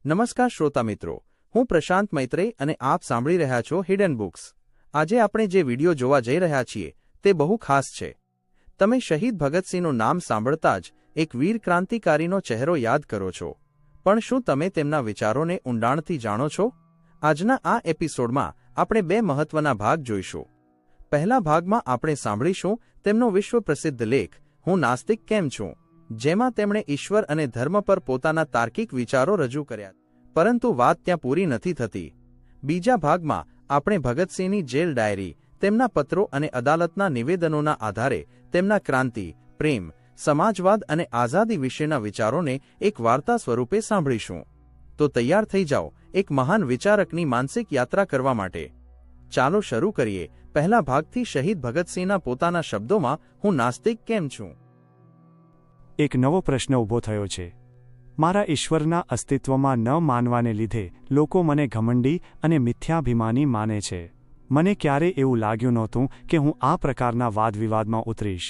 નમસ્કાર શ્રોતા મિત્રો, હું પ્રશાંત મૈત્રેય અને આપ સાંભળી રહ્યા છો હિડન બુક્સ. આજે આપણે જે વિડિયો જોવા જઈ રહ્યા છીએ તે બહુ ખાસ છે. તમે શહીદ ભગતસિંહનું નામ સાંભળતા જ એક વીર ક્રાંતિકારીનો ચહેરો યાદ કરો છો, પણ શું તમે તેમના વિચારોને ઊંડાણથી જાણો છો? આજના આ એપિસોડમાં આપણે બે મહત્વના ભાગ જોઈશું. પહેલા ભાગમાં આપણે સાંભળીશું તેમનો વિશ્વ પ્રસિદ્ધ લેખ હું નાસ્તિક કેમ છું, જેમાં તેમણે ઈશ્વર અને ધર્મ પર પોતાના તાર્કિક વિચારો રજૂ કર્યા. પરંતુ વાત ત્યાં પૂરી નથી થતી. બીજા ભાગમાં આપણે ભગતસિંહની જેલ ડાયરી, તેમના પત્રો અને અદાલતના નિવેદનોના આધારે તેમના ક્રાંતિ, પ્રેમ, સમાજવાદ અને આઝાદી વિશેના વિચારોને એક વાર્તા સ્વરૂપે સાંભળીશું. તો તૈયાર થઈ જાઓ એક મહાન વિચારકની માનસિક યાત્રા કરવા માટે. ચાલો શરૂ કરીએ પહેલા ભાગથી. શહીદ ભગતસિંહના પોતાના શબ્દોમાં હું નાસ્તિક કેમ છું. એક નવો પ્રશ્ન ઊભો થયો છે. મારા ઈશ્વરના અસ્તિત્વમાં ન માનવાને લીધે લોકો મને ઘમંડી અને મિથ્યાભિમાની માને છે. મને ક્યારેય એવું લાગ્યું નહોતું કે હું આ પ્રકારના વાદવિવાદમાં ઉતરીશ.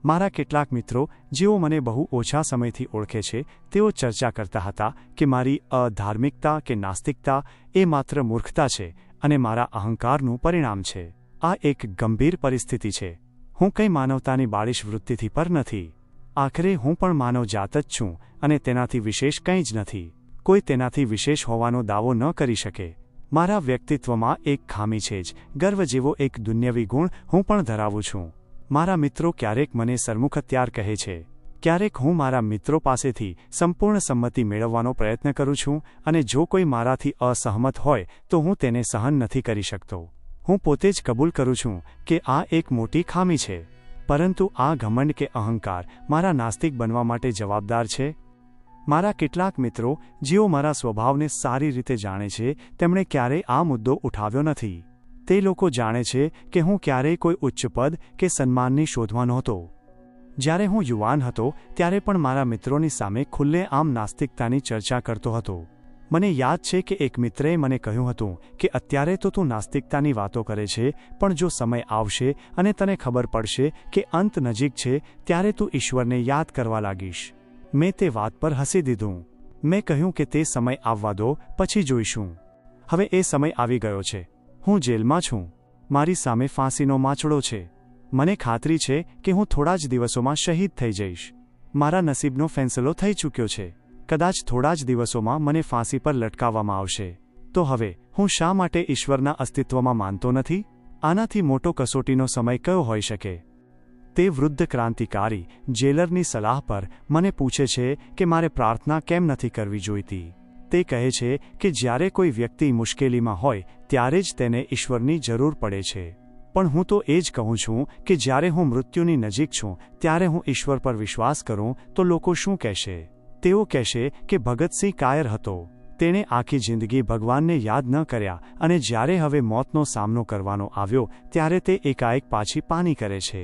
મારા કેટલાક મિત્રો જેઓ મને બહુ ઓછા સમયથી ઓળખે છે, તેઓ ચર્ચા કરતા હતા કે મારી અધાર્મિકતા કે નાસ્તિકતા એ માત્ર મૂર્ખતા છે અને મારા અહંકારનું પરિણામ છે. આ એક ગંભીર પરિસ્થિતિ છે. હું કંઈ માનવતાની બાળિશ વૃત્તિથી પર નથી. આખરે હું પણ માનવ જાત જ છું અને તેનાથી વિશેષ કંઈ જ નથી. કોઈ તેનાથી વિશેષ હોવાનો દાવો ન કરી શકે. મારા વ્યક્તિત્વમાં એક ખામી છે જ, ગર્વ જેવો એક દુન્યવી ગુણ હું પણ ધરાવું છું. મારા મિત્રો ક્યારેક મને સરમુખત્યાર કહે છે. ક્યારેક હું મારા મિત્રો પાસેથી સંપૂર્ણ સંમતિ મેળવવાનો પ્રયત્ન કરું છું અને જો કોઈ મારાથી અસહમત હોય તો હું તેને સહન નથી કરી શકતો. હું પોતે જ કબૂલ કરું છું કે આ એક મોટી ખામી છે. પરંતુ આ ઘમંડ કે અહંકાર મારા નાસ્તિક બનવા માટે જવાબદાર છે. મારા કેટલાક મિત્રો જેઓ મારા સ્વભાવને સારી રીતે જાણે છે, તેમણે ક્યારેય આ મુદ્દો ઉઠાવ્યો નથી. તે લોકો જાણે છે કે હું ક્યારેય કોઈ ઉચ્ચ પદ કે સન્માનની શોધમાં નહોતો. જ્યારે હું યુવાન હતો ત્યારે પણ મારા મિત્રોની સામે ખુલ્લેઆમ નાસ્તિકતાની ચર્ચા કરતો હતો. મને યાદ છે કે એક મિત્રએ મને કહ્યું હતું કે અત્યારે તો તું નાસ્તિકતાની વાતો કરે છે, પણ જો સમય આવશે અને તને ખબર પડશે કે અંત નજીક છે ત્યારે તું ઈશ્વરને યાદ કરવા લાગીશ. મેં તે વાત પર હસી દીધું. મેં કહ્યું કે તે સમય આવવા દો, પછી જોઈશું. હવે એ સમય આવી ગયો છે. હું જેલમાં છું. મારી સામે ફાંસીનો માંચડો છે. મને ખાતરી છે કે હું થોડા જ દિવસોમાં શહીદ થઈ જઈશ. મારા નસીબનો ફેંસલો થઈ ચૂક્યો છે. કદાચ થોડા જ દિવસોમાં મને ફાંસી પર લટકાવવામાં આવશે. તો હવે હું શા માટે ઈશ્વરના અસ્તિત્વમાં માનતો નથી? આનાથી મોટો કસોટીનો સમય કયો હોઈ શકે? તે વૃદ્ધ ક્રાંતિકારી જેલરની સલાહ પર મને પૂછે છે કે મારે પ્રાર્થના કેમ નથી કરવી જોઈતી. તે કહે છે કે જ્યારે કોઈ વ્યક્તિ મુશ્કેલીમાં હોય ત્યારે જ તેને ઈશ્વરની જરૂર પડે છે. પણ હું તો એ જ કહું છું કે જ્યારે હું મૃત્યુની નજીક છું ત્યારે હું ઈશ્વર પર વિશ્વાસ કરું તો લોકો શું કહેશે? તેઓ કહેશે કે ભગતસિંહ કાયર હતો. તેણે આખી જિંદગી ભગવાનને યાદ ન કર્યા અને જ્યારે હવે મોતનો સામનો કરવાનો આવ્યો ત્યારે તે એકાએક પાછી પાની કરે છે.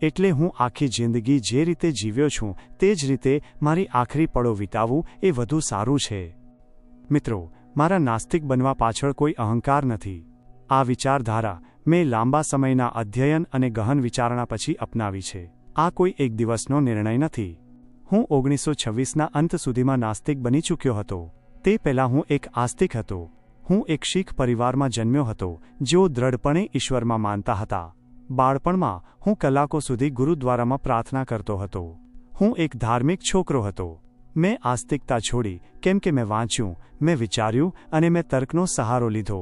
એટલે હું આખી જિંદગી જે રીતે જીવ્યો છું તે જ રીતે મારી આખરી પળો વિતાવું એ વધુ સારું છે. મિત્રો, મારા નાસ્તિક બનવા પાછળ કોઈ અહંકાર નથી. આ વિચારધારા મેં લાંબા સમયના અધ્યયન અને ગહન વિચારણા પછી અપનાવી છે. આ કોઈ એક દિવસનો નિર્ણય નથી. હું 1926ના અંત સુધીમાં નાસ્તિક બની ચૂક્યો હતો. તે પહેલાં હું એક આસ્તિક હતો. હું એક શીખ પરિવારમાં જન્મ્યો હતો જેઓ દ્રઢપણે ઈશ્વરમાં માનતા હતા. બાળપણમાં હું કલાકો સુધી ગુરુદ્વારામાં પ્રાર્થના કરતો હતો. હું એક ધાર્મિક છોકરો હતો. મેં આસ્તિકતા છોડી કેમ કે મેં વાંચ્યું, મેં વિચાર્યું અને મેં તર્કનો સહારો લીધો.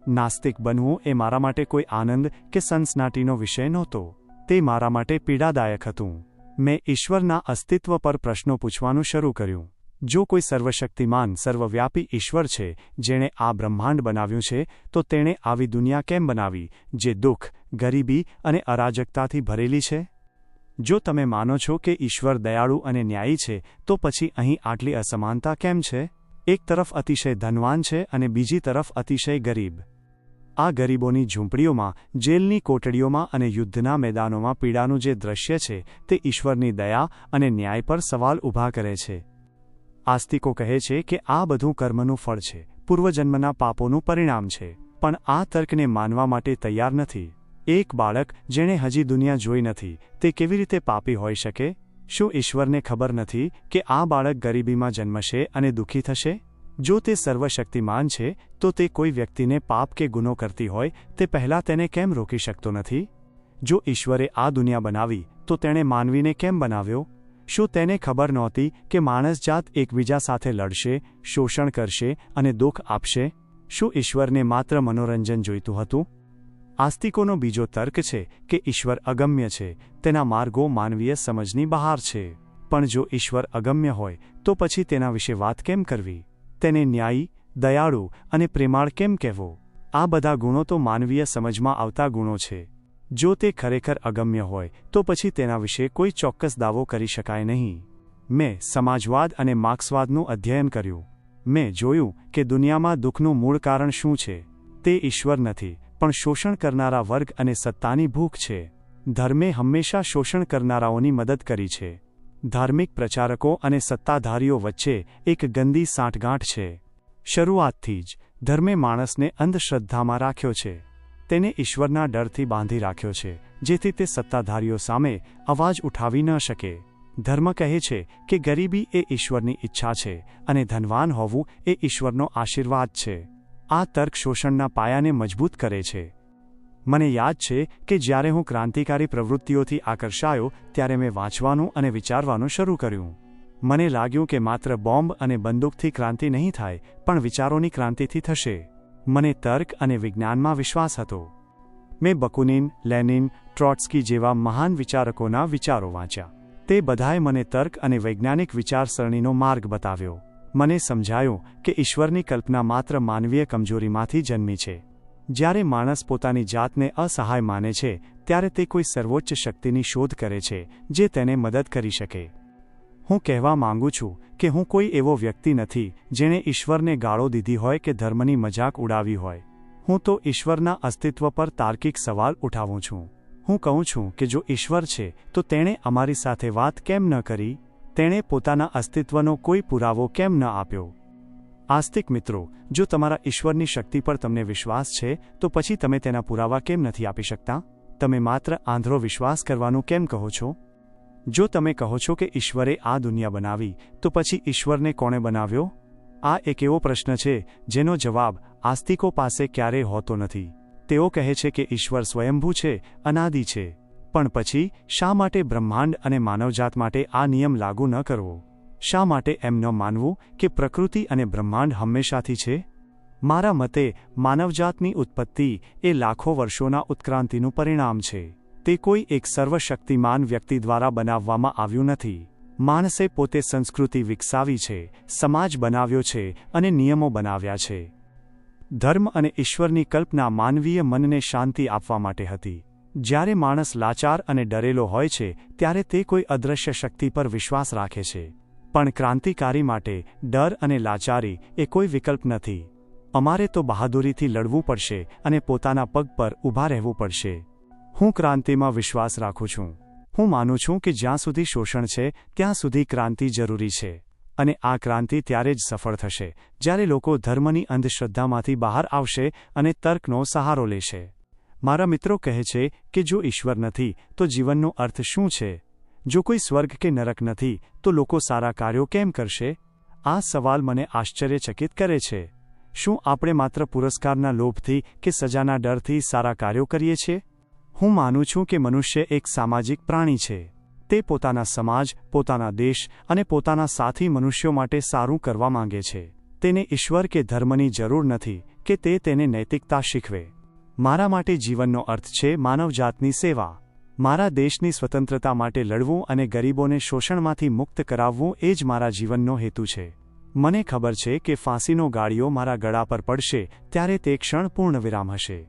નાસ્તિક બનવું એ મારા માટે કોઈ આનંદ કે સનસનાટીનો વિષય નહોતો. તે મારા માટે પીડાદાયક હતું. મેં ઈશ્વરના અસ્તિત્વ પર પ્રશ્નો પૂછવાનું શરૂ કર્યું. જો કોઈ સર્વશક્તિમાન, સર્વવ્યાપી ઈશ્વર છે જેણે આ બ્રહ્માંડ બનાવ્યું છે, તો તેણે આવી દુનિયા કેમ બનાવી જે દુઃખ, ગરીબી અને અરાજકતાથી ભરેલી છે? જો તમે માનો છો કે ઈશ્વર દયાળુ અને ન્યાયી છે, તો પછી અહીં આટલી અસમાનતા કેમ છે? એક તરફ અતિશય ધનવાન છે અને બીજી તરફ અતિશય ગરીબ. આ ગરીબોની ઝૂંપડીઓમાં, જેલની કોટડીઓમાં અને યુદ્ધના મેદાનોમાં પીડાનું જે દ્રશ્ય છે તે ઈશ્વરની દયા અને ન્યાય પર સવાલ ઊભા કરે છે. આસ્તિકો કહે છે કે આ બધું કર્મનું ફળ છે, પૂર્વજન્મના પાપોનું પરિણામ છે. પણ આ તર્કને માનવા માટે તૈયાર નથી. એક બાળક જેણે હજી દુનિયા જોઈ નથી તે કેવી રીતે પાપી હોઈ શકે? શું ઈશ્વરને ખબર નથી કે આ બાળક ગરીબીમાં જન્મશે અને દુઃખી થશે? જો તે સર્વશક્તિમાન છે તો તે કોઈ વ્યક્તિને પાપ કે ગુનો કરતી હોય તે પહેલાં તેને કેમ રોકી શકતો નથી? જો ઈશ્વરે આ દુનિયા બનાવી તો તેણે માનવીને કેમ બનાવ્યો? શું તેને ખબર નહોતી કે માણસજાત એકબીજા સાથે લડશે, શોષણ કરશે અને દુઃખ આપશે? શું ઈશ્વરને માત્ર મનોરંજન જોઈતું હતું? આસ્તિકોનો બીજો તર્ક છે કે ઈશ્વર અગમ્ય છે, તેના માર્ગો માનવીય સમજની બહાર છે. પણ જો ઈશ્વર અગમ્ય હોય તો પછી તેના વિશે વાત કેમ કરવી? તેને ન્યાયી, દયાળુ અને પ્રેમાળ કેમ કહેવો? આ બધા ગુણો તો માનવીય સમજમાં આવતા ગુણો છે. જો તે ખરેખર અગમ્ય હોય તો પછી તેના વિશે કોઈ ચોક્કસ દાવો કરી શકાય નહીં. મેં સમાજવાદ અને માર્ક્સવાદનું અધ્યયન કર્યું. મેં જોયું કે દુનિયામાં દુઃખનું મૂળ કારણ શું છે. તે ઈશ્વર નથી, પણ શોષણ કરનારા વર્ગ અને સત્તાની ભૂખ છે. ધર્મે હંમેશા શોષણ કરનારાઓની મદદ કરી છે. ધાર્મિક પ્રચારકો અને સત્તાધારીઓ વચ્ચે એક ગંદી સાંઠગાંઠ છે. શરૂઆતથી જ ધર્મે માણસને અંધશ્રદ્ધામાં રાખ્યો છે. તેને ઈશ્વરના ડરથી બાંધી રાખ્યો છે, જેથી તે સત્તાધારીઓ સામે અવાજ ઉઠાવી ન શકે. ધર્મ કહે છે કે ગરીબી એ ઈશ્વરની ઈચ્છા છે અને ધનવાન હોવું એ ઈશ્વરનો આશીર્વાદ છે. આ તર્ક શોષણના પાયાને મજબૂત કરે છે. મને યાદ છે કે જ્યારે હું ક્રાંતિકારી પ્રવૃત્તિઓથી આકર્ષાયો ત્યારે મેં વાંચવાનું અને વિચારવાનું શરૂ કર્યું. મને લાગ્યું કે માત્ર બોમ્બ અને બંદૂકથી ક્રાંતિ નહીં થાય, પણ વિચારોની ક્રાંતિથી થશે. મને તર્ક અને વિજ્ઞાનમાં વિશ્વાસ હતો. મેં બકુનિન, લેનિન, ટ્રોટ્સ્કી જેવા મહાન વિચારકોના વિચારો વાંચ્યા. તે બધાએ મને તર્ક અને વૈજ્ઞાનિક વિચારસરણીનો માર્ગ બતાવ્યો. મને સમજાયું કે ઈશ્વરની કલ્પના માત્ર માનવીય કમજોરીમાંથી જન્મી છે. જ્યારે માણસ પોતાની જાતને અસહાય માને છે ત્યારે તે કોઈ સર્વોચ્ચ શક્તિની શોધ કરે છે જે તેને મદદ કરી શકે. હું કહેવા માંગુ છું કે હું કોઈ એવો વ્યક્તિ નથી જેણે ઈશ્વરને ગાળો દીધી હોય કે ધર્મની મજાક ઉડાવી હોય. હું તો ઈશ્વરના અસ્તિત્વ પર તાર્કિક સવાલ ઉઠાવું છું. હું કહું છું કે જો ઈશ્વર છે તો તેણે અમારી સાથે વાત કેમ ન કરી? તેણે પોતાના અસ્તિત્વનો કોઈ પુરાવો કેમ ન આપ્યો? આસ્તિક મિત્રો, જો તમારા ઈશ્વરની શક્તિ પર તમને વિશ્વાસ છે તો પછી તમે તેના પુરાવા કેમ નથી આપી શકતા? તમે માત્ર આંધળો વિશ્વાસ કરવાનું કેમ કહો છો? જો તમે કહો છો કે ઈશ્વરે આ દુનિયા બનાવી તો પછી ઈશ્વરને કોણે બનાવ્યો? આ એક એવો પ્રશ્ન છે જેનો જવાબ આસ્તિકો પાસે ક્યારેય હોતો નથી. તેઓ કહે છે કે ઈશ્વર સ્વયંભૂ છે, અનાદિ છે. પણ પછી શા માટે બ્રહ્માંડ અને માનવજાત માટે આ નિયમ લાગુ ન કરવો? શા માટે એમ ન માનવું કે પ્રકૃતિ અને બ્રહ્માંડ હંમેશાથી છે? મારા મતે માનવજાતની ઉત્પત્તિ એ લાખો વર્ષોના ઉત્ક્રાંતિનું પરિણામ છે. તે કોઈ એક સર્વશક્તિમાન વ્યક્તિ દ્વારા બનાવવામાં આવ્યું નથી. માણસે પોતે સંસ્કૃતિ વિકસાવી છે, સમાજ બનાવ્યો છે અને નિયમો બનાવ્યા છે. ધર્મ અને ઈશ્વરની કલ્પના માનવીય મનને શાંતિ આપવા માટે હતી. જ્યારે માણસ લાચાર અને ડરેલો હોય છે ત્યારે તે કોઈ અદૃશ્ય શક્તિ પર વિશ્વાસ રાખે છે. પણ ક્રાંતિકારી માટે ડર અને લાચારી એ કોઈ વિકલ્પ નથી. અમારે તો બહાદુરીથી લડવું પડશે અને પોતાના પગ પર ઊભા રહેવું પડશે. હું ક્રાંતિમાં વિશ્વાસ રાખું છું. હું માનું છું કે જ્યાં સુધી શોષણ છે ત્યાં સુધી ક્રાંતિ જરૂરી છે. અને આ ક્રાંતિ ત્યારે જ સફળ થશે જ્યારે લોકો ધર્મની અંધશ્રદ્ધામાંથી બહાર આવશે અને તર્કનો સહારો લેશે. મારા મિત્રો કહે છે કે જો ઈશ્વર નથી તો જીવનનો અર્થ શું છે? જો કોઈ સ્વર્ગ કે નરક નથી તો લોકો સારા કાર્યો કેમ કરશે? આ સવાલ મને આશ્ચર્યચકિત કરે છે. શું આપણે માત્ર પુરસ્કારના લોભથી કે સજાના ડરથી સારા કાર્યો કરીએ છીએ? હું માનું છું કે મનુષ્ય એક સામાજિક પ્રાણી છે. તે પોતાના સમાજ, પોતાના દેશ અને પોતાના સાથી મનુષ્યો માટે સારું કરવા માંગે છે. તેને ઈશ્વર કે ધર્મની જરૂર નથી કે તે તેને નૈતિકતા શીખવે. મારા માટે જીવનનો અર્થ છે માનવજાતની સેવા. મારા દેશની સ્વતંત્રતા માટે લડવું અને ગરીબોને શોષણમાંથી મુક્ત કરાવવું એ જ મારા જીવનનો હેતુ છે. મને ખબર છે કે ફાંસીનો ગાળિયો મારા ગળા પર પડશે ત્યારે તે ક્ષણ પૂર્ણ વિરામ હશે.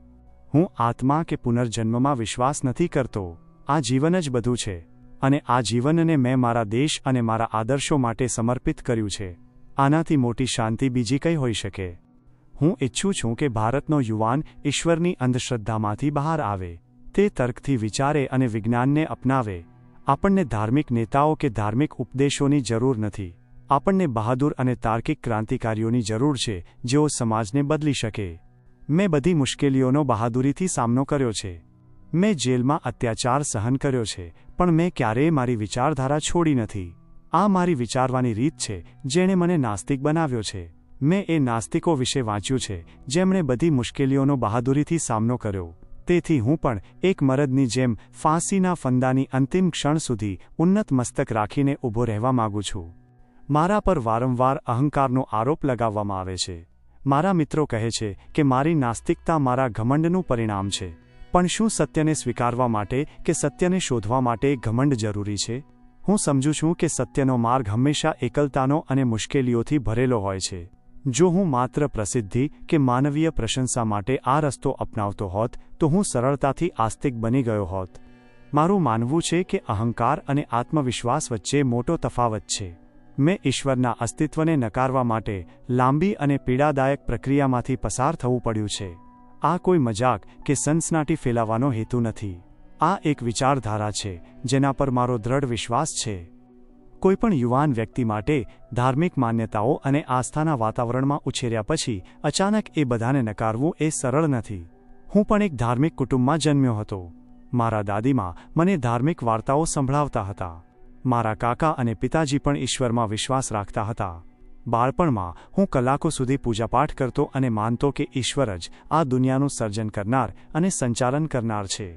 હું આત્મા કે પુનર્જન્મમાં વિશ્વાસ નથી કરતો. આ જીવન જ બધું છે. અને આ જીવનને મેં મારા દેશ અને મારા આદર્શો માટે સમર્પિત કર્યું છે. આનાથી મોટી શાંતિ બીજી કઈ હોઈ શકે? હું ઈચ્છું છું કે ભારતનો યુવાન ઈશ્વરની અંધશ્રદ્ધામાંથી બહાર આવે. તે તર્કથી વિચારે અને વિજ્ઞાનને અપનાવે. આપણને ધાર્મિક નેતાઓ કે ધાર્મિક ઉપદેશોની જરૂર નથી. આપણને બહાદુર અને તાર્કિક ક્રાંતિકારીઓની જરૂર છે જેઓ સમાજને બદલી શકે. મેં બધી મુશ્કેલીઓનો બહાદુરીથી સામનો કર્યો છે. મેં જેલમાં અત્યાચાર સહન કર્યો છે, પણ મેં ક્યારેય મારી વિચારધારા છોડી નથી. આ મારી વિચારવાની રીત છે જેણે મને નાસ્તિક બનાવ્યો છે. મેં એ નાસ્તિકો વિશે વાંચ્યું છે જેમણે બધી મુશ્કેલીઓનો બહાદુરીથી સામનો કર્યો. તેથી હું પણ એક મરદની જેમ ફાંસીના ફંદાની અંતિમ ક્ષણ સુધી ઉન્નત મસ્તક રાખીને ઊભો રહેવા માંગુ છું. મારા પર વારંવાર અહંકારનો આરોપ લગાવવામાં આવે છે. મારા મિત્રો કહે છે કે મારી નાસ્તિકતા મારા ઘમંડનું પરિણામ છે. પણ શું સત્યને સ્વીકારવા માટે કે સત્યને શોધવા માટે ઘમંડ જરૂરી છે? હું સમજુ છું કે સત્યનો માર્ગ હંમેશા એકલતાનો અને મુશ્કેલીઓથી ભરેલો હોય છે. જો હું માત્ર પ્રસિદ્ધિ કે માનવીય પ્રશંસા માટે આ રસ્તો અપનાવતો હોત તો હું સરળતાથી આસ્તિક બની ગયો હોત. મારું માનવું છે કે અહંકાર અને આત્મવિશ્વાસ વચ્ચે મોટો તફાવત છે. મેં ઈશ્વરના અસ્તિત્વને નકારવા માટે લાંબી અને પીડાદાયક પ્રક્રિયામાંથી પસાર થવું પડ્યું છે. આ કોઈ મજાક કે સનસનાટી ફેલાવવાનો હેતુ નથી. આ એક વિચારધારા છે જેના પર મારો દ્રઢ વિશ્વાસ છે. કોઈપણ યુવાન વ્યક્તિ માટે ધાર્મિક માન્યતાઓ અને આસ્થાના વાતાવરણમાં ઉછેર્યા પછી અચાનક એ બધાને નકારવું એ સરળ નથી. હું પણ એક ધાર્મિક કુટુંબમાં જન્મ્યો હતો. મારા દાદીમા મને ધાર્મિક વાર્તાઓ સંભળાવતા હતા. મારા કાકા અને પિતાજી પણ ઈશ્વરમાં વિશ્વાસ રાખતા હતા. બાળપણમાં હું કલાકો સુધી પૂજાપાઠ કરતો અને માનતો કે ઈશ્વર જ આ દુનિયાનું સર્જન કરનાર અને સંચાલન કરનાર છે.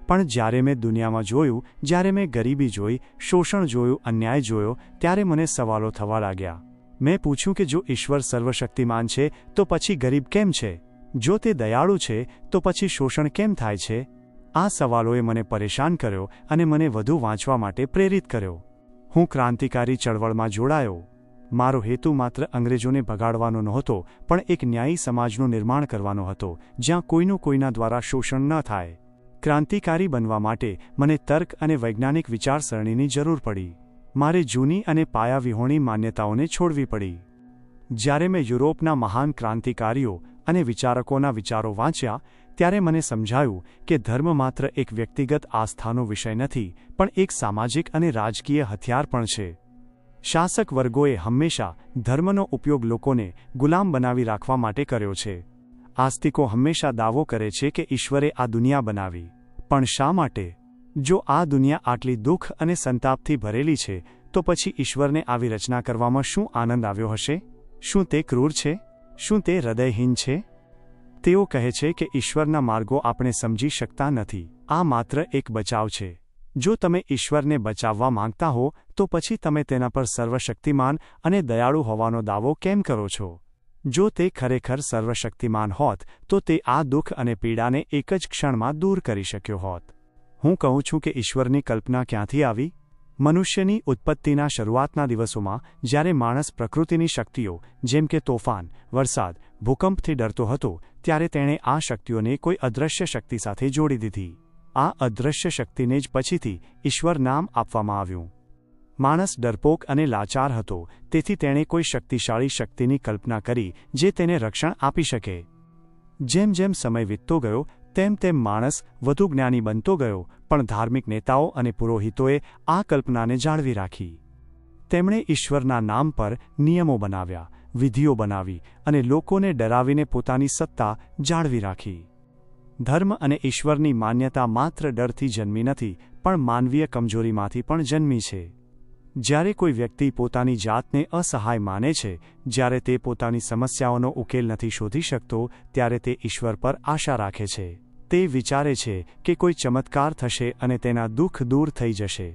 પણ જ્યારે મેં દુનિયામાં જોયું, જ્યારે મેં ગરીબી જોઈ, શોષણ જોયું, અન્યાય જોયો, ત્યારે મને સવાલો થવા લાગ્યા. મેં પૂછ્યું કે જો ઈશ્વર સર્વશક્તિમાન છે તો પછી ગરીબ કેમ છે? જો તે દયાળુ છે તો પછી શોષણ કેમ થાય છે? આ સવાલોએ મને પરેશાન કર્યો અને મને વધુ વાંચવા માટે પ્રેરિત કર્યો. હું ક્રાંતિકારી ચળવળમાં જોડાયો. મારો હેતુ માત્ર અંગ્રેજોને ભગાડવાનો નહોતો, પણ એક ન્યાયી સમાજનું નિર્માણ કરવાનો હતો જ્યાં કોઈનું કોઈના દ્વારા શોષણ ન થાય. ક્રાંતિકારી બનવા માટે મને તર્ક અને વૈજ્ઞાનિક વિચારસરણીની જરૂર પડી. મારે જૂની અને પાયાવિહોણી માન્યતાઓને છોડવી પડી. જ્યારે મેં યુરોપના મહાન ક્રાંતિકારીઓ અને વિચારકોના વિચારો વાંચ્યા ત્યારે મને સમજાયું કે ધર્મ માત્ર એક વ્યક્તિગત આસ્થાનો વિષય નથી, પણ એક સામાજિક અને રાજકીય હથિયાર પણ છે. શાસક વર્ગોએ હંમેશા ધર્મનો ઉપયોગ લોકોને ગુલામ બનાવી રાખવા માટે કર્યો છે. આસ્તિકો હંમેશા દાવો કરે છે કે ઈશ્વરે આ દુનિયા બનાવી. પણ શા માટે? જો આ દુનિયા આટલી દુઃખ અને સંતાપથી ભરેલી છે તો પછી ઈશ્વરને આવી રચના કરવામાં શું આનંદ આવ્યો હશે? શું તે ક્રૂર છે? શું તે હૃદયહીન છે? તેઓ કહે છે કે ઈશ્વરના માર્ગો આપણે સમજી શકતા નથી. આ માત્ર એક બચાવ છે. જો તમે ઈશ્વરને બચાવવા માંગતા હો તો પછી તમે તેના પર સર્વશક્તિમાન અને દયાળુ હોવાનો દાવો કેમ કરો છો? જો તે ખરેખર સર્વશક્તિમાન હોત તો તે આ દુઃખ અને પીડાને એક જ ક્ષણમાં દૂર કરી શક્યો હોત. હું કહું છું કે ઈશ્વરની કલ્પના ક્યાંથી આવી? મનુષ્યની ઉત્પત્તિના શરૂઆતના દિવસોમાં જ્યારે માણસ પ્રકૃતિની શક્તિઓ જેમ કે તોફાન, વરસાદ, ભૂકંપથી ડરતો હતો ત્યારે તેણે આ શક્તિઓને કોઈ અદૃશ્ય શક્તિ સાથે જોડી દીધી. આ અદૃશ્ય શક્તિને જ પછીથી ઈશ્વર નામ આપવામાં આવ્યું. માણસ ડરપોક અને લાચાર હતો, તેથી તેણે કોઈ શક્તિશાળી શક્તિની કલ્પના કરી જે તેને રક્ષણ આપી શકે. જેમ જેમ સમય વીતતો ગયો તેમ તેમ માણસ વધુ જ્ઞાની બનતો ગયો, પણ ધાર્મિક નેતાઓ અને પુરોહિતોએ આ કલ્પનાને જાળવી રાખી. તેમણે ઈશ્વરના નામ પર નિયમો બનાવ્યા, વિધિઓ બનાવી અને લોકોને ડરાવીને પોતાની સત્તા જાળવી રાખી. ધર્મ અને ઈશ્વરની માન્યતા માત્ર ડરથી જન્મી નથી, પણ માનવીય કમજોરીમાંથી પણ જન્મી છે. જ્યારે કોઈ વ્યક્તિ પોતાની જાતને અસહાય માને છે, જ્યારે તે પોતાની સમસ્યાઓનો ઉકેલ નથી શોધી શકતો, ત્યારે તે ઈશ્વર પર આશા રાખે છે. તે વિચારે છે કે કોઈ ચમત્કાર થશે અને તેના દુઃખ દૂર થઈ જશે.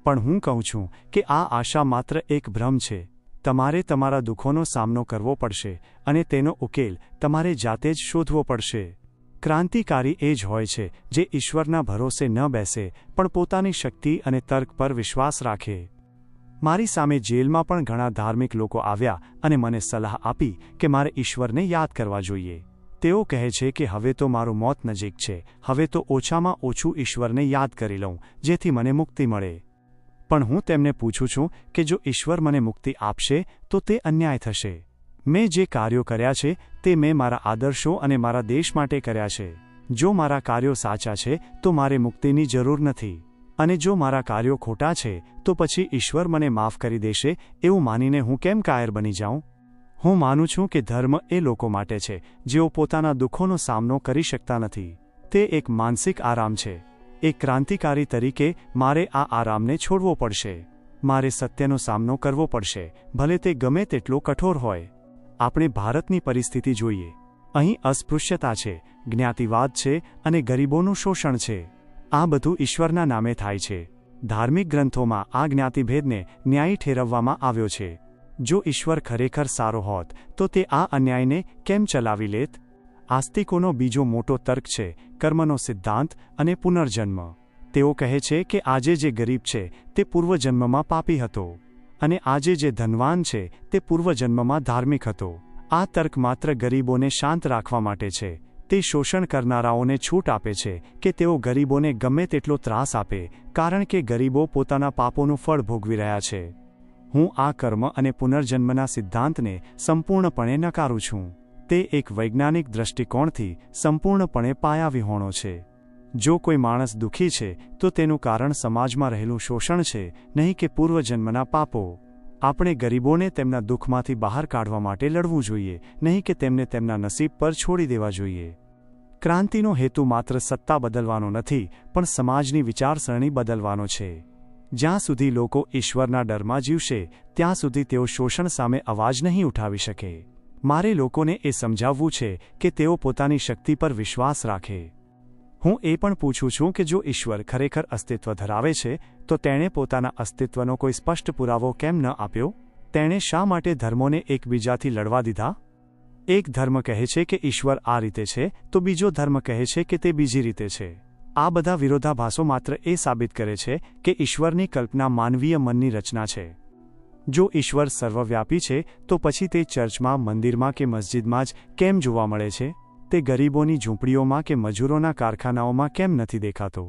પણ હું કહું છું કે આ આશા માત્ર એક ભ્રમ છે. તમારે તમારા દુઃખોનો સામનો કરવો પડશે અને તેનો ઉકેલ તમારે જાતે જ શોધવો પડશે. ક્રાંતિકારી એ જ હોય છે જે ઈશ્વરના ભરોસે ન બેસે પણ પોતાની શક્તિ અને તર્ક પર વિશ્વાસ રાખે. મારી સામે જેલમાં પણ ઘણા ધાર્મિક લોકો આવ્યા અને મને સલાહ આપી કે મારે ઈશ્વરને યાદ કરવા જોઈએ. તેઓ કહે છે કે હવે તો મારું મોત નજીક છે, હવે તો ઓછામાં ઓછું ઈશ્વરને યાદ કરી લઉં જેથી મને મુક્તિ મળે. પણ હું તેમને પૂછું છું કે જો ઈશ્વર મને મુક્તિ આપશે તો તે અન્યાય થશે. મેં જે કાર્યો કર્યા છે તે મેં મારા આદર્શો અને મારા દેશ માટે કર્યા છે. જો મારા કાર્યો સાચા છે તો મારે મુક્તિની જરૂર નથી, અને જો મારા કાર્યો ખોટા છે તો પછી ઈશ્વર મને માફ કરી દેશે એવું માનીને હું કેમ કાયર બની જાઉં? હું માનું છું કે ધર્મ એ લોકો માટે છે જેઓ પોતાના દુઃખોનો સામનો કરી શકતા નથી. તે એક માનસિક આરામ છે. એક ક્રાંતિકારી તરીકે મારે આ આરામને છોડવો પડશે. મારે સત્યનો સામનો કરવો પડશે, ભલે તે ગમે તેટલો કઠોર હોય. આપણે ભારતની પરિસ્થિતિ જોઈએ. અહીં અસ્પૃશ્યતા છે, જ્ઞાતિવાદ છે અને ગરીબોનું શોષણ છે. આ બધું ઈશ્વરના નામે થાય છે. ધાર્મિક ગ્રંથોમાં આ જ્ઞાતિભેદને ન્યાયી ઠેરવવામાં આવ્યો છે. જો ઈશ્વર ખરેખર સારો હોત તો તે આ અન્યાયને કેમ ચલાવી લેત? આસ્તિકોનો બીજો મોટો તર્ક છે કર્મનો સિદ્ધાંત અને પુનર્જન્મ. તેઓ કહે છે કે આજે જે ગરીબ છે તે પૂર્વજન્મમાં પાપી હતો અને આજે જે ધનવાન છે તે પૂર્વજન્મમાં ધાર્મિક હતો. આ તર્ક માત્ર ગરીબોને શાંત રાખવા માટે છે. તે શોષણ કરનારાઓને છૂટ આપે છે કે તેઓ ગરીબોને ગમે તેટલો ત્રાસ આપે, કારણ કે ગરીબો પોતાના પાપોનું ફળ ભોગવી રહ્યા છે. હું આ કર્મ અને પુનર્જન્મના સિદ્ધાંતને સંપૂર્ણપણે નકારું છું. તે એક વૈજ્ઞાનિક દૃષ્ટિકોણથી સંપૂર્ણપણે પાયાવિહોણો છે. જો કોઈ માણસ દુઃખી છે તો તેનું કારણ સમાજમાં રહેલું શોષણ છે, નહીં કે પૂર્વજન્મના પાપો. આપણે ગરીબોને તેમના દુઃખમાંથી બહાર કાઢવા માટે લડવું જોઈએ, નહીં કે તેમને તેમના નસીબ પર છોડી દેવા જોઈએ. ક્રાંતિનો હેતુ માત્ર સત્તા બદલવાનો નથી, પણ સમાજની વિચારસરણી બદલવાનો છે. જ્યાં સુધી લોકો ઈશ્વરના ડરમાં જીવશે ત્યાં સુધી તેઓ શોષણ સામે અવાજ નહીં ઉઠાવી શકે. મારે લોકોને એ સમજાવવું છે કે તેઓ પોતાની શક્તિ પર વિશ્વાસ રાખે. હું એ પણ પૂછું છું કે જો ઈશ્વર ખરેખર અસ્તિત્વ ધરાવે છે તો તેણે પોતાના અસ્તિત્વનો કોઈ સ્પષ્ટ પુરાવો કેમ ન આપ્યો? તેણે શા માટે ધર્મોને એકબીજાથી લડવા દીધા? એક ધર્મ કહે છે કે ઈશ્વર આ રીતે છે તો બીજો ધર્મ કહે છે કે તે બીજી રીતે છે. આ બધા વિરોધાભાસો માત્ર એ સાબિત કરે છે કે ઈશ્વરની કલ્પના માનવીય મનની રચના છે. જો ઈશ્વર સર્વવ્યાપી છે તો પછી તે ચર્ચમાં, મંદિરમાં કે મસ્જિદમાં જ કેમ જોવા મળે છે? તે ગરીબોની ઝૂંપડીઓમાં કે મજૂરોના કારખાનાઓમાં કેમ નથી દેખાતો?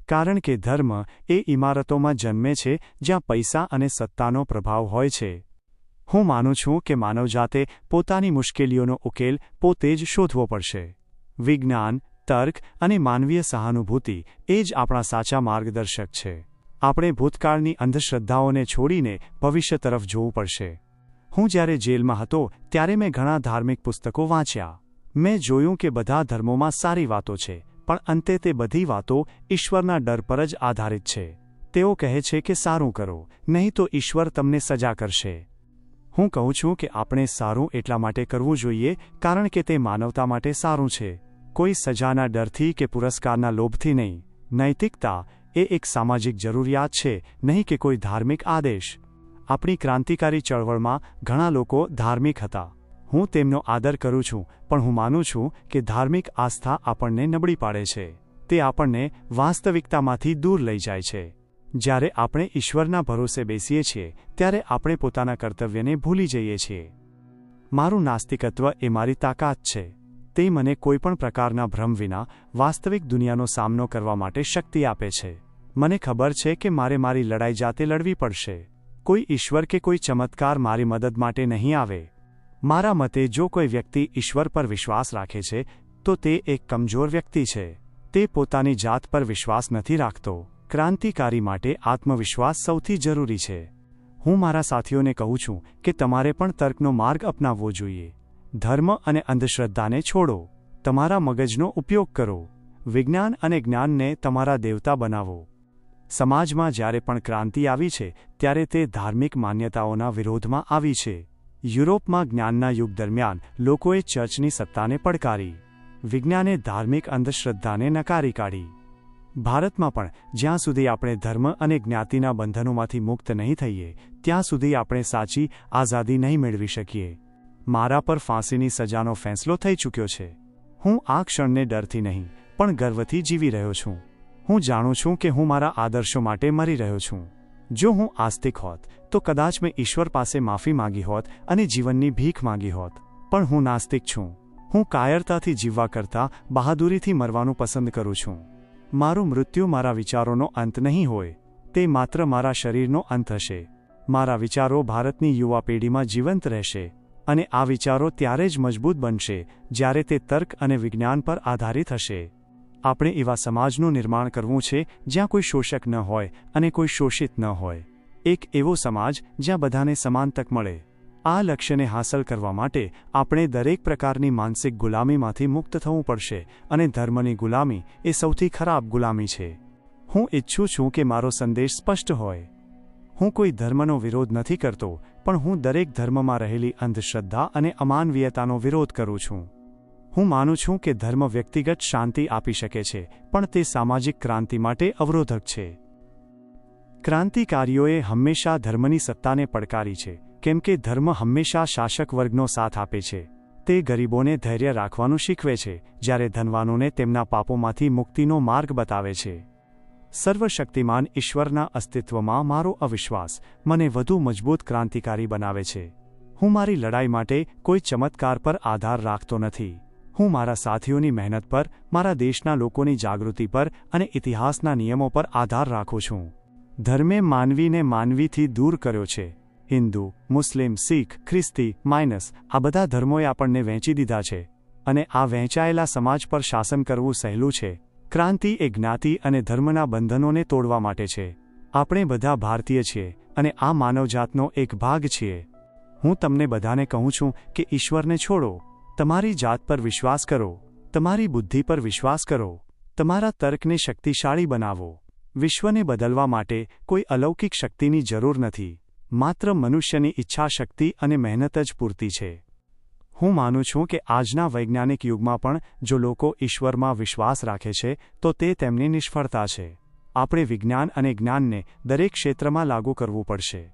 કારણ કે ધર્મ એ ઇમારતોમાં જન્મે છે જ્યાં પૈસા અને સત્તાનો પ્રભાવ હોય છે. હું માનું છું કે માનવજાતે પોતાની મુશ્કેલીઓનો ઉકેલ પોતે જ શોધવો પડશે. વિજ્ઞાન, તર્ક અને માનવીય સહાનુભૂતિ એ જ આપણા સાચા માર્ગદર્શક છે. આપણે ભૂતકાળની અંધશ્રદ્ધાઓને છોડીને ભવિષ્ય તરફ જોવું પડશે. હું જ્યારે જેલમાં હતો ત્યારે મેં ઘણા ધાર્મિક પુસ્તકો વાંચ્યા. મેં જોયું કે બધા ધર્મોમાં સારી વાતો છે, પણ અંતે તે બધી વાતો ઈશ્વરના ડર પર જ આધારિત છે. તેઓ કહે છે કે સારું કરો, નહીં તો ઈશ્વર તમને સજા કરશે. હું કહું છું કે આપણે સારું એટલા માટે કરવું જોઈએ કારણ કે તે માનવતા માટે સારું છે, કોઈ સજાના ડરથી કે પુરસ્કારના લોભથી નહીં. નૈતિકતા એ એક સામાજિક જરૂરિયાત છે, નહીં કે કોઈ ધાર્મિક આદેશ. આપણી ક્રાંતિકારી ચળવળમાં ઘણા લોકો ધાર્મિક હતા. હું તેમનો આદર કરું છું, પણ હું માનું છું કે ધાર્મિક આસ્થા આપણને નબળી પાડે છે. તે આપણને વાસ્તવિકતામાંથી દૂર લઈ જાય છે. જ્યારે આપણે ઈશ્વરના ભરોસે બેસીએ છીએ ત્યારે આપણે પોતાના કર્તવ્યને ભૂલી જઈએ છીએ. મારું નાસ્તિકત્વ એ મારી તાકાત છે. તે મને કોઈપણ પ્રકારના ભ્રમ વિના વાસ્તવિક દુનિયાનો સામનો કરવા માટે શક્તિ આપે છે. મને ખબર છે કે મારે મારી લડાઈ જાતે લડવી પડશે. કોઈ ઈશ્વર કે કોઈ ચમત્કાર મારી મદદ માટે નહીં આવે. મારા મતે જો કોઈ વ્યક્તિ ઈશ્વર પર વિશ્વાસ રાખે છે તો તે એક કમજોર વ્યક્તિ છે. તે પોતાની જાત પર વિશ્વાસ નથી રાખતો. ક્રાંતિકારી માટે આત્મવિશ્વાસ સૌથી જરૂરી છે. હું મારા સાથીઓને કહું છું કે તમારે પણ તર્કનો માર્ગ અપનાવવો જોઈએ. ધર્મ અને અંધશ્રદ્ધાને છોડો. તમારા મગજનો ઉપયોગ કરો. વિજ્ઞાન અને જ્ઞાનને તમારા દેવતા બનાવો. સમાજમાં જ્યારે પણ ક્રાંતિ આવી છે ત્યારે તે ધાર્મિક માન્યતાઓના વિરોધમાં આવી છે. યુરોપમાં જ્ઞાનના યુગ દરમિયાન લોકોએ ચર્ચની સત્તાને પડકારી. વિજ્ઞાને ધાર્મિક અંધશ્રદ્ધાને નકારી કાઢી. ભારતમાં પણ જ્યાં સુધી આપણે ધર્મ અને જ્ઞાતિના બંધનોમાંથી મુક્ત નહીં થઈએ ત્યાં સુધી આપણે સાચી આઝાદી નહીં મેળવી શકીએ. મારા પર ફાંસીની સજાનો ફેંસલો થઈ ચૂક્યો છે. હું આ ક્ષણને ડરથી નહીં પણ ગર્વથી જીવી રહ્યો છું. હું જાણું છું કે હું મારા આદર્શો માટે મરી રહ્યો છું. જો હું આસ્તિક હોત તો કદાચ મેં ઈશ્વર પાસે માફી માંગી હોત અને જીવનની ભીખ માંગી હોત. પણ હું નાસ્તિક છું. હું કાયરતાથી જીવવા કરતાં બહાદુરીથી મરવાનું પસંદ કરું છું. મારું મૃત્યુ મારા વિચારોનો અંત નહીં હોય, તે માત્ર મારા શરીરનો અંત હશે. મારા વિચારો ભારતની યુવા પેઢીમાં જીવંત રહેશે અને આ વિચારો ત્યારે જ મજબૂત બનશે જ્યારે તે તર્ક અને વિજ્ઞાન પર આધારિત હશે. આપણે એવા સમાજનું નિર્માણ કરવું છે જ્યાં કોઈ શોષક ન હોય અને કોઈ શોષિત ન હોય. એક એવો સમાજ જ્યાં બધાને સમાન તક મળે. આ લક્ષ્યને હાંસલ કરવા માટે આપણે દરેક પ્રકારની માનસિક ગુલામીમાંથી મુક્ત થવું પડશે અને ધર્મની ગુલામી એ સૌથી ખરાબ ગુલામી છે. હું ઈચ્છું છું કે મારો સંદેશ સ્પષ્ટ હોય. હું કોઈ ધર્મનો વિરોધ નથી કરતો, પણ હું દરેક ધર્મમાં રહેલી અંધશ્રદ્ધા અને અમાનવીયતાનો વિરોધ કરું છું. હું માનું છું કે ધર્મ વ્યક્તિગત શાંતિ આપી શકે છે, પણ તે સામાજિક ક્રાંતિ માટે અવરોધક છે. ક્રાંતિકારીઓએ હંમેશા ધર્મની સત્તાને પડકારી છે, કેમ કે ધર્મ હંમેશા શાસક વર્ગનો સાથ આપે છે. તે ગરીબોને ધૈર્ય રાખવાનું શીખવે છે, જ્યારે ધનવાનોને તેમના પાપોમાંથી મુક્તિનો માર્ગ બતાવે છે. સર્વશક્તિમાન ઈશ્વરના અસ્તિત્વમાં મારો અવિશ્વાસ મને વધુ મજબૂત ક્રાંતિકારી બનાવે છે. હું મારી લડાઈ માટે કોઈ ચમત્કાર પર આધાર રાખતો નથી. હું મારા સાથીઓની મહેનત પર, મારા દેશના લોકોની જાગૃતિ પર અને ઇતિહાસના નિયમો પર આધાર રાખું છું. ધર્મે માનવીને માનવીથી દૂર કર્યો છે. હિન્દુ, મુસ્લિમ, શીખ, ખ્રિસ્તી, આ બધા ધર્મોએ આપણને વહેંચી દીધા છે, અને આ વહેંચાયેલા સમાજ પર શાસન કરવું સહેલું છે. ક્રાંતિ એ જ્ઞાતિ અને ધર્મના બંધનોને તોડવા માટે છે. આપણે બધા ભારતીય છીએ અને આ માનવજાતનો એક ભાગ છીએ. હું તમને બધાને કહું છું કે ઈશ્વરને છોડો. તમારી જાત પર વિશ્વાસ કરો. તમારી બુદ્ધિ પર વિશ્વાસ કરો. તમારા તર્કને શક્તિશાળી બનાવો. વિશ્વને બદલવા માટે કોઈ અલૌકિક શક્તિની જરૂર નથી. માત્ર મનુષ્યની ઈચ્છાશક્તિ અને મહેનત જ પૂરતી છે. હું માનું છું કે આજના વૈજ્ઞાનિક યુગમાં પણ જો લોકો ઈશ્વરમાં વિશ્વાસ રાખે છે તો તે તેમની નિષ્ફળતા છે. આપણે વિજ્ઞાન અને જ્ઞાનને દરેક ક્ષેત્રમાં લાગુ કરવું પડશે.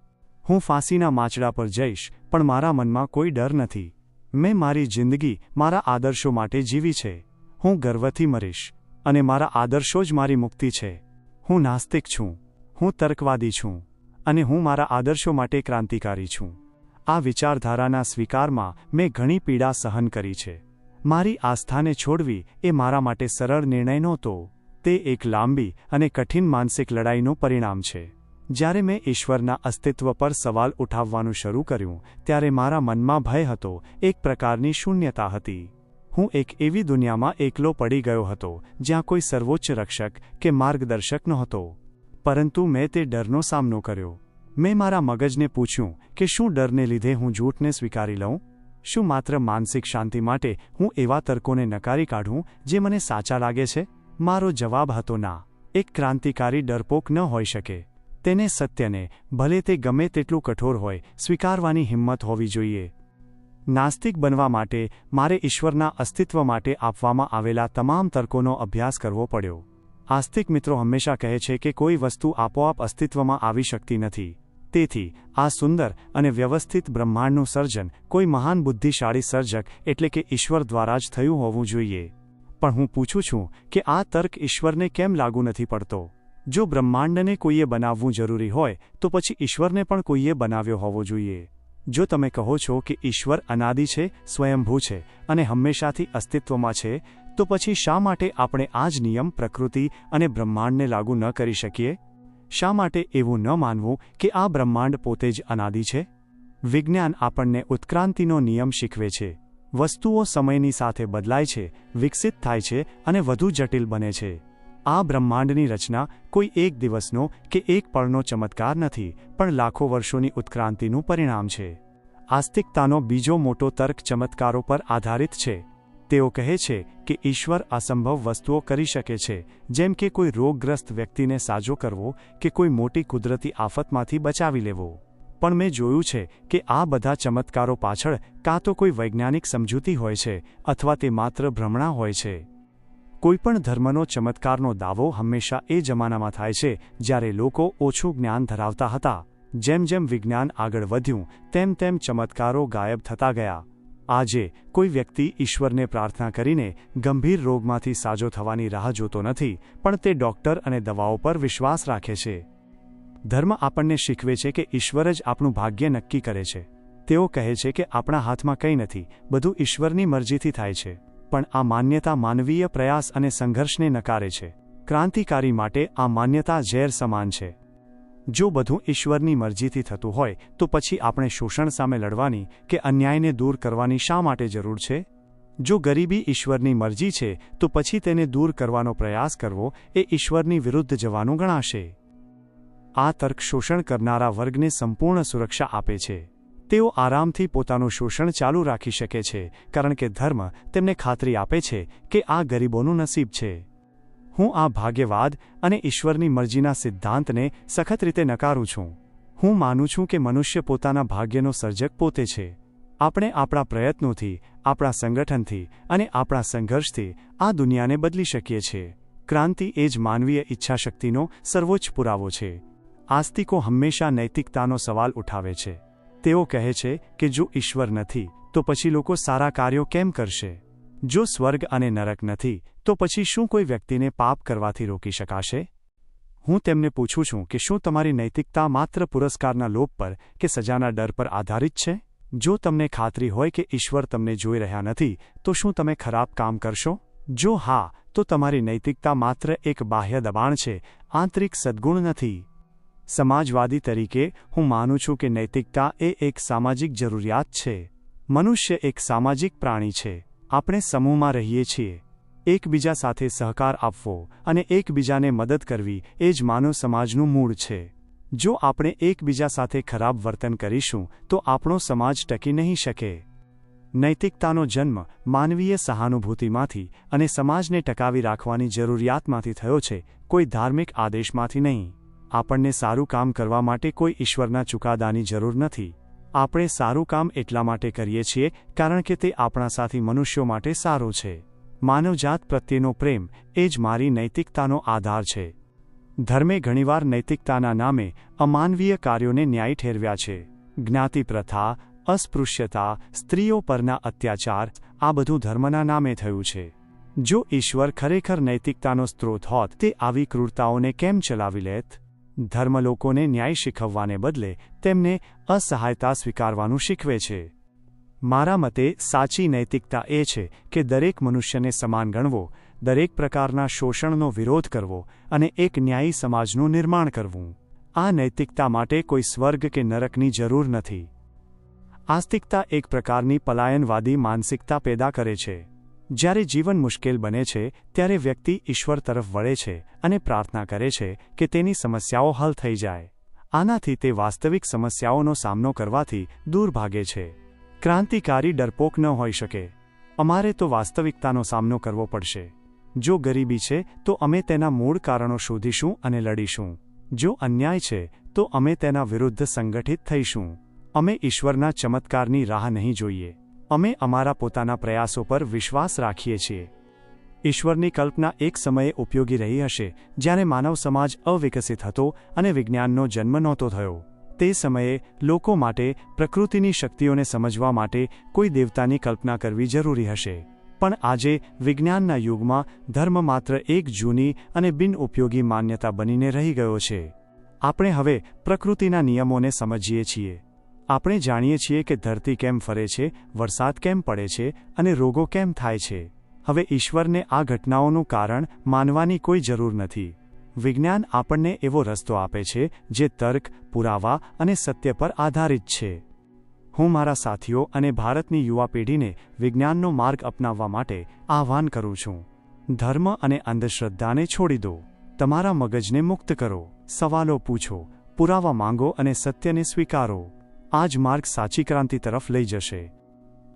હું ફાંસીના માંચડા પર જઈશ, પણ મારા મનમાં કોઈ ડર નથી. મેં મારી જિંદગી મારા આદર્શો માટે જીવી છે. હું ગર્વથી મરીશ, અને મારા આદર્શો જ મારી મુક્તિ છે. હું નાસ્તિક છું. હું તર્કવાદી છું. અને હું મારા આદર્શો માટે ક્રાંતિકારી છું. આ વિચારધારાના સ્વીકારમાં મેં ઘણી પીડા સહન કરી છે. મારી આસ્થાને છોડવી એ મારા માટે સરળ નિર્ણય નહોતો. તે એક લાંબી અને કઠિન માનસિક લડાઈનું પરિણામ છે. જ્યારે મેં ઈશ્વરના અસ્તિત્વ પર સવાલ ઉઠાવવાનું શરૂ કર્યું, ત્યારે મારા મનમાં ભય હતો, એક પ્રકારની શૂન્યતા હતી. હું એક એવી દુનિયામાં એકલો પડી ગયો હતો, જ્યાં કોઈ સર્વોચ્ચ રક્ષક કે માર્ગદર્શક નહોતો. પરંતુ મેં તે ડરનો સામનો કર્યો. મેં મારા મગજને પૂછ્યું કે શું ડરને લીધે હું જૂઠને સ્વીકારી લઉં? શું માત્ર માનસિક શાંતિ માટે હું એવા તર્કોને નકારી કાઢું જે મને સાચા લાગે છે? મારો જવાબ હતો ના. એક ક્રાંતિકારી ડરપોક ન હોઈ શકે. તેને સત્યને, ભલે તે ગમે તેટલું કઠોર હોય, સ્વીકારવાની હિંમત હોવી જોઈએ. નાસ્તિક બનવા માટે મારે ઈશ્વરના અસ્તિત્વ માટે આપવામાં આવેલા તમામ તર્કોનો અભ્યાસ કરવો પડ્યો. આસ્તિક મિત્રો હંમેશા કહે છે કે કોઈ વસ્તુ આપોઆપ અસ્તિત્વમાં આવી શકતી નથી. તેથી આ સુંદર અને વ્યવસ્થિત બ્રહ્માંડનું સર્જન કોઈ મહાન બુદ્ધિશાળી સર્જક એટલે કે ઈશ્વર દ્વારા જ થયું હોવું જોઈએ. પણ હું પૂછું છું કે આ તર્ક ઈશ્વરને કેમ લાગુ નથી પડતો? જો બ્રહ્માંડને કોઈએ બનાવવું જરૂરી હોય તો પછી ઈશ્વરને પણ કોઈએ બનાવ્યો હોવો જોઈએ. જો તમે કહો છો કે ઈશ્વર અનાદિ છે, સ્વયંભૂ છે અને હંમેશાથી અસ્તિત્વમાં છે, તો પછી શા માટે આપણે આ જ નિયમ પ્રકૃતિ અને બ્રહ્માંડને લાગુ ન કરી શકીએ? શા માટે એવું ન માનવું કે આ બ્રહ્માંડ પોતે જ અનાદિ છે? વિજ્ઞાન આપણને ઉત્ક્રાંતિનો નિયમ શીખવે છે. વસ્તુઓ સમયની સાથે બદલાય છે, વિકસિત થાય છે અને વધુ જટિલ બને છે. આ બ્રહ્માંડની રચના કોઈ એક દિવસનો કે એક પળનો ચમત્કાર નથી, પણ લાખો વર્ષોની ઉત્ક્રાંતિનું પરિણામ છે. આસ્તિકતાનો બીજો મોટો તર્ક ચમત્કારો પર આધારિત છે. તેઓ કહે છે કે ઈશ્વર અસંભવ વસ્તુઓ કરી શકે છે, જેમ કે કોઈ રોગગ્રસ્ત વ્યક્તિને સાજો કરવો કે કોઈ મોટી કુદરતી આફતમાંથી બચાવી લેવો. પણ મેં જોયું છે કે આ બધા ચમત્કારો પાછળ કાં તો કોઈ વૈજ્ઞાનિક સમજૂતી હોય છે અથવા તે માત્ર ભ્રમણા હોય છે. કોઈપણ ધર્મનો ચમત્કારનો દાવો હંમેશા એ જમાનામાં થાય છે જ્યારે લોકો ઓછું જ્ઞાન ધરાવતા હતા. જેમ જેમ વિજ્ઞાન આગળ વધ્યું તેમ તેમ ચમત્કારો ગાયબ થતા ગયા. આજે કોઈ વ્યક્તિ ઈશ્વરને પ્રાર્થના કરીને ગંભીર રોગમાંથી સાજો થવાની રાહ જોતો નથી, પણ તે ડોક્ટર અને દવાઓ પર વિશ્વાસ રાખે છે. ધર્મ આપણને શીખવે છે કે ઈશ્વર જ આપણું ભાગ્ય નક્કી કરે છે. તેઓ કહે છે કે આપણા હાથમાં કંઈ નથી, બધું ઈશ્વરની મરજીથી થાય છે. પણ આ માન્યતા માનવીય પ્રયાસ અને સંઘર્ષને નકારે છે. ક્રાંતિકારી માટે આ માન્યતા ઝેર સમાન છે. જો બધું ઈશ્વરની મરજીથી થતું હોય તો પછી આપણે શોષણ સામે લડવાની કે અન્યાયને દૂર કરવાની શા માટે જરૂર છે? જો ગરીબી ઈશ્વરની મરજી છે તો પછી તેને દૂર કરવાનો પ્રયાસ કરવો એ ઈશ્વરની વિરુદ્ધ જવાનું ગણાશે. આ તર્ક શોષણ કરનારા વર્ગને સંપૂર્ણ સુરક્ષા આપે છે. તેઓ આરામથી પોતાનું શોષણ ચાલુ રાખી શકે છે, કારણ કે ધર્મ તેમને ખાતરી આપે છે કે આ ગરીબોનું નસીબ છે. હું આ ભાગ્યવાદ અને ઈશ્વરની મરજીના સિદ્ધાંતને સખત રીતે નકારું છું. હું માનું છું કે મનુષ્ય પોતાના ભાગ્યનો સર્જક પોતે છે. આપણે આપણા પ્રયત્નોથી, આપણા સંગઠનથી અને આપણા સંઘર્ષથી આ દુનિયાને બદલી શકીએ છીએ. ક્રાંતિ એ જ માનવીય ઈચ્છાશક્તિનો સર્વોચ્ચ પુરાવો છે. આસ્તિકો હંમેશા નૈતિકતાનો સવાલ ઉઠાવે છે. તેઓ કહે છે કે જો ઈશ્વર નથી તો પછી લોકો સારા કાર્યો કેમ કરશે? જો સ્વર્ગ અને નરક નથી તો પછી શું કોઈ વ્યક્તિને પાપ કરવાથી રોકી શકાશે? હું તેમને પૂછું છું કે શું તમારી નૈતિકતા માત્ર પુરસ્કારના લોભ પર કે સજાના ડર પર આધારિત છે? જો તમને ખાતરી હોય કે ઈશ્વર તમને જોઈ રહ્યા નથી તો શું તમે ખરાબ કામ કરશો? જો હા, તો તમારી નૈતિકતા માત્ર એક બાહ્ય દબાણ છે, આંતરિક સદ્ગુણ નથી. સમાજવાદી તરીકે હું માનું છું કે નૈતિકતા એ એક સામાજિક જરૂરિયાત છે. મનુષ્ય એક સામાજિક પ્રાણી છે. આપણે સમૂહમાં રહીએ છીએ. એકબીજા સાથે સહકાર આપવો અને એકબીજાને મદદ કરવી એ જ માનવ સમાજનું મૂળ છે. જો આપણે એકબીજા સાથે ખરાબ વર્તન કરીશું તો આપણો સમાજ ટકી નહીં શકે. નૈતિકતાનો જન્મ માનવીય સહાનુભૂતિમાંથી અને સમાજને ટકાવી રાખવાની જરૂરિયાતમાંથી થયો છે, કોઈ ધાર્મિક આદેશમાંથી નહીં. આપણને સારું કામ કરવા માટે કોઈ ઈશ્વરના ચુકાદાની જરૂર નથી. આપણે સારું કામ એટલા માટે કરીએ છીએ કારણ કે તે આપણા સાથી મનુષ્યો માટે સારું છે. માનવજાત પ્રત્યેનો પ્રેમ એ જ મારી નૈતિકતાનો આધાર છે. ધર્મે ઘણીવાર નૈતિકતાના નામે અમાનવીય કાર્યોને ન્યાયી ઠેરવ્યા છે. જ્ઞાતિ પ્રથા, અસ્પૃશ્યતા, સ્ત્રીઓ પરના અત્યાચાર, આ બધું ધર્મના નામે થયું છે. જો ઈશ્વર ખરેખર નૈતિકતાનો સ્ત્રોત હોત તે આવી ક્રૂરતાઓને કેમ ચલાવી લેત? ધર્મ લોકોને ન્યાય શીખવવાને બદલે તેમને અસહાયતા સ્વીકારવાનું શીખવે છે. મારા મતે સાચી નૈતિકતા એ છે કે દરેક મનુષ્યને સમાન ગણવો, દરેક પ્રકારના શોષણનો વિરોધ કરવો અને એક ન્યાયી સમાજનું નિર્માણ કરવું. આ નૈતિકતા માટે કોઈ સ્વર્ગ કે નરકની જરૂર નથી. આસ્તિકતા એક પ્રકારની પલાયનવાદી માનસિકતા પેદા કરે છે. જ્યારે જીવન મુશ્કેલ બને છે ત્યારે વ્યક્તિ ઈશ્વર તરફ વળે છે અને પ્રાર્થના કરે છે કે તેની સમસ્યાઓ હલ થઈ જાય. આનાથી તે વાસ્તવિક સમસ્યાઓનો સામનો કરવાથી દૂર ભાગે છે. ક્રાંતિકારી ડરપોક ન હોઈ શકે. અમારે તો વાસ્તવિકતાનો સામનો કરવો પડશે. જો ગરીબી છે તો અમે તેના મૂળ કારણો શોધીશું અને લડીશું. જો અન્યાય છે તો અમે તેના વિરુદ્ધ સંગઠિત થઈશું. અમે ઈશ્વરના ચમત્કારની રાહ નહીં જોઈએ. અમે અમારા પોતાના પ્રયાસો પર વિશ્વાસ રાખીએ છીએ. ઈશ્વરની કલ્પના એક સમયે ઉપયોગી રહી હશે જ્યારે માનવ સમાજ અવિકસિત હતો અને વિજ્ઞાનનો જન્મ નહોતો થયો. તે સમયે લોકો માટે પ્રકૃતિની શક્તિઓને સમજવા માટે કોઈ દેવતાની કલ્પના કરવી જરૂરી હશે. પણ આજે વિજ્ઞાનના યુગમાં ધર્મ માત્ર એક જૂની અને બિનઉપયોગી માન્યતા બનીને રહી ગયો છે. આપણે હવે પ્રકૃતિના નિયમોને સમજીએ છીએ. આપણે જાણીએ છીએ કે ધરતી કેમ ફરે છે, વરસાદ કેમ પડે છે અને રોગો કેમ થાય છે. હવે ઈશ્વરને આ ઘટનાઓનું કારણ માનવાની કોઈ જરૂર નથી. વિજ્ઞાન આપણને એવો રસ્તો આપે છે જે તર્ક, પુરાવા અને સત્ય પર આધારિત છે. હું મારા સાથીઓ અને ભારતની યુવા પેઢીને વિજ્ઞાનનો માર્ગ અપનાવવા માટે આહ્વાન કરું છું. ધર્મ અને અંધશ્રદ્ધાને છોડી દો. તમારા મગજને મુક્ત કરો. સવાલો પૂછો, પુરાવા માંગો અને સત્યને સ્વીકારો. આ જ માર્ગ સાચી ક્રાંતિ તરફ લઈ જશે.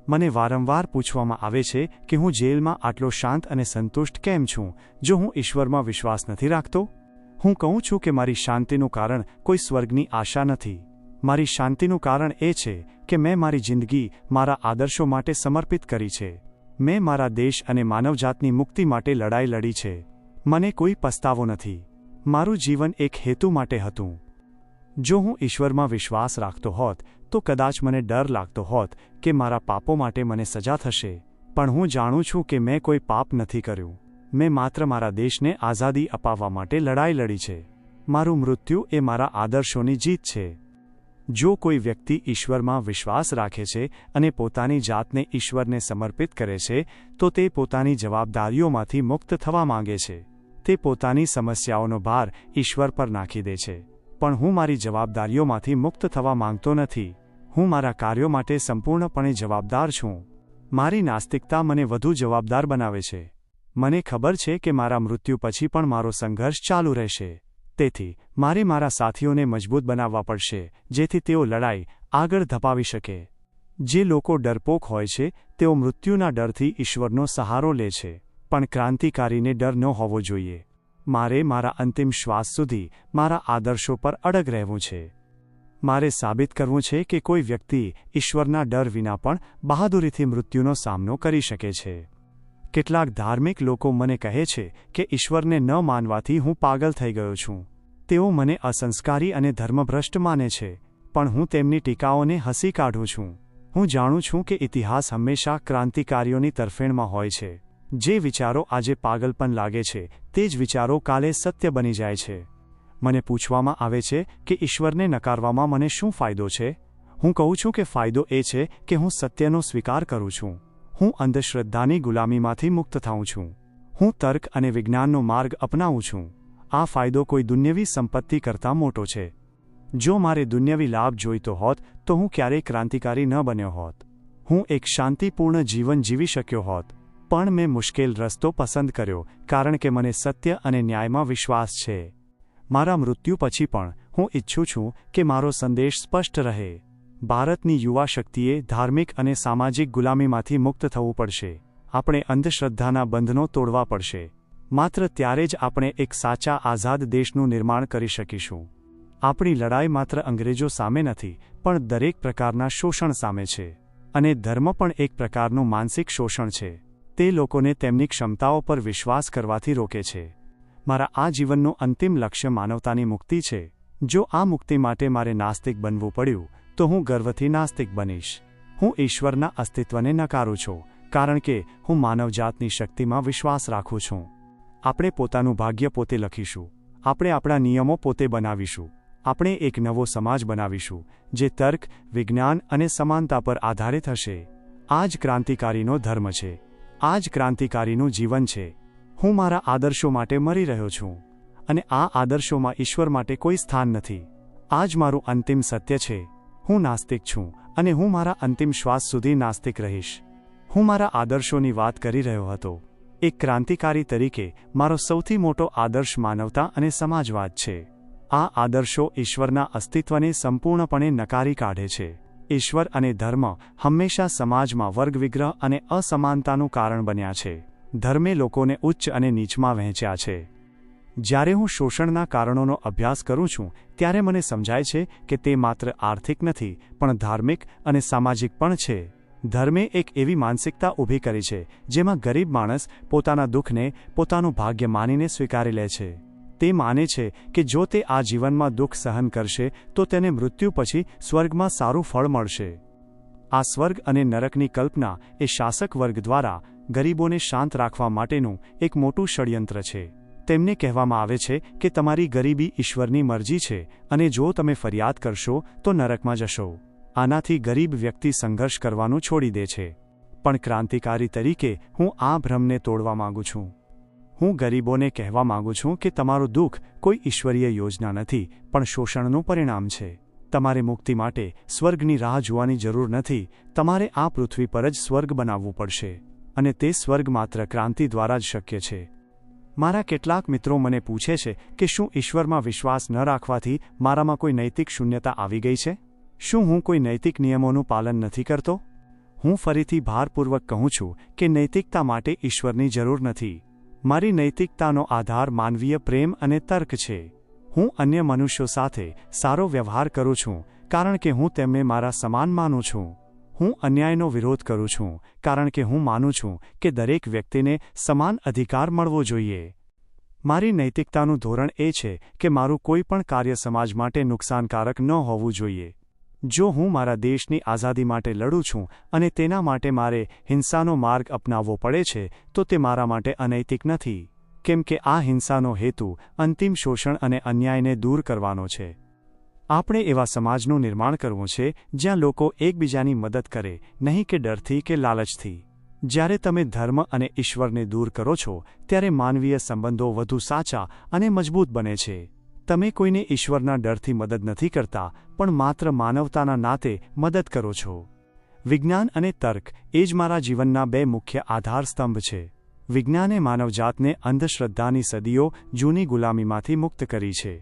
મને વારંવાર પૂછવામાં આવે છે કે હું જેલમાં આટલો શાંત અને સંતુષ્ટ કેમ છું જો હું ઈશ્વરમાં વિશ્વાસ નથી રાખતો? હું કહું છું કે મારી શાંતિનું કારણ કોઈ સ્વર્ગની આશા નથી. મારી શાંતિનું કારણ એ છે કે મેં મારી જિંદગી મારા આદર્શો માટે સમર્પિત કરી છે. મેં મારા દેશ અને માનવજાતની મુક્તિ માટે લડાઈ લડી છે. મને કોઈ પસ્તાવો નથી. મારું જીવન એક હેતુ માટે હતું. જો હું ઈશ્વરમાં વિશ્વાસ રાખતો હોત તો કદાચ મને ડર લાગતો હોત કે મારા પાપો માટે મને સજા થશે. પણ હું જાણું છું કે મેં કોઈ પાપ નથી કર્યું. મેં માત્ર મારા દેશને આઝાદી અપાવવા માટે લડાઈ લડી છે. મારું મૃત્યુ એ મારા આદર્શોની જીત છે. જો કોઈ વ્યક્તિ ઈશ્વરમાં વિશ્વાસ રાખે છે અને પોતાની જાતને ઈશ્વરને સમર્પિત કરે છે તો તે પોતાની જવાબદારીઓમાંથી મુક્ત થવા માંગે છે. તે પોતાની સમસ્યાઓનો ભાર ઈશ્વર પર નાખી દે છે. પણ હું મારી જવાબદારીઓમાંથી મુક્ત થવા માંગતો નથી. હું મારા કાર્યો માટે સંપૂર્ણપણે જવાબદાર છું. મારી નાસ્તિકતા મને વધુ જવાબદાર બનાવે છે. મને ખબર છે કે મારા મૃત્યુ પછી પણ મારો સંઘર્ષ ચાલુ રહેશે. તેથી મારે મારા સાથીઓને મજબૂત બનાવવા પડશે જેથી તેઓ લડાઈ આગળ ધપાવી શકે. જે લોકો ડરપોક હોય છે તેઓ મૃત્યુના ડરથી ઈશ્વરનો સહારો લે છે. પણ ક્રાંતિકારીને ડર ન હોવો જોઈએ. મારે મારા અંતિમ શ્વાસ સુધી મારા આદર્શો પર અડગ રહેવું છે. મારે સાબિત કરવું છે કે કોઈ વ્યક્તિ ઈશ્વરના ડર વિના પણ બહાદુરીથી મૃત્યુનો સામનો કરી શકે છે. કેટલાક ધાર્મિક લોકો મને કહે છે કે ઈશ્વરને ન માનવાથી હું પાગલ થઈ ગયો છું. તેઓ મને અસંસ્કારી અને ધર્મભ્રષ્ટ માને છે, પણ હું તેમની ટીકાઓને હસી કાઢું છું. હું જાણું છું કે ઇતિહાસ હંમેશા ક્રાંતિકારીઓની તરફેણમાં હોય છે. જે વિચારો આજે પાગલપન લાગે છે તે જ વિચારો કાલે સત્ય બની જાય છે. મને પૂછવામાં આવે છે કે ઈશ્વરને નકારવામાં મને શું ફાયદો છે. હું કહું છું કે ફાયદો એ છે કે હું સત્યનો સ્વીકાર કરું છું. હું અંધશ્રદ્ધાની ગુલામીમાંથી મુક્ત થાઉં છું. હું તર્ક અને વિજ્ઞાનનો માર્ગ અપનાવું છું. આ ફાયદો કોઈ દુન્યવી સંપત્તિ કરતાં મોટો છે. જો મારે દુન્યવી લાભ જોઈતો હોત તો હું ક્યારેય ક્રાંતિકારી ન બન્યો હોત. હું એક શાંતિપૂર્ણ જીવન જીવી શક્યો હોત, પણ મેં મુશ્કેલ રસ્તો પસંદ કર્યો કારણ કે મને સત્ય અને ન્યાયમાં વિશ્વાસ છે. મારા મૃત્યુ પછી પણ હું ઈચ્છું છું કે મારો સંદેશ સ્પષ્ટ રહે. ભારતની યુવા શક્તિએ ધાર્મિક અને સામાજિક ગુલામીમાંથી મુક્ત થવું પડશે. આપણે અંધશ્રદ્ધાના બંધનો તોડવા પડશે. માત્ર ત્યારે જ આપણે એક સાચા આઝાદ દેશનું નિર્માણ કરી શકીશું. આપણી લડાઈ માત્ર અંગ્રેજો સામે નથી, પણ દરેક પ્રકારના શોષણ સામે છે. અને ધર્મ પણ એક પ્રકારનું માનસિક શોષણ છે. તે લોકોને તેમની ક્ષમતાઓ પર વિશ્વાસ કરવાથી રોકે છે. મારા આ જીવનનું અંતિમ લક્ષ્ય માનવતાની મુક્તિ છે. જો આ મુક્તિ માટે મારે નાસ્તિક બનવું પડ્યું તો હું ગર્વથી નાસ્તિક બનીશ. હું ઈશ્વરના અસ્તિત્વને નકારું છું કારણ કે હું માનવજાતની શક્તિમાં વિશ્વાસ રાખું છું. આપણે પોતાનું ભાગ્ય પોતે લખીશું. આપણે આપણા નિયમો પોતે બનાવીશું. આપણે એક નવો સમાજ બનાવીશું જે તર્ક, વિજ્ઞાન અને સમાનતા પર આધારિત હશે. આ જ ક્રાંતિકારીનો ધર્મ છે. આ જ ક્રાંતિકારીનું જીવન છે. હું મારા આદર્શો માટે મરી રહ્યો છું અને આ આદર્શોમાં ઈશ્વર માટે કોઈ સ્થાન નથી. આ જ મારું અંતિમ સત્ય છે. હું નાસ્તિક છું અને હું મારા અંતિમ શ્વાસ સુધી નાસ્તિક રહીશ. હું મારા આદર્શોની વાત કરી રહ્યો હતો. એક ક્રાંતિકારી તરીકે મારો સૌથી મોટો આદર્શ માનવતા અને સમાજવાદ છે. આ આદર્શો ઈશ્વરના અસ્તિત્વને સંપૂર્ણપણે નકારી કાઢે છે. ઈશ્વર અને ધર્મ હંમેશા સમાજમાં વર્ગવિગ્રહ અને અસમાનતાનું કારણ બન્યા છે. ધર્મે લોકોને ઉચ્ચ અને નીચમાં વહેંચ્યા છે. જ્યારે હું શોષણના કારણોનો અભ્યાસ કરું છું ત્યારે મને સમજાય છે કે તે માત્ર આર્થિક નથી પણ ધાર્મિક અને સામાજિક પણ છે. ધર્મે એક એવી માનસિકતા ઊભી કરી છે જેમાં ગરીબ માણસ પોતાના દુઃખને પોતાનું ભાગ્ય માનીને સ્વીકારી લે છે. તે માને છે કે જો તે આ જીવનમાં દુઃખ સહન કરશે તો તેને મૃત્યુ પછી સ્વર્ગમાં સારું ફળ મળશે. આ સ્વર્ગ અને નરકની કલ્પના એ શાસક વર્ગ દ્વારા ગરીબોને શાંત રાખવા માટેનું એક મોટું ષડયંત્ર છે. તેમને કહેવામાં આવે છે કે તમારી ગરીબી ઈશ્વરની મરજી છે અને જો તમે ફરિયાદ કરશો તો નરકમાં જશો. આનાથી ગરીબ વ્યક્તિ સંઘર્ષ કરવાનું છોડી દે છે. પણ ક્રાંતિકારી તરીકે હું આ ભ્રમને તોડવા માંગુ છું. હું ગરીબોને કહેવા માંગુ છું કે તમારું દુઃખ કોઈ ઈશ્વરીય યોજના નથી પણ શોષણનું પરિણામ છે. તમારે મુક્તિ માટે સ્વર્ગની રાહ જોવાની જરૂર નથી. તમારે આ પૃથ્વી પર જ સ્વર્ગ બનાવવું પડશે અને તે સ્વર્ગ માત્ર ક્રાંતિ દ્વારા જ શક્ય છે. મારા કેટલાક મિત્રો મને પૂછે છે કે શું ઈશ્વરમાં વિશ્વાસ ન રાખવાથી મારામાં કોઈ નૈતિક શૂન્યતા આવી ગઈ છે? શું હું કોઈ નૈતિક નિયમોનું પાલન નથી કરતો? હું ફરીથી ભારપૂર્વક કહું છું કે નૈતિકતા માટે ઈશ્વરની જરૂર નથી. મારી નૈતિકતાનો આધાર માનવીય પ્રેમ અને તર્ક છે. હું અન્ય મનુષ્યો સાથે સારો વ્યવહાર કરું છું કારણ કે હું તેમને મારા સમાન માનું છું. હું અન્યાયનો વિરોધ કરું છું કારણ કે હું માનું છું કે દરેક વ્યક્તિને સમાન અધિકાર મળવો જોઈએ. મારી નૈતિકતાનું ધોરણ એ છે કે મારું કોઈ પણ કાર્ય સમાજ માટે નુકસાનકારક ન હોવું જોઈએ. જો હું મારા દેશની આઝાદી માટે લડું છું અને તેના માટે મારે હિંસાનો માર્ગ અપનાવવો પડે છે તો તે મારા માટે અનૈતિક નથી, કેમ કે આ હિંસાનો હેતુ અંતિમ શોષણ અને અન્યાયને દૂર કરવાનો છે. આપણે એવા સમાજનું નિર્માણ કરવું છે જ્યાં લોકો એકબીજાની મદદ કરે, નહીં કે ડરથી કે લાલચથી. જ્યારે તમે ધર્મ અને ઈશ્વરને દૂર કરો છો ત્યારે માનવીય સંબંધો વધુ સાચા અને મજબૂત બને છે. તમે કોઈને ઈશ્વરના ડરથી મદદ નથી કરતા પણ માત્ર માનવતાના નાતે મદદ કરો છો. વિજ્ઞાન અને તર્ક એ જ મારા જીવનના બે મુખ્ય આધારસ્તંભ છે. વિજ્ઞાને માનવજાતને અંધશ્રદ્ધાની સદીઓ જૂની ગુલામીમાંથી મુક્ત કરી છે.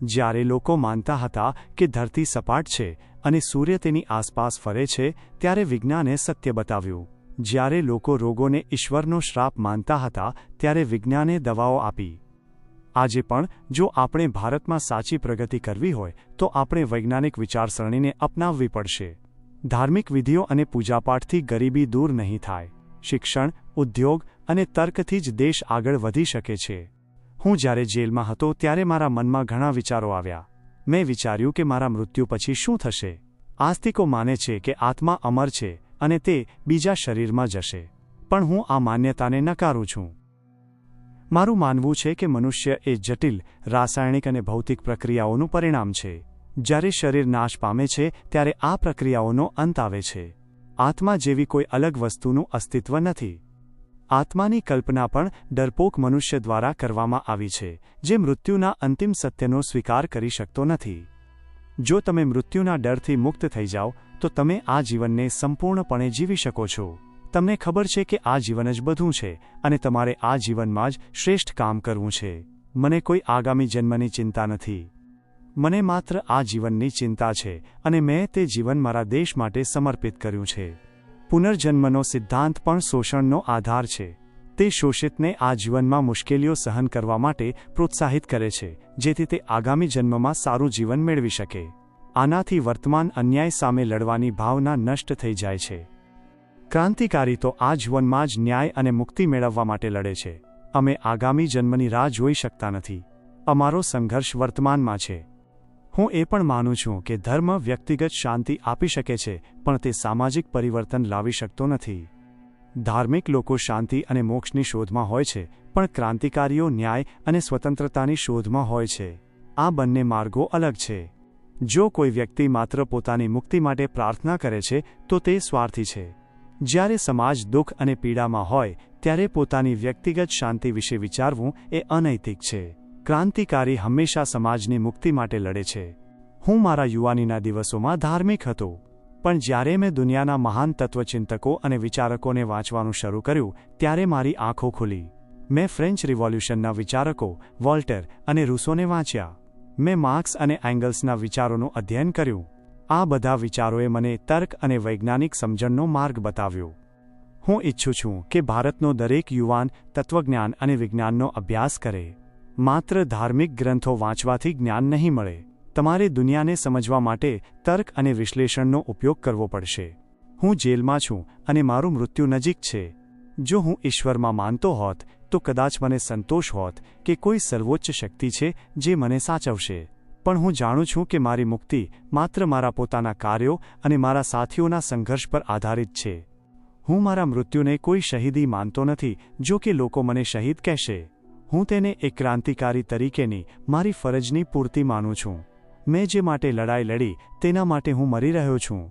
જ્યારે લોકો માનતા હતા કે ધરતી સપાટ છે અને સૂર્ય તેની આસપાસ ફરે છે ત્યારે વિજ્ઞાને સત્ય બતાવ્યું. જ્યારે લોકો રોગોને ઈશ્વરનો શ્રાપ માનતા હતા ત્યારે વિજ્ઞાને દવાઓ આપી. આજે પણ જો આપણે ભારતમાં સાચી પ્રગતિ કરવી હોય તો આપણે વૈજ્ઞાનિક વિચારસરણીને અપનાવવી પડશે. ધાર્મિક વિધિઓ અને પૂજાપાઠથી ગરીબી દૂર નહીં થાય. શિક્ષણ, ઉદ્યોગ અને તર્કથી જ દેશ આગળ વધી શકે છે. હું જ્યારે જેલમાં હતો ત્યારે મારા મનમાં ઘણા વિચારો આવ્યા. મેં વિચાર્યું કે મારા મૃત્યુ પછી શું થશે. આસ્તિકો માને છે કે આત્મા અમર છે અને તે બીજા શરીરમાં જશે. પણ હું આ માન્યતાને નકારું છું. મારું માનવું છે કે મનુષ્ય એ જટિલ, રાસાયણિક અને ભૌતિક પ્રક્રિયાઓનું પરિણામ છે. જ્યારે શરીર નાશ પામે છે ત્યારે આ પ્રક્રિયાઓનો અંત આવે છે. આત્મા જેવી કોઈ અલગ વસ્તુનું અસ્તિત્વ નથી. આત્માની કલ્પના પણ ડરપોક મનુષ્ય દ્વારા કરવામાં આવી છે, જે મૃત્યુના અંતિમ સત્યનો સ્વીકાર કરી શકતો નથી. જો તમે મૃત્યુના ડરથી મુક્ત થઈ જાઓ તો તમે આ જીવનને સંપૂર્ણપણે જીવી શકો છો. તમને ખબર છે કે આ જીવન જ બધું છે અને તમારે આ જીવનમાં જ શ્રેષ્ઠ કામ કરવું છે. મને કોઈ આગામી જન્મની ચિંતા નથી. મને માત્ર આ જીવનની ચિંતા છે અને મેં તે જીવન મારા દેશ માટે સમર્પિત કર્યું છે. પુનર્જન્મનો સિદ્ધાંત પણ શોષણનો આધાર છે. તે શોષિતને આ જીવનમાં મુશ્કેલીઓ સહન કરવા માટે પ્રોત્સાહિત કરે છે, જેથી તે આગામી જન્મમાં સારું જીવન મેળવી શકે. આનાથી વર્તમાન અન્યાય સામે લડવાની ભાવના નષ્ટ થઈ જાય છે. ક્રાંતિકારી તો આ જીવનમાં જ ન્યાય અને મુક્તિ મેળવવા માટે લડે છે. અમે આગામી જન્મની રાહ જોઈ શકતા નથી. અમારો સંઘર્ષ વર્તમાનમાં છે. હું એ પણ માનું છું કે ધર્મ વ્યક્તિગત શાંતિ આપી શકે છે, પણ તે સામાજિક પરિવર્તન લાવી શકતો નથી. ધાર્મિક લોકો શાંતિ અને મોક્ષની શોધમાં હોય છે, પણ ક્રાંતિકારીઓ ન્યાય અને સ્વતંત્રતાની શોધમાં હોય છે. આ બંને માર્ગો અલગ છે. જો કોઈ વ્યક્તિ માત્ર પોતાની મુક્તિ માટે પ્રાર્થના કરે છે તો તે સ્વાર્થી છે. જ્યારે સમાજ દુઃખ અને પીડામાં હોય ત્યારે પોતાની વ્યક્તિગત શાંતિ વિશે વિચારવું એ અનૈતિક છે. ક્રાંતિકારી હંમેશા સમાજની મુક્તિ માટે લડે છે. હું મારા યુવાનીના દિવસોમાં ધાર્મિક હતો, પણ જ્યારે મેં દુનિયાના મહાન તત્વચિંતકો અને વિચારકોને વાંચવાનું શરૂ કર્યું ત્યારે મારી આંખો ખુલી. મેં ફ્રેન્ચ રિવોલ્યુશનના વિચારકો વોલ્ટેર અને રૂસોને વાંચ્યા. મેં માર્ક્સ અને એંગલ્સના વિચારોનું અધ્યયન કર્યું. આ બધા વિચારોએ મને તર્ક અને વૈજ્ઞાનિક સમજણનો માર્ગ બતાવ્યો. હું ઈચ્છું છું કે ભારતનો દરેક યુવાન તત્વજ્ઞાન અને વિજ્ઞાનનો અભ્યાસ કરે. માત્ર ધાર્મિક ગ્રંથો વાંચવાથી જ્ઞાન નહીં મળે. તમારે દુનિયાને સમજવા માટે તર્ક અને વિશ્લેષણનો ઉપયોગ કરવો પડશે. હું જેલમાં છું અને મારું મૃત્યુ નજીક છે. જો હું ઈશ્વરમાં માનતો હોત તો કદાચ મને સંતોષ હોત કે કોઈ સર્વોચ્ચ શક્તિ છે જે મને સાચવશે. પણ હું જાણું છું કે મારી મુક્તિ માત્ર મારા પોતાના કાર્યો અને મારા સાથીઓના સંઘર્ષ પર આધારિત છે. હું મારા મૃત્યુને કોઈ શહીદી માનતો નથી. જો કે લોકો મને શહીદ કહેશે, હું તેને એક ક્રાંતિકારી તરીકેની મારી ફરજની પૂર્તિ માનું છું. મેં જે માટે લડાઈ લડી તેના માટે હું મરી રહ્યો છું.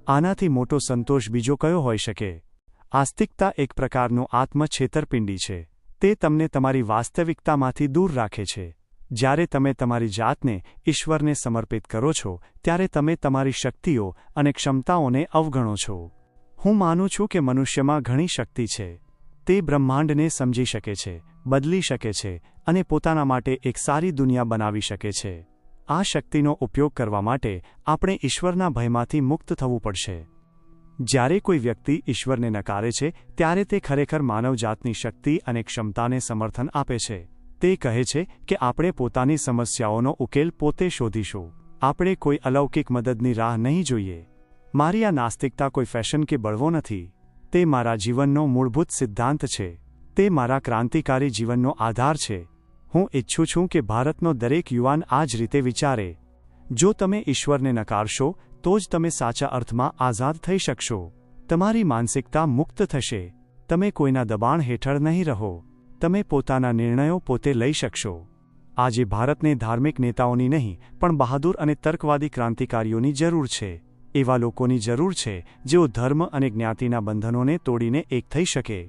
આનાથી મોટો સંતોષ બીજો કયો હોઈ શકે? આસ્તિકતા એક પ્રકારનું આત્મછેતરપિંડી છે. તે તમને તમારી વાસ્તવિકતામાંથી દૂર રાખે છે. જ્યારે તમે તમારી જાતને ઈશ્વરને સમર્પિત કરો છો ત્યારે તમે તમારી શક્તિઓ અને ક્ષમતાઓને અવગણો છો. હું માનું છું કે મનુષ્યમાં ઘણી શક્તિ છે. તે બ્રહ્માંડને સમજી શકે છે, બદલી શકે છે અને પોતાના માટે એક સારી દુનિયા બનાવી શકે છે. આ શક્તિનો ઉપયોગ કરવા માટે આપણે ઈશ્વરના ભયમાંથી મુક્ત થવું પડશે. જ્યારે કોઈ વ્યક્તિ ઈશ્વરને નકારે છે ત્યારે તે ખરેખર માનવજાતની શક્તિ અને ક્ષમતાને સમર્થન આપે છે. તે કહે છે કે આપણે પોતાની સમસ્યાઓનો ઉકેલ પોતે શોધીશું. આપણે કોઈ અલૌકિક મદદની રાહ નહીં જોઈએ. મારી આ નાસ્તિકતા કોઈ ફેશન કે બળવો નથી. તે મારા જીવનનો મૂળભૂત સિદ્ધાંત છે. તે મારા ક્રાંતિકારી જીવનનો આધાર છે. હું ઈચ્છું છું કે ભારતનો દરેક યુવાન આ જ રીતે વિચારે. જો તમે ઈશ્વરને નકારશો તો જ તમે સાચા અર્થમાં આઝાદ થઈ શકશો. તમારી માનસિકતા મુક્ત થશે. તમે કોઈના દબાણ હેઠળ નહીં રહો. તમે પોતાના નિર્ણયો પોતે લઈ શકશો. આજે ભારતને ધાર્મિક નેતાઓની નહીં પણ બહાદુર અને તર્કવાદી ક્રાંતિકારીઓની જરૂર છે. એવા લોકોની જરૂર છે જેઓ ધર્મ અને જ્ઞાતિના બંધનોને તોડીને એક થઈ શકે.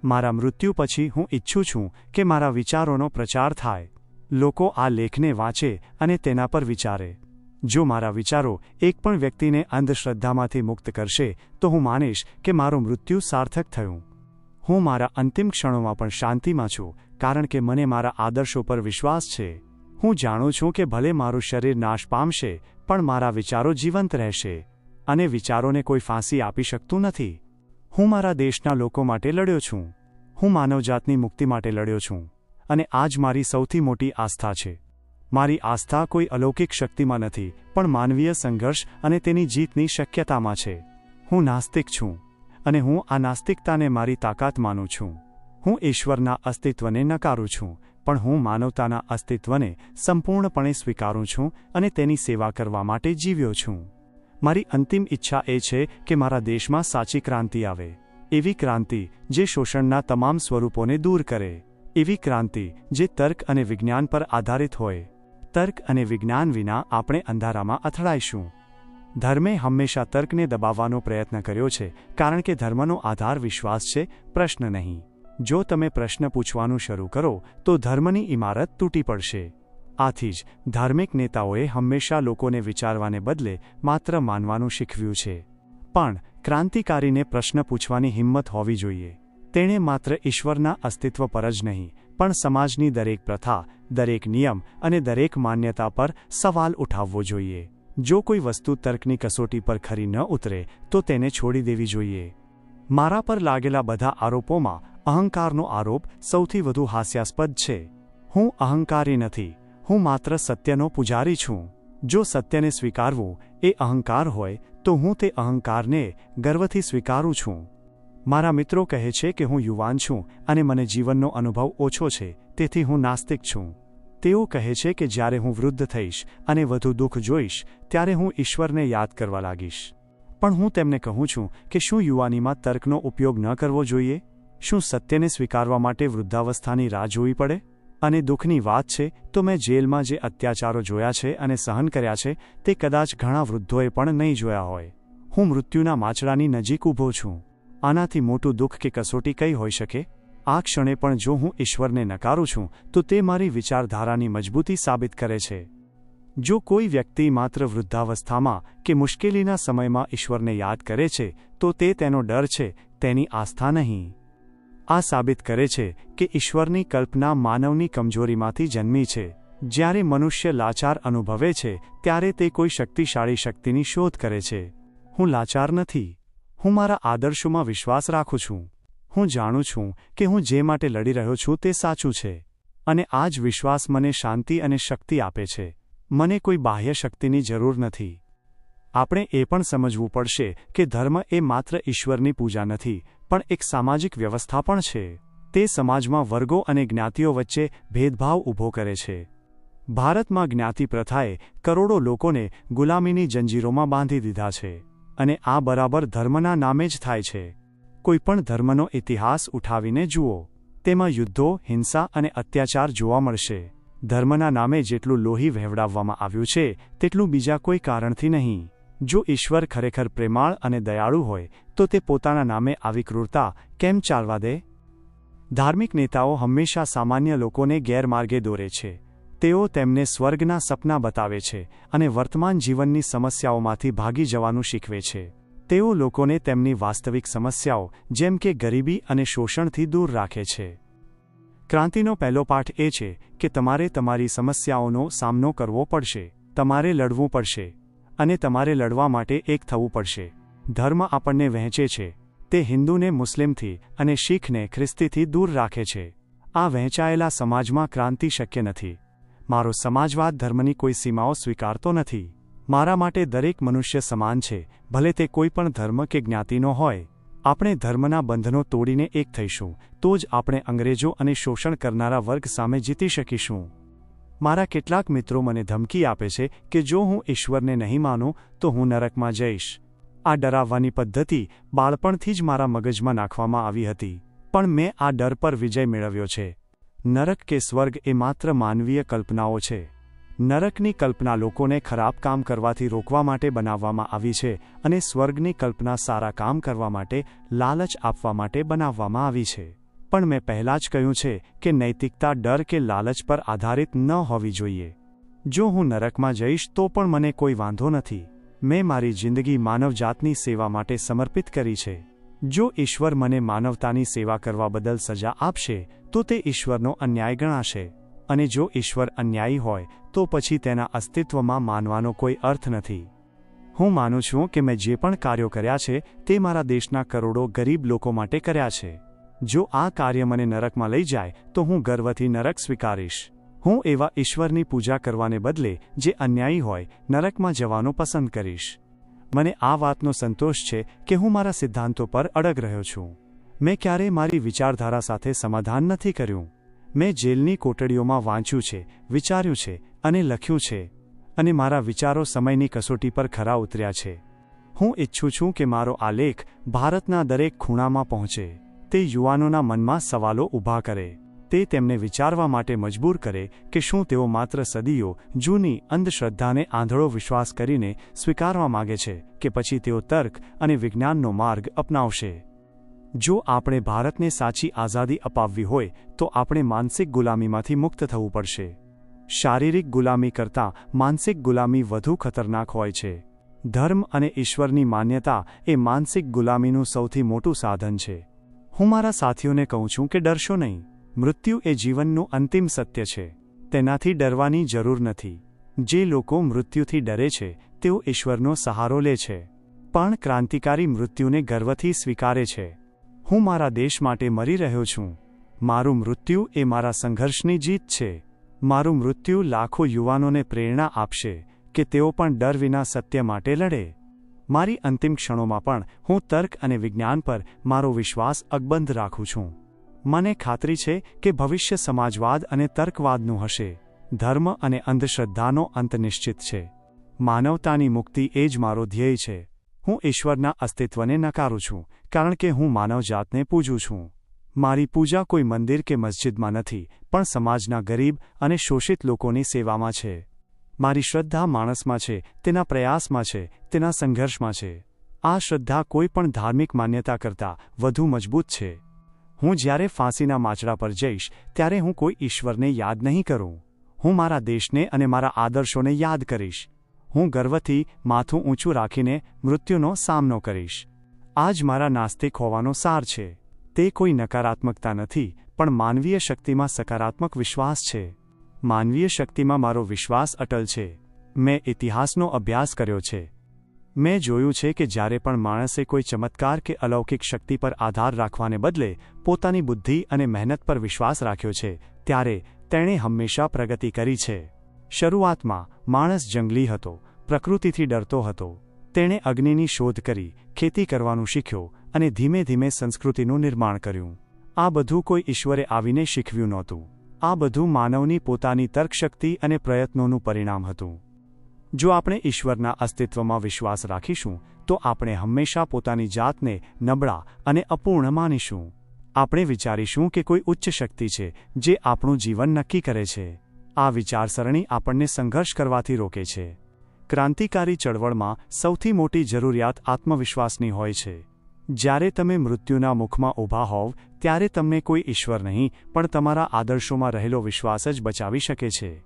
મારા મૃત્યુ પછી હું ઈચ્છું છું કે મારા વિચારોનો પ્રચાર થાય. લોકો આ લેખને વાંચે અને તેના પર વિચારે. જો મારા વિચારો એક પણ વ્યક્તિને અંધશ્રદ્ધામાંથી મુક્ત કરશે તો હું માનીશ કે મારું મૃત્યુ સાર્થક થયું. હું મારા અંતિમ ક્ષણોમાં પણ શાંતિમાં છું, કારણ કે મને મારા આદર્શો પર વિશ્વાસ છે. હું જાણું છું કે ભલે મારું શરીર નાશ પામશે પણ મારા વિચારો જીવંત રહેશે અને વિચારોને કોઈ ફાંસી આપી શકતું નથી. હું મારા દેશના લોકો માટે લડ્યો છું. હું માનવજાતની મુક્તિ માટે લડ્યો છું અને આ જ મારી સૌથી મોટી આસ્થા છે. મારી આસ્થા કોઈ અલૌકિક શક્તિમાં નથી, પણ માનવીય સંઘર્ષ અને તેની જીતની શક્યતામાં છે. હું નાસ્તિક છું, અને હું આ નાસ્તિકતાને મારી તાકાત માનું છું. હું ઈશ્વરના અસ્તિત્વને નકારું છું, પણ હું માનવતાના અસ્તિત્વને સંપૂર્ણપણે સ્વીકારું છું અને તેની સેવા કરવા માટે જીવ્યો છું. મારી અંતિમ ઈચ્છા એ છે કે મારા દેશમાં સાચી ક્રાંતિ આવે, એવી ક્રાંતિ જે શોષણના તમામ સ્વરૂપોને દૂર કરે, એવી ક્રાંતિ જે તર્ક અને વિજ્ઞાન પર આધારિત હોય. તર્ક અને વિજ્ઞાન વિના આપણે અંધારામાં અથડાઈશું. ધર્મે હંમેશા તર્કને દબાવવાનો પ્રયત્ન કર્યો છે, કારણ કે ધર્મનો આધાર વિશ્વાસ છે, પ્રશ્ન નહીં. જો તમે પ્રશ્ન પૂછવાનું શરૂ કરો તો ધર્મની ઇમારત તૂટી પડશે. આથી જ ધાર્મિક નેતાઓએ હંમેશા લોકોને વિચારવાને બદલે માત્ર માનવાનું શીખવ્યું છે. પણ ક્રાંતિકારીને પ્રશ્ન પૂછવાની હિંમત હોવી જોઈએ. તેણે માત્ર ઈશ્વરના અસ્તિત્વ પર જ નહીં, પણ સમાજની દરેક પ્રથા, દરેક નિયમ અને દરેક માન્યતા પર સવાલ ઉઠાવવો જોઈએ. જો કોઈ વસ્તુ તર્કની કસોટી પર ખરી ન ઉતરે તો તેને છોડી દેવી જોઈએ. મારા પર લાગેલા બધા આરોપોમાં અહંકારનો આરોપ સૌથી વધુ હાસ્યાસ્પદ છે. હું અહંકારી નથી, હું માત્ર સત્યનો પૂજારી છું. જો સત્યને સ્વીકારવું એ અહંકાર હોય તો હું તે અહંકારને ગર્વથી સ્વીકારું છું. મારા મિત્રો કહે છે કે હું યુવાન છું અને મને જીવનનો અનુભવ ઓછો છે, તેથી હું નાસ્તિક છું. તેઓ કહે છે કે જ્યારે હું વૃદ્ધ થઈશ અને વધુ દુઃખ જોઈશ ત્યારે હું ઈશ્વરને યાદ કરવા લાગીશ. પણ હું તેમને કહું છું કે શું યુવાનીમાં તર્કનો ઉપયોગ ન કરવો જોઈએ? શું સત્યને સ્વીકારવા માટે વૃદ્ધાવસ્થાની રાહ જોવી પડે? અને દુઃખની વાત છે તો મેં જેલમાં જે અત્યાચારો જોયા છે અને સહન કર્યા છે તે કદાચ ઘણા વૃદ્ધોએ પણ નહીં જોયા હોય. હું મૃત્યુના માચડાની નજીક ઊભો છું. આનાથી મોટું દુઃખ કે કસોટી કઈ હોઈ શકે? આ ક્ષણે પણ જો હું ઈશ્વરને નકારું છું તો તે મારી વિચારધારાની મજબૂતી સાબિત કરે છે. જો કોઈ વ્યક્તિ માત્ર વૃદ્ધાવસ્થામાં કે મુશ્કેલીના સમયમાં ઈશ્વરને યાદ કરે છે તો તે તેનો ડર છે, તેની આસ્થા નહીં. આ સાબિત કરે છે કે ઈશ્વરની કલ્પના માનવની કમજોરીમાંથી જન્મી છે. જ્યારે મનુષ્ય લાચાર અનુભવે છે ત્યારે તે કોઈ શક્તિશાળી શક્તિની શોધ કરે છે. હું લાચાર નથી. હું મારા આદર્શોમાં વિશ્વાસ રાખું છું. હું જાણું છું કે હું જે માટે લડી રહ્યો છું તે સાચું છે. અને આ જ વિશ્વાસ મને શાંતિ અને શક્તિ આપે છે. મને કોઈ બાહ્ય શક્તિની જરૂર નથી. આપણે એ પણ સમજવું પડશે કે ધર્મ એ માત્ર ઈશ્વરની પૂજા નથી, પણ એક સામાજિક વ્યવસ્થા પણ છે. તે સમાજમાં વર્ગો અને જ્ઞાતિઓ વચ્ચે ભેદભાવ ઊભો કરે છે. ભારતમાં જ્ઞાતિ પ્રથાએ કરોડો લોકોને ગુલામીની જંજીરોમાં બાંધી દીધા છે. અને આ બરાબર ધર્મના નામે જ થાય છે. કોઈપણ ધર્મનો ઇતિહાસ ઉઠાવીને જુઓ, તેમાં યુદ્ધો, હિંસા અને અત્યાચાર જોવા મળશે. ધર્મના નામે જેટલું લોહી વહેવડાવવામાં આવ્યું છે તેટલું બીજા કોઈ કારણથી નહીં. જો ઈશ્વર ખરેખર પ્રેમાળ અને દયાળુ હોય તો તે પોતાના નામે આવી ક્રૂરતા કેમ ચાલવા દે? ધાર્મિક નેતાઓ હંમેશા સામાન્ય લોકોને ગેરમાર્ગે દોરે છે. તેઓ તેમને સ્વર્ગના સપના બતાવે છે અને વર્તમાન જીવનની સમસ્યાઓમાંથી ભાગી જવાનું શીખવે છે. તેઓ લોકોને તેમની વાસ્તવિક સમસ્યાઓ જેમ કે ગરીબી અને શોષણથી દૂર રાખે છે. ક્રાંતિનો પહેલો પાઠ એ છે કે તમારે તમારી સમસ્યાઓનો સામનો કરવો પડશે. તમારે લડવું પડશે. અને તમારે લડવા માટે એક થવું પડશે. ધર્મ આપણને વહેંચે છે. તે હિન્દુને મુસ્લિમથી અને શીખને ખ્રિસ્તીથી દૂર રાખે છે. આ વહેંચાયેલા સમાજમાં ક્રાંતિ શક્ય નથી. મારો સમાજવાદ ધર્મની કોઈ સીમાઓ સ્વીકારતો નથી. મારા માટે દરેક મનુષ્ય સમાન છે, ભલે તે કોઈ પણ ધર્મ કે જ્ઞાતિનો હોય. આપણે ધર્મના બંધનો તોડીને એક થઈશું તો જ આપણે અંગ્રેજો અને શોષણ કરનારા વર્ગ સામે જીતી શકીશું. મારા કેટલાક મિત્રો મને ધમકી આપે છે કે જો હું ઈશ્વરને નહીં માનું તો હું નરકમાં જઈશ. આ ડરાવવાની પદ્ધતિ બાળપણથી જ મારા મગજમાં નાખવામાં આવી હતી, પણ મેં આ ડર પર વિજય મેળવ્યો છે. નરક કે સ્વર્ગ એ માત્ર માનવીય કલ્પનાઓ છે. નરકની કલ્પના લોકોને ખરાબ કામ કરવાથી રોકવા માટે બનાવવામાં આવી છે અને સ્વર્ગની કલ્પના સારા કામ કરવા માટે, લાલચ આપવા માટે બનાવવામાં આવી છે. પણ મેં પહેલાં જ કહ્યું છે કે નૈતિકતા ડર કે લાલચ પર આધારિત ન હોવી જોઈએ. જો હું નરકમાં જઈશ તો પણ મને કોઈ વાંધો નથી. મેં મારી જિંદગી માનવજાતની સેવા માટે સમર્પિત કરી છે. જો ઈશ્વર મને માનવતાની સેવા કરવા બદલ સજા આપશે તો તે ઈશ્વરનો અન્યાય ગણાશે. અને જો ઈશ્વર અન્યાયી હોય તો પછી તેના અસ્તિત્વમાં માનવાનો કોઈ અર્થ નથી. હું માનું છું કે મેં જે પણ કાર્યો કર્યા છે તે મારા દેશના કરોડો ગરીબ લોકો માટે કર્યા છે. જો આ કાર્ય મને નરકમાં લઈ જાય તો હું ગર્વથી નરક સ્વીકારીશ. હું એવા ઈશ્વરની પૂજા કરવાને બદલે જે અન્યાયી હોય નરકમાં જવાનું પસંદ કરીશ. મને આ વાતનો સંતોષ છે કે હું મારા સિદ્ધાંતો પર અડગ રહ્યો છું. મેં ક્યારેય મારી વિચારધારા સાથે સમાધાન નથી કર્યું. મેં જેલની કોટડીઓમાં વાંચ્યું છે, વિચાર્યું છે અને લખ્યું છે, અને મારા વિચારો સમયની કસોટી પર ખરા ઉતર્યા છે. હું ઈચ્છું છું કે મારો આ લેખ ભારતના દરેક ખૂણામાં પહોંચે. તે યુવાનોના મનમાં સવાલો ઊભા કરે. તે તેમને વિચારવા માટે મજબૂર કરે કે શું તેઓ માત્ર સદીઓ જૂની અંધશ્રદ્ધાને આંધળો વિશ્વાસ કરીને સ્વીકારવા માગે છે કે પછી તેઓ તર્ક અને વિજ્ઞાનનો માર્ગ અપનાવશે. જો આપણે ભારતને સાચી આઝાદી અપાવવી હોય તો આપણે માનસિક ગુલામીમાંથી મુક્ત થવું પડશે. શારીરિક ગુલામી કરતાં માનસિક ગુલામી વધુ ખતરનાક હોય છે. ધર્મ અને ઈશ્વરની માન્યતા એ માનસિક ગુલામીનું સૌથી મોટું સાધન છે. હું મારા સાથીઓને કહું છું કે ડરશો નહીં. મૃત્યુ એ જીવનનું અંતિમ સત્ય છે. તેનાથી ડરવાની જરૂર નથી. જે લોકો મૃત્યુથી ડરે છે તેઓ ઈશ્વરનો સહારો લે છે, પણ ક્રાંતિકારી મૃત્યુને ગર્વથી સ્વીકારે છે. હું મારા દેશ માટે મરી રહ્યો છું. મારું મૃત્યુ એ મારા સંઘર્ષની જીત છે. મારું મૃત્યુ લાખો યુવાનોને પ્રેરણા આપશે કે તેઓ પણ ડર વિના સત્ય માટે લડે. મારી અંતિમ ક્ષણોમાં પણ હું તર્ક અને વિજ્ઞાન પર મારો વિશ્વાસ અકબંધ રાખું છું. મને ખાતરી છે કે ભવિષ્ય સમાજવાદ અને તર્કવાદનું હશે. ધર્મ અને અંધશ્રદ્ધાનો અંત નિશ્ચિત છે. માનવતાની મુક્તિ એ જ મારો ધ્યેય છે. હું ઈશ્વરના અસ્તિત્વને નકારું છું કારણ કે હું માનવજાતને પૂજું છું. મારી પૂજા કોઈ મંદિર કે મસ્જિદમાં નથી, પણ સમાજના ગરીબ અને શોષિત લોકોની સેવામાં છે. મારી શ્રદ્ધા માણસમાં છે, તેના પ્રયાસમાં છે, તેના સંઘર્ષમાં છે. આ શ્રદ્ધા કોઈ પણ ધાર્મિક માન્યતા કરતાં વધુ મજબૂત છે. હું જ્યારે ફાંસીના માંચડા પર જઈશ ત્યારે હું કોઈ ઈશ્વરને યાદ નહીં કરું. હું મારા દેશને અને મારા આદર્શોને યાદ કરીશ. હું ગર્વથી માથું ઊંચું રાખીને મૃત્યુનો સામનો કરીશ. આ જ મારા નાસ્તિક હોવાનો સાર છે. તે કોઈ નકારાત્મકતા નથી, પણ માનવીય શક્તિમાં સકારાત્મક વિશ્વાસ છે. માનવીય શક્તિમાં મારો વિશ્વાસ અટલ છે. મેં ઇતિહાસનો અભ્યાસ કર્યો છે. મેં જોયું છે કે જ્યારે પણ માણસે કોઈ ચમત્કાર કે અલૌકિક શક્તિ પર આધાર રાખવાને બદલે પોતાની બુદ્ધિ અને મહેનત પર વિશ્વાસ રાખ્યો છે, ત્યારે તેણે હંમેશા પ્રગતિ કરી છે. શરૂઆતમાં માણસ જંગલી હતો, પ્રકૃતિથી ડરતો હતો. તેણે અગ્નિની શોધ કરી, ખેતી કરવાનું શીખ્યો અને ધીમે ધીમે સંસ્કૃતિનું નિર્માણ કર્યું. આ બધું કોઈ ઈશ્વરે આવીને શીખવ્યું નહોતું. આ બધું માનવની પોતાની તર્કશક્તિ અને પ્રયત્નોનું પરિણામ હતું. જો આપણે ઈશ્વરના અસ્તિત્વમાં વિશ્વાસ રાખીશું તો આપણે હંમેશા પોતાની જાતને નબળા અને અપૂર્ણ માનીશું. આપણે વિચારીશું કે કોઈ ઉચ્ચ શક્તિ છે જે આપણું જીવન નક્કી કરે છે. આ વિચારસરણી આપણને સંઘર્ષ કરવાથી રોકે છે. ક્રાંતિકારી ચળવળમાં સૌથી મોટી જરૂરિયાત આત્મવિશ્વાસની હોય છે. જ્યારે તમે મૃત્યુના મુખમાં ઊભા હોવ ત્યારે તમને કોઈ ઈશ્વર નહીં, પણ તમારા આદર્શોમાં રહેલો વિશ્વાસ જ બચાવી શકે છે.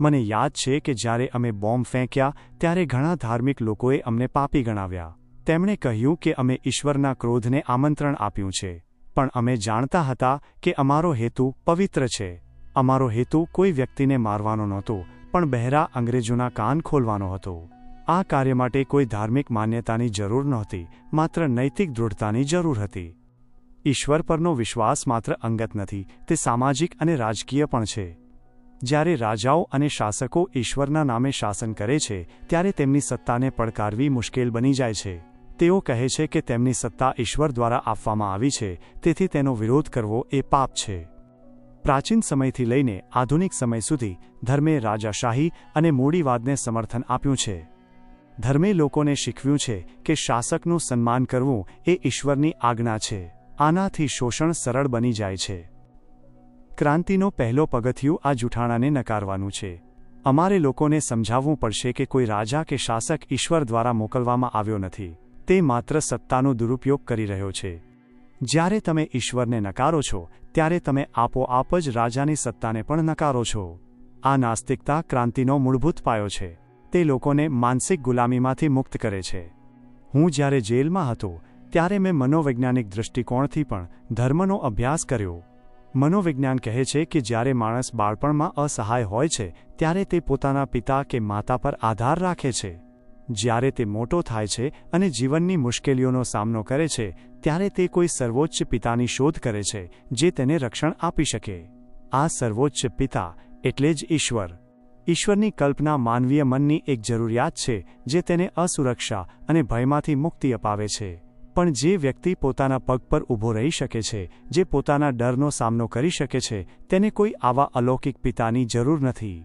મને યાદ છે કે જ્યારે અમે બોમ્બ ફેંક્યા ત્યારે ઘણા ધાર્મિક લોકોએ અમને પાપી ગણાવ્યા. તેમણે કહ્યું કે અમે ઈશ્વરના ક્રોધને આમંત્રણ આપ્યું છે, પણ અમે જાણતા હતા કે અમારો હેતુ પવિત્ર છે. અમારો હેતુ કોઈ વ્યક્તિને મારવાનો નહોતો, પણ બહેરા અંગ્રેજોના કાન ખોલવાનો હતો. આ કાર્ય માટે કોઈ ધાર્મિક માન્યતાની જરૂર નહોતી, માત્ર નૈતિક દૃઢતાની જરૂર હતી. ઈશ્વર પરનો વિશ્વાસ માત્ર અંગત નથી, તે સામાજિક અને રાજકીય પણ છે. જ્યારે રાજાઓ અને શાસકો ઈશ્વરના નામે શાસન કરે છે ત્યારે તેમની સત્તાને પડકારવી મુશ્કેલ બની જાય છે. તેઓ કહે છે કે તેમની સત્તા ઈશ્વર દ્વારા આપવામાં આવી છે, તેથી તેનો વિરોધ કરવો એ પાપ છે. પ્રાચીન સમયથી લઈને આધુનિક સમય સુધી ધર્મે રાજાશાહી અને મૂડીવાદને સમર્થન આપ્યું છે. ધર્મે લોકોને શીખવ્યું છે કે શાસકનું સન્માન કરવું એ ઈશ્વરની આજ્ઞા છે. આનાથી શોષણ સરળ બની જાય છે. ક્રાંતિનો પહેલો પગથિયું આ જૂઠાણાને નકારવાનું છે. અમારે લોકોને સમજાવવું પડશે કે કોઈ રાજા કે શાસક ઈશ્વર દ્વારા મોકલવામાં આવ્યો નથી. તે માત્ર સત્તાનો દુરુપયોગ કરી રહ્યો છે. જ્યારે તમે ઈશ્વરને નકારો છો ત્યારે તમે આપોઆપ જ રાજાની સત્તાને પણ નકારો છો. આ નાસ્તિકતા ક્રાંતિનો મૂળભૂત પાયો છે. તે લોકોને માનસિક ગુલામીમાંથી મુક્ત કરે છે. હું જ્યારે જેલમાં હતો ત્યારે મેં મનોવૈજ્ઞાનિક દૃષ્ટિકોણથી પણ ધર્મનો અભ્યાસ કર્યો. મનોવિજ્ઞાન કહે છે કે જ્યારે માણસ બાળપણમાં અસહાય હોય છે ત્યારે તે પોતાના પિતા કે માતા પર આધાર રાખે છે. જ્યારે તે મોટો થાય છે અને જીવનની મુશ્કેલીઓનો સામનો કરે છે ત્યારે તે કોઈ સર્વોચ્ચ પિતાની શોધ કરે છે જે તેને રક્ષણ આપી શકે. આ સર્વોચ્ચ પિતા એટલે જ ઈશ્વર. ઈશ્વરની કલ્પના માનવીય મનની એક જરૂરિયાત છે જે તેને અસુરક્ષા અને ભયમાંથી મુક્તિ અપાવે છે. પણ જે વ્યક્તિ પોતાના પગ પર ઊભો રહી શકે છે, જે પોતાના ડરનો સામનો કરી શકે છે, તેને કોઈ આવા અલૌકિક પિતાની જરૂર નથી.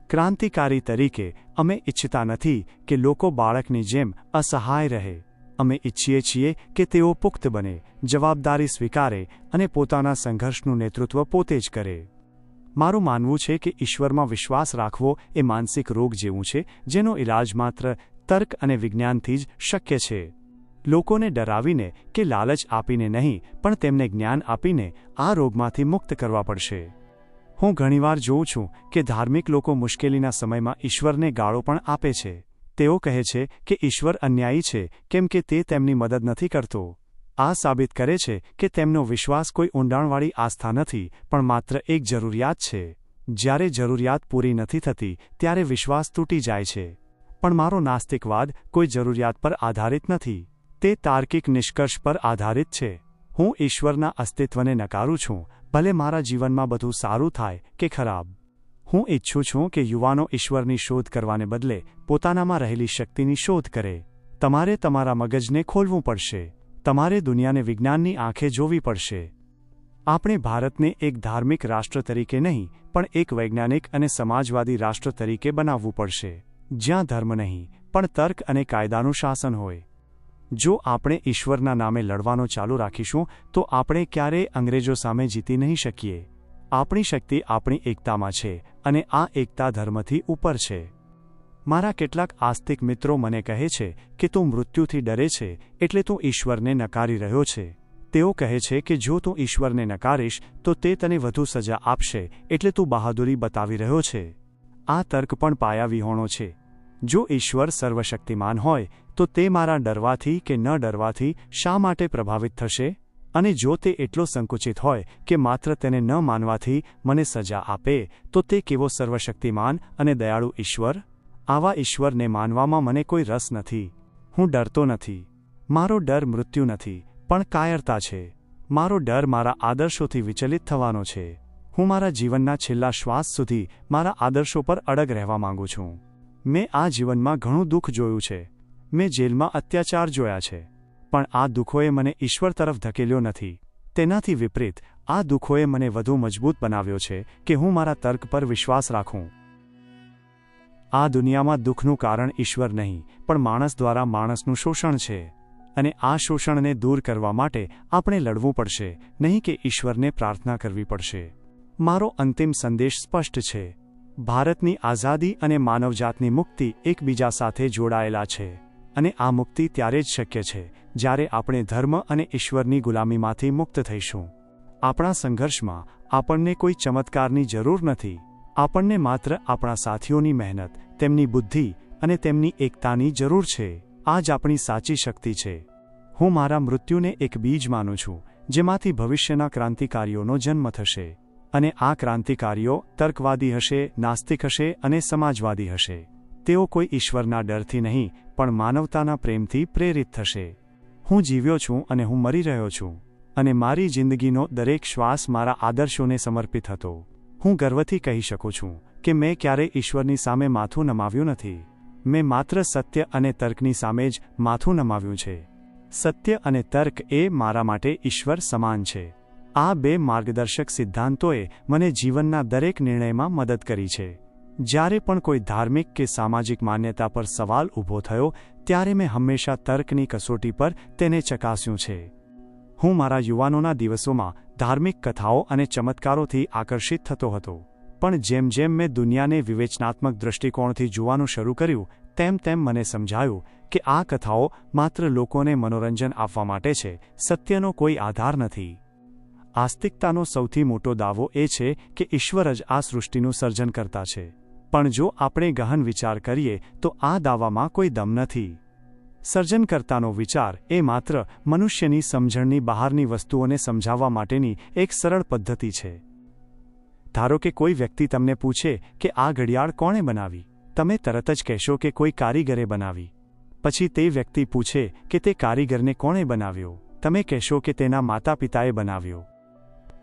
ક્રાંતિકારી તરીકે અમે ઈચ્છતા નથી કે લોકો બાળકની જેમ અસહાય રહે. અમે ઈચ્છીએ છીએ કે તેઓ પુખ્ત બને, જવાબદારી સ્વીકારે અને પોતાના સંઘર્ષનું નેતૃત્વ પોતે જ કરે. મારું માનવું છે કે ઈશ્વરમાં વિશ્વાસ રાખવો એ માનસિક રોગ જેવું છે જેનો ઇલાજ માત્ર તર્ક અને વિજ્ઞાનથી જ શક્ય છે. લોકોને ડરાવીને કે લાલચ આપીને નહીં, પણ તેમને જ્ઞાન આપીને આ રોગમાંથી મુક્ત કરવા પડશે. હું ઘણીવાર જોઉં છું કે ધાર્મિક લોકો મુશ્કેલીના સમયમાં ઈશ્વરને ગાળો પણ આપે છે. તેઓ કહે છે કે ઈશ્વર અન્યાયી છે કેમ કે તે તેમની મદદ નથી કરતો. આ સાબિત કરે છે કે તેમનો વિશ્વાસ કોઈ ઊંડાણવાળી આસ્થા નથી, પણ માત્ર એક જરૂરિયાત છે. જ્યારે જરૂરિયાત પૂરી નથી થતી ત્યારે વિશ્વાસ તૂટી જાય છે. પણ મારો નાસ્તિકવાદ કોઈ જરૂરિયાત પર આધારિત નથી. તે તાર્કિક નિષ્કર્ષ પર આધારિત છે. હું ઈશ્વરના અસ્તિત્વને નકારું છું, ભલે મારા જીવનમાં બધું સારું થાય કે ખરાબ. હું ઈચ્છું છું કે યુવાનો ઈશ્વરની શોધ કરવાને બદલે પોતાનામાં રહેલી શક્તિની શોધ કરે. તમારે તમારા મગજને ખોલવું પડશે. તમારે દુનિયાને વિજ્ઞાનની આંખે જોવી પડશે. આપણે ભારતને એક ધાર્મિક રાષ્ટ્ર તરીકે નહીં, પણ એક વૈજ્ઞાનિક અને સમાજવાદી રાષ્ટ્ર તરીકે બનાવવું પડશે, જ્યાં ધર્મ નહીં, પણ તર્ક અને કાયદાનું શાસન હોય. જો આપણે ઈશ્વરના નામે લડવાનું ચાલુ રાખીશું તો આપણે ક્યારેય અંગ્રેજો સામે જીતી નહીં શકીએ. આપણી શક્તિ આપણી એકતામાં છે અને આ એકતા ધર્મથી ઉપર છે. મારા કેટલાક આસ્તિક મિત્રો મને કહે છે કે તું મૃત્યુથી ડરે છે એટલે તું ઈશ્વરને નકારી રહ્યો છે. તેઓ કહે છે કે જો તું ઈશ્વરને નકારીશ તો તે તને વધુ સજા આપશે એટલે તું બહાદુરી બતાવી રહ્યો છે. આ તર્ક પણ પાયાવિહોણો છે. જો ઈશ્વર સર્વશક્તિમાન હોય તો તે મારા ડરવાથી કે ન ડરવાથી શા માટે પ્રભાવિત થશે? અને જો તે એટલો સંકુચિત હોય કે માત્ર તેને ન માનવાથી મને સજા આપે, તો તે કેવો સર્વશક્તિમાન અને દયાળુ ઈશ્વર? આવા ઈશ્વરને માનવામાં મને કોઈ રસ નથી. હું ડરતો નથી. મારો ડર મૃત્યુ નથી, પણ કાયરતા છે. મારો ડર મારા આદર્શોથી વિચલિત થવાનો છે. હું મારા જીવનના છેલ્લા શ્વાસ સુધી મારા આદર્શો પર અડગ રહેવા માંગુ છું. મેં આ જીવનમાં ઘણું દુઃખ જોયું છે. મેં જેલમાં અત્યાચાર જોયા છે. પણ આ દુઃખોએ મને ઈશ્વર તરફ ધકેલ્યો નથી. તેનાથી વિપરીત આ દુઃખોએ મને વધુ મજબૂત બનાવ્યો છે કે હું મારા તર્ક પર વિશ્વાસ રાખું. આ દુનિયામાં દુઃખનું કારણ ઈશ્વર નહીં, પણ માણસ દ્વારા માણસનું શોષણ છે. અને આ શોષણને દૂર કરવા માટે આપણે લડવું પડશે, નહીં કે ઈશ્વરને પ્રાર્થના કરવી પડશે. મારો અંતિમ સંદેશ સ્પષ્ટ છે. ભારતની આઝાદી અને માનવજાતની મુક્તિ એકબીજા સાથે જોડાયેલા છે. અને આ મુક્તિ ત્યારે જ શક્ય છે જ્યારે આપણે ધર્મ અને ઈશ્વરની ગુલામીમાંથી મુક્ત થઈશું. આપણા સંઘર્ષમાં આપણને કોઈ ચમત્કારની જરૂર નથી. આપણને માત્ર આપણા સાથીઓની મહેનત, તેમની બુદ્ધિ અને તેમની એકતાની જરૂર છે. આ જ આપણી સાચી શક્તિ છે. હું મારા મૃત્યુને એક બીજ માનું છું જેમાંથી ભવિષ્યના ક્રાંતિકારીઓનો જન્મ થશે. અને આ ક્રાંતિકારીઓ તર્કવાદી હશે, નાસ્તિક હશે અને સમાજવાદી હશે. તેઓ કોઈ ઈશ્વરના ડરથી નહીં, પણ માનવતાના પ્રેમથી પ્રેરિત થશે. હું જીવ્યો છું અને હું મરી રહ્યો છું. અને મારી જિંદગીનો દરેક શ્વાસ મારા આદર્શોને સમર્પિત હતો. હું ગર્વથી કહી શકું છું કે મેં ક્યારેય ઈશ્વરની સામે માથું નમાવ્યું નથી. મેં માત્ર સત્ય અને તર્કની સામે જ માથું નમાવ્યું છે. સત્ય અને તર્ક એ મારા માટે ઈશ્વર સમાન છે. આ બે માર્ગદર્શક સિદ્ધાંતોએ મને જીવનના દરેક નિર્ણયમાં મદદ કરી છે. જ્યારે પણ કોઈ ધાર્મિક કે સામાજિક માન્યતા પર સવાલ ઊભો થયો ત્યારે મેં હંમેશા તર્કની કસોટી પર તેને ચકાસ્યું છે. હું મારા યુવાનોના દિવસોમાં ધાર્મિક કથાઓ અને ચમત્કારોથી આકર્ષિત થતો હતો. પણ જેમ જેમ મેં દુનિયાને વિવેચનાત્મક દૃષ્ટિકોણથી જોવાનું શરૂ કર્યું, તેમ તેમ મને સમજાયું કે આ કથાઓ માત્ર લોકોને મનોરંજન આપવા માટે છે. સત્યનો કોઈ આધાર નથી. આસ્તિકતાનો સૌથી મોટો દાવો એ છે કે ઈશ્વર જ આ સૃષ્ટિનું સર્જન કરતા છે. પણ જો આપણે ગહન વિચાર કરીએ તો આ દાવામાં કોઈ દમ નથી. સર્જનકર્તાનો વિચાર એ માત્ર મનુષ્યની સમજણની બહારની વસ્તુઓને સમજાવવા માટેની એક સરળ પદ્ધતિ છે. ધારો કે કોઈ વ્યક્તિ તમને પૂછે કે આ ઘડિયાળ કોણે બનાવી, તમે તરત જ કહેશો કે કોઈ કારીગરે બનાવી. પછી તે વ્યક્તિ પૂછે કે તે કારીગરને કોણે બનાવ્યો? તમે કહેશો કે તેના માતા પિતાએ બનાવ્યો.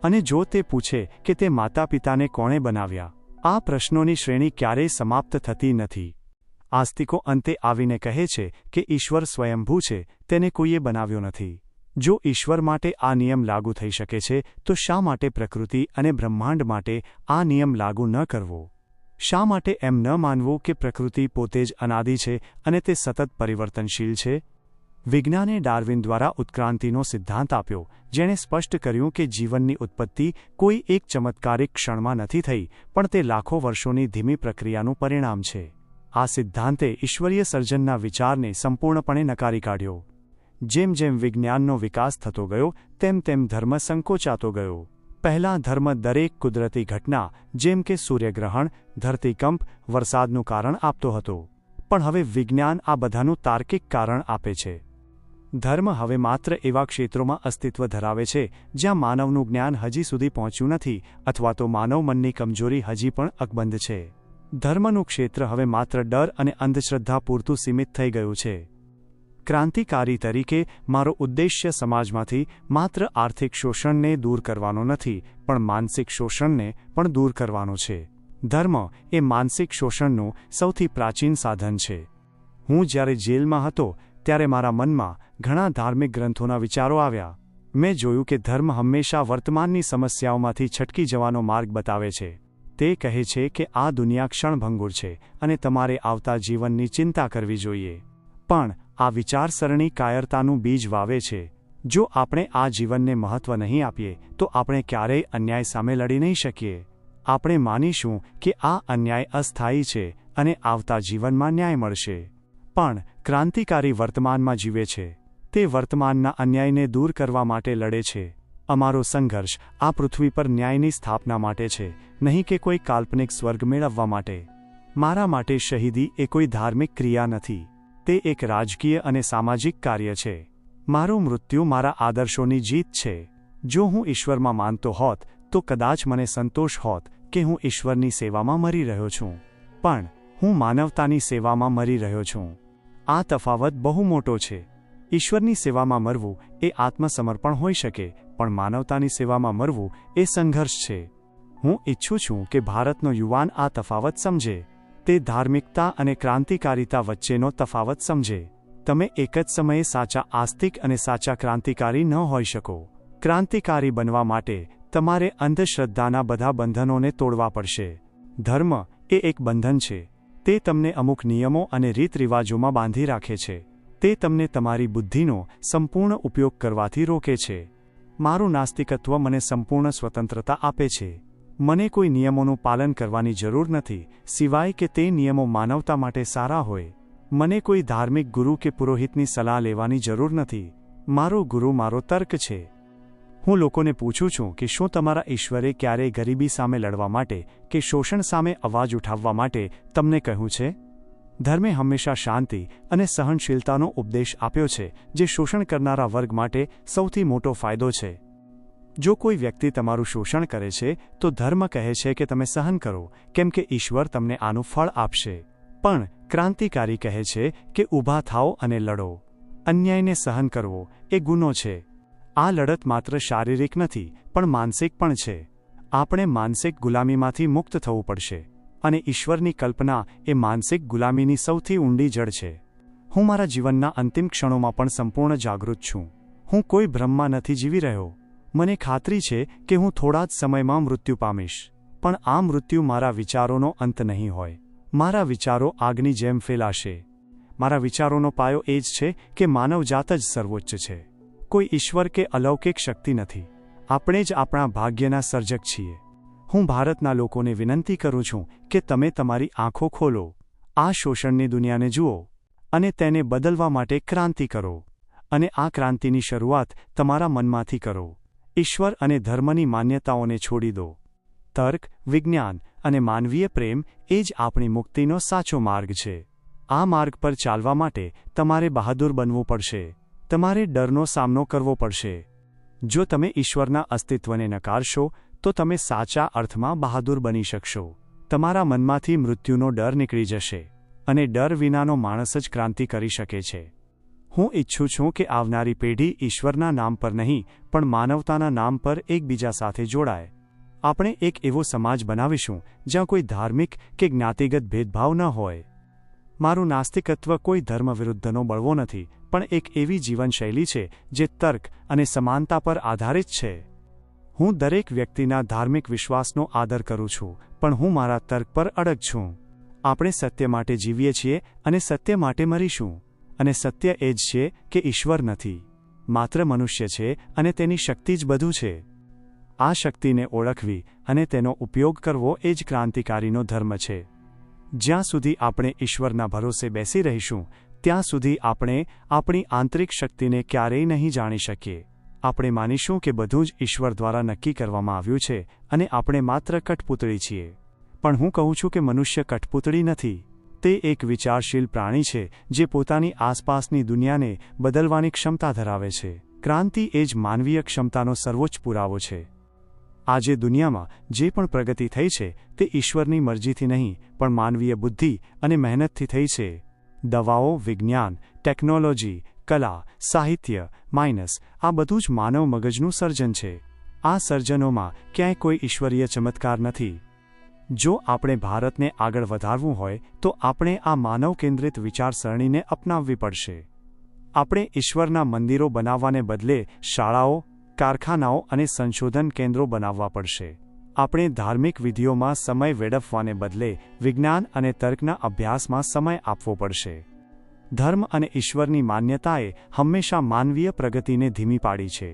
અને જો તે પૂછે કે તે માતા પિતાને કોણે બનાવ્યા, આ પ્રશ્નોની શ્રેણી ક્યારેય સમાપ્ત થતી નથી. આસ્તિકો અંતે આવીને કહે છે કે ઈશ્વર સ્વયંભૂ છે, તેને કોઈએ બનાવ્યો નથી. જો ઈશ્વર માટે આ નિયમ લાગુ થઈ શકે છે, તો શા માટે પ્રકૃતિ અને બ્રહ્માંડ માટે આ નિયમ લાગુ ન કરવો? શા માટે એમ ન માનવું કે પ્રકૃતિ પોતે જ અનાદિ છે અને તે સતત પરિવર્તનશીલ છે? વિજ્ઞાને ડાર્વિન દ્વારા ઉત્ક્રાંતિનો સિદ્ધાંત આપ્યો, જેણે સ્પષ્ટ કર્યું કે જીવનની ઉત્પત્તિ કોઈ એક ચમત્કારિક ક્ષણમાં નથી થઈ, પણ તે લાખો વર્ષોની ધીમી પ્રક્રિયાનું પરિણામ છે. આ સિદ્ધાંતે ઈશ્વરીય સર્જનના વિચારને સંપૂર્ણપણે નકારી કાઢ્યો. જેમ જેમ વિજ્ઞાનનો વિકાસ થતો ગયો, તેમ તેમ ધર્મ સંકોચાતો ગયો. પહેલાં ધર્મ દરેક કુદરતી ઘટના, જેમ કે સૂર્યગ્રહણ, ધરતીકંપ, વરસાદનું કારણ આપતો હતો. પણ હવે વિજ્ઞાન આ બધાનું તાર્કિક કારણ આપે છે. ધર્મ હવે માત્ર એવા ક્ષેત્રોમાં અસ્તિત્વ ધરાવે છે જ્યાં માનવનું જ્ઞાન હજી સુધી પહોંચ્યું નથી, અથવા તો માનવ મનની કમજોરી હજી પણ અકબંધ છે. ધર્મનું ક્ષેત્ર હવે માત્ર ડર અને અંધશ્રદ્ધા પૂરતું સીમિત થઈ ગયું છે. ક્રાંતિકારી તરીકે મારો ઉદ્દેશ્ય સમાજમાંથી માત્ર આર્થિક શોષણને દૂર કરવાનો નથી, પણ માનસિક શોષણને પણ દૂર કરવાનો છે. ધર્મ એ માનસિક શોષણનું સૌથી પ્રાચીન સાધન છે. હું જ્યારે જેલમાં હતો ત્યારે મારા મનમાં ઘણા ધાર્મિક ગ્રંથોના વિચારો આવ્યા. મેં જોયું કે ધર્મ હંમેશા વર્તમાનની સમસ્યાઓમાંથી છટકી જવાનો માર્ગ બતાવે છે. તે કહે છે કે આ દુનિયા ક્ષણભંગુર છે અને તમારે આવતા જીવનની ચિંતા કરવી જોઈએ. પણ આ વિચારસરણી કાયરતાનું બીજ વાવે છે. જો આપણે આ જીવનને મહત્વ નહીં આપીએ તો આપણે ક્યારેય અન્યાય સામે લડી નહીં શકીએ. આપણે માનીશું કે આ અન્યાય અસ્થાયી છે અને આવતા જીવનમાં ન્યાય મળશે. પણ ક્રાંતિકારી વર્તમાનમાં જીવે છે. તે વર્તમાનના અન્યાયને દૂર કરવા માટે લડે છે. અમારો સંઘર્ષ આ પૃથ્વી પર ન્યાયની સ્થાપના માટે છે, નહીં કે કોઈ કાલ્પનિક સ્વર્ગ મેળવવા માટે. મારા માટે શહીદી એ કોઈ ધાર્મિક ક્રિયા નથી. તે એક રાજકીય અને સામાજિક કાર્ય છે. મારું મૃત્યુ મારા આદર્શોની જીત છે. જો હું ઈશ્વરમાં માનતો હોત તો કદાચ મને સંતોષ હોત કે હું ઈશ્વરની સેવામાં મરી રહ્યો છું. પણ હું માનવતાની સેવામાં મરી રહ્યો છું. આ તફાવત બહુ મોટો છે. ઈશ્વરની સેવામાં મરવું એ આત્મસમર્પણ હોઈ શકે, પણ માનવતાની સેવામાં મરવું એ સંઘર્ષ છે. હું ઈચ્છું છું કે ભારતનો યુવાન આ તફાવત સમજે. તે ધાર્મિકતા અને ક્રાંતિકારિતા વચ્ચેનો તફાવત સમજે. તમે એક જ સમયે સાચા આસ્તિક અને સાચા ક્રાંતિકારી ન હોઈ શકો. ક્રાંતિકારી બનવા માટે તમારે અંધશ્રદ્ધાના બધા બંધનોને તોડવા પડશે. ધર્મ એ એક બંધન છે. તે તમને અમુક નિયમો અને રીતરિવાજોમાં બાંધી રાખે છે. તે તમને તમારી બુદ્ધિનો સંપૂર્ણ ઉપયોગ કરવાથી રોકે છે. મારું નાસ્તિકત્વ મને સંપૂર્ણ સ્વતંત્રતા આપે છે. મને કોઈ નિયમોનું પાલન કરવાની જરૂર નથી, સિવાય કે તે નિયમો માનવતા માટે સારા હોય. મને કોઈ ધાર્મિક ગુરુ કે પુરોહિતની સલાહ લેવાની જરૂર નથી. મારો ગુરુ મારો તર્ક છે. હું લોકોને પૂછું છું કે શું તમારા ઈશ્વરે ક્યારેય ગરીબી સામે લડવા માટે કે શોષણ સામે અવાજ ઉઠાવવા માટે તમને કહ્યું છે? ધર્મે હંમેશા શાંતિ અને સહનશીલતાનો ઉપદેશ આપ્યો છે, જે શોષણ કરનારા વર્ગ માટે સૌથી મોટો ફાયદો છે. જો કોઈ વ્યક્તિ તમારું શોષણ કરે છે તો ધર્મ કહે છે કે તમે સહન કરો, કેમ કે ઈશ્વર તમને આનું ફળ આપશે. પણ ક્રાંતિકારી કહે છે કે ઊભા થાઓ અને લડો. અન્યાયને સહન કરવો એ ગુનો છે. આ લડત માત્ર શારીરિક નથી, પણ માનસિક પણ છે. આપણે માનસિક ગુલામીમાંથી મુક્ત થવું પડશે. અને ઈશ્વરની કલ્પના એ માનસિક ગુલામીની સૌથી ઊંડી જડ છે. હું મારા જીવનના અંતિમ ક્ષણોમાં પણ સંપૂર્ણ જાગૃત છું. હું કોઈ ભ્રમમાં નથી જીવી રહ્યો. મને ખાતરી છે કે હું થોડા જ સમયમાં મૃત્યુ પામીશ. પણ આ મૃત્યુ મારા વિચારોનો અંત નહીં હોય. મારા વિચારો આગની જેમ ફેલાશે. મારા વિચારોનો પાયો એ જ છે કે માનવજાત જ સર્વોચ્ચ છે. કોઈ ઈશ્વર કે અલૌકિક શક્તિ નથી. આપણે જ આપણા ભાગ્યના સર્જક છીએ. હું ભારતના લોકોને વિનંતી કરું છું કે તમે તમારી આંખો ખોલો, આ શોષણની દુનિયાને જુઓ અને તેને બદલવા માટે ક્રાંતિ કરો. અને આ ક્રાંતિની શરૂઆત તમારા મનમાંથી કરો. ઈશ્વર અને ધર્મની માન્યતાઓને છોડી દો. તર્ક, વિજ્ઞાન અને માનવીય પ્રેમ એ જ આપણી મુક્તિનો સાચો માર્ગ છે. આ માર્ગ પર ચાલવા માટે તમારે બહાદુર બનવું પડશે. તમારે ડરનો સામનો કરવો પડશે. જો તમે ઈશ્વરના અસ્તિત્વને નકારશો તો તમે સાચા અર્થમાં બહાદુર બની શકશો. તમારા મનમાંથી મૃત્યુનો ડર નીકળી જશે, અને ડર વિનાનો માણસ જ ક્રાંતિ કરી શકે છે. હું ઈચ્છું છું કે આવનારી પેઢી ઈશ્વરના નામ પર નહીં પણ માનવતાના નામ પર એકબીજા સાથે જોડાય. આપણે એક એવો સમાજ બનાવીશું જ્યાં કોઈ ધાર્મિક કે જ્ઞાતિગત ભેદભાવ ન હોય. મારું નાસ્તિકત્વ કોઈ ધર્મ વિરુદ્ધનો બળવો નથી, પણ એક એવી જીવનશૈલી છે જે તર્ક અને સમાનતા પર આધારિત છે. હું દરેક વ્યક્તિના ધાર્મિક વિશ્વાસનો આદર કરું છું, પણ હું મારા તર્ક પર અડગ છું. આપણે સત્ય માટે જીવીએ છીએ અને સત્ય માટે મરીશું. અને સત્ય એ જ છે કે ઈશ્વર નથી, માત્ર મનુષ્ય છે, અને તેની શક્તિ જ બધું છે. આ શક્તિને ઓળખવી અને તેનો ઉપયોગ કરવો એ જ ક્રાંતિકારીનો ધર્મ છે. જ્યાં સુધી આપણે ઈશ્વરના ભરોસે બેસી રહીશું, ત્યાં સુધી આપણે આપણી આંતરિક શક્તિને ક્યારેય નહીં જાણી શકીએ. આપણે માનીશું કે બધું જ ઈશ્વર દ્વારા નક્કી કરવામાં આવ્યું છે અને આપણે માત્ર કઠપૂતળી છીએ. પણ હું કહું છું કે મનુષ્ય કઠપૂતળી નથી. તે એક વિચારશીલ પ્રાણી છે જે પોતાની આસપાસની દુનિયાને બદલવાની ક્ષમતા ધરાવે છે. ક્રાંતિ એ જ માનવીય ક્ષમતાનો સર્વોચ્ચ પુરાવો છે. આજે દુનિયામાં જે પણ પ્રગતિ થઈ છે તે ઈશ્વરની મરજીથી નહીં પણ માનવીય બુદ્ધિ અને મહેનતથી થઈ છે. દવાઓ, વિજ્ઞાન, ટેકનોલોજી, કલા, સાહિત્ય, માઇનસ આ બધું જ માનવ મગજનું સર્જન છે. આ સર્જનોમાં ક્યાંય કોઈ ઈશ્વરીય ચમત્કાર નથી. જો આપણે ભારતને આગળ વધારવું હોય તો આપણે આ માનવ કેન્દ્રિત વિચારસરણીને અપનાવવી પડશે. આપણે ઈશ્વરના મંદિરો બનાવવાને બદલે શાળાઓ, કારખાનાઓ અને સંશોધન કેન્દ્રો બનાવવા પડશે. આપણે ધાર્મિક વિધિઓમાં સમય વેડફવાને બદલે વિજ્ઞાન અને તર્કના અભ્યાસમાં સમય આપવો પડશે. ધર્મ અને ઈશ્વરની માન્યતાએ હંમેશા માનવીય પ્રગતિને ધીમી પાડી છે.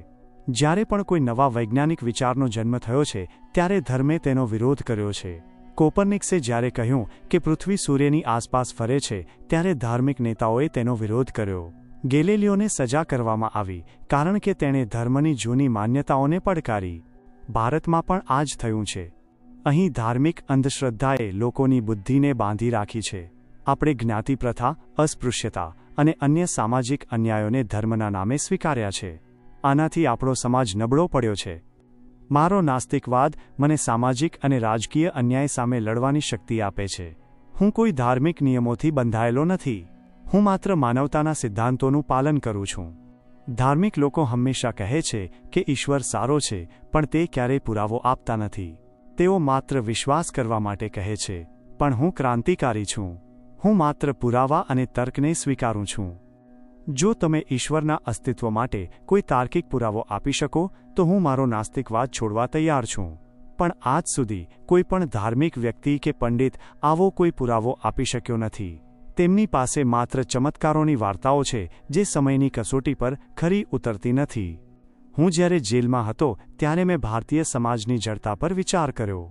જ્યારે પણ કોઈ નવા વૈજ્ઞાનિક વિચારનો જન્મ થયો છે ત્યારે ધર્મે તેનો વિરોધ કર્યો છે. કોપરનિકસે જ્યારે કહ્યું કે પૃથ્વી સૂર્યની આસપાસ ફરે છે ત્યારે ધાર્મિક નેતાઓએ તેનો વિરોધ કર્યો. ગેલિલીઓને સજા કરવામાં આવી કારણ કે તેણે ધર્મની જૂની માન્યતાઓને પડકારી. ભારતમાં પણ આ જ થયું છે. અહીં ધાર્મિક અંધશ્રદ્ધાએ લોકોની બુદ્ધિને બાંધી રાખી છે. આપણે જ્ઞાતિ પ્રથા, અસ્પૃશ્યતા અને અન્ય સામાજિક અન્યાયોને ધર્મના નામે સ્વીકાર્યા છે. આનાથી આપણો સમાજ નબળો પડ્યો છે. મારો નાસ્તિકવાદ મને સામાજિક અને રાજકીય અન્યાય સામે લડવાની શક્તિ આપે છે. હું કોઈ ધાર્મિક નિયમોથી બંધાયેલો નથી. હું માત્ર માનવતાના સિદ્ધાંતોનું પાલન કરું છું. ધાર્મિક લોકો હંમેશા કહે છે કે ઈશ્વર સારો છે, પણ તે ક્યારેય પુરાવો આપતા નથી. તેઓ માત્ર વિશ્વાસ કરવા માટે કહે છે. પણ હું ક્રાંતિકારી છું. હું માત્ર પુરાવા અને તર્કને સ્વીકારું છું. જો તમે ઈશ્વરના અસ્તિત્વ માટે કોઈ તાર્કિક પુરાવો આપી શકો તો હું મારો નાસ્તિકવાદ છોડવા તૈયાર છું. પણ આજ સુધી કોઈ પણ ધાર્મિક વ્યક્તિ કે પંડિત આવો કોઈ પુરાવો આપી શક્યો નથી. તેમની પાસે માત્ર ચમત્કારોની વાર્તાઓ છે જે સમયની કસોટી પર ખરી ઉતરતી નથી. હું જ્યારે જેલમાં હતો ત્યારે મેં ભારતીય સમાજની જડતા પર વિચાર કર્યો.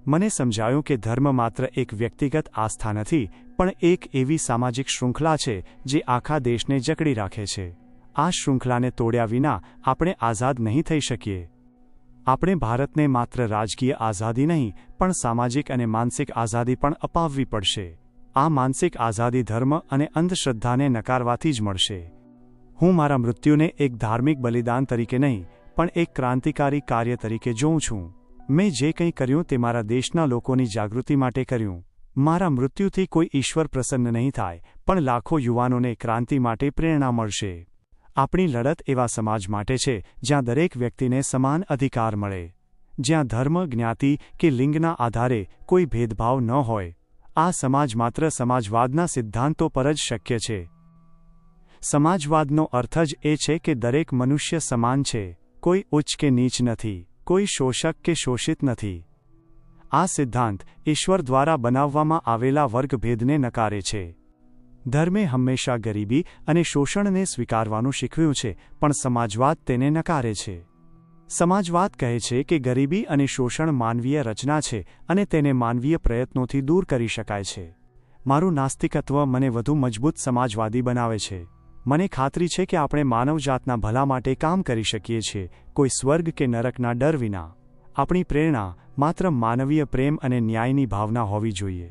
મને સમજાયું કે ધર્મ માત્ર એક વ્યક્તિગત આસ્થા નથી પણ એક એવી સામાજિક શૃંખલા છે જે આખા દેશને જકડી રાખે છે. આ શૃંખલાને તોડ્યા વિના આપણે આઝાદ નહીં થઈ શકીએ. આપણે ભારતને માત્ર રાજકીય આઝાદી નહીં પણ સામાજિક અને માનસિક આઝાદી પણ અપાવવી પડશે. આ માનસિક આઝાદી ધર્મ અને અંધશ્રદ્ધાને નકારવાથી જ મળશે. હું મારા મૃત્યુને એક ધાર્મિક બલિદાન તરીકે નહીં પણ એક ક્રાંતિકારી કાર્ય તરીકે જોઉં છું. મેં જે કંઈ કર્યું તે મારા દેશના લોકોની જાગૃતિ માટે કર્યું. મારા મૃત્યુથી કોઈ ઈશ્વર પ્રસન્ન નહીં થાય પણ લાખો યુવાનોને ક્રાંતિ માટે પ્રેરણા મળશે. આપણી લડત એવા સમાજ માટે છે જ્યાં દરેક વ્યક્તિને સમાન અધિકાર મળે, જ્યાં ધર્મ, જ્ઞાતિ કે લિંગના આધારે કોઈ ભેદભાવ ન હોય. આ સમાજ માત્ર સમાજવાદના સિદ્ધાંતો પર જ શક્ય છે. સમાજવાદનો અર્થ જ એ છે કે દરેક મનુષ્ય સમાન છે. કોઈ ઉચ્ચ કે નીચ નથી, કોઈ શોષક કે શોષિત નથી. આ સિદ્ધાંત ઈશ્વર દ્વારા બનાવવામાં આવેલા વર્ગભેદને નકારે છે. ધર્મે હંમેશા ગરીબી અને શોષણને સ્વીકારવાનું શીખવ્યું છે પણ સમાજવાદ તેને નકારે છે. સમાજવાદ કહે છે કે ગરીબી અને શોષણ માનવીય રચના છે અને તેને માનવીય પ્રયત્નોથી દૂર કરી શકાય છે. મારું નાસ્તિકત્વ મને વધુ મજબૂત સમાજવાદી બનાવે છે. મને ખાતરી છે કે આપણે માનવજાતના ભલા માટે કામ કરી શકીએ છીએ, કોઈ સ્વર્ગ કે નરકના ડર વિના. આપણી પ્રેરણા માત્ર માનવીય પ્રેમ અને ન્યાયની ભાવના હોવી જોઈએ.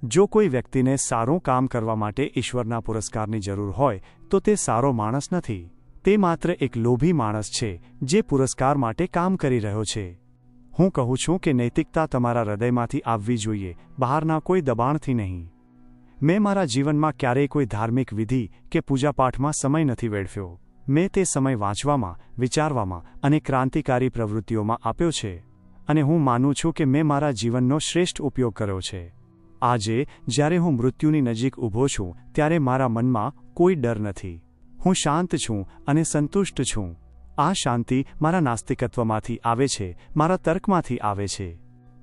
જો કોઈ વ્યક્તિને સારું કામ કરવા માટે ઈશ્વરના પુરસ્કારની જરૂર હોય તો તે સારો માણસ નથી. તે માત્ર એક લોભી માણસ છે જે પુરસ્કાર માટે કામ કરી રહ્યો છે. હું કહું છું કે નૈતિકતા તમારા હૃદયમાંથી આવવી જોઈએ, બહારના કોઈ દબાણથી નહીં. મેં મારા જીવનમાં ક્યારેય કોઈ ધાર્મિક વિધિ કે પૂજાપાઠમાં સમય નથી વેડફ્યો. મેં તે સમય વાંચવામાં, વિચારવામાં અને ક્રાંતિકારી પ્રવૃત્તિઓમાં આપ્યો છે. અને હું માનું છું કે મેં મારા જીવનનો શ્રેષ્ઠ ઉપયોગ કર્યો છે. આજે જ્યારે હું મૃત્યુની નજીક ઊભો છું ત્યારે મારા મનમાં કોઈ ડર નથી. હું શાંત છું અને સંતુષ્ટ છું. આ શાંતિ મારા નાસ્તિકત્વમાંથી આવે છે, મારા તર્કમાંથી આવે છે.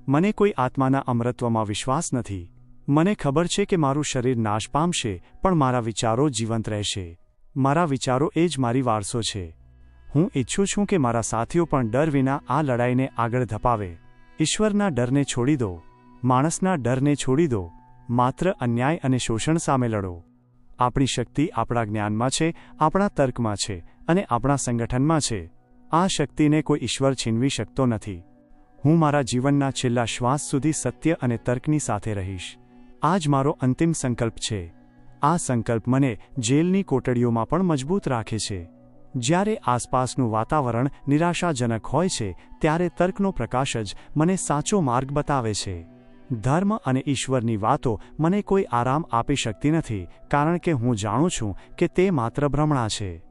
મને કોઈ આત્માના અમરત્વમાં વિશ્વાસ નથી. મને ખબર છે કે મારું શરીર નાશ પામશે, પણ મારા વિચારો જીવંત રહેશે. મારા વિચારો એ જ મારી વારસો છે. હું ઈચ્છું છું કે મારા સાથીઓ પણ ડર વિના આ લડાઈને આગળ ધપાવે. ઈશ્વરના ડરને છોડી દો. માણસના ડરને છોડી દો. માત્ર અન્યાય અને શોષણ સામે લડો. આપણી શક્તિ આપણા જ્ઞાનમાં છે, આપણા તર્કમાં છે અને આપણા સંગઠનમાં છે. આ શક્તિને કોઈ ઈશ્વર છીનવી શકતો નથી. હું મારા જીવનના છેલ્લા શ્વાસ સુધી સત્ય અને તર્કની સાથે રહીશ. આ જ મારો અંતિમ સંકલ્પ છે. આ સંકલ્પ મને જેલની કોટડીઓમાં પણ મજબૂત રાખે છે. જ્યારે આસપાસનું વાતાવરણ નિરાશાજનક હોય છે ત્યારે તર્કનો પ્રકાશ જ મને સાચો માર્ગ બતાવે છે. ધર્મ અને ઈશ્વરની વાતો મને કોઈ આરામ આપી શકતી નથી, કારણ કે હું જાણું છું કે તે માત્ર ભ્રમણા છે.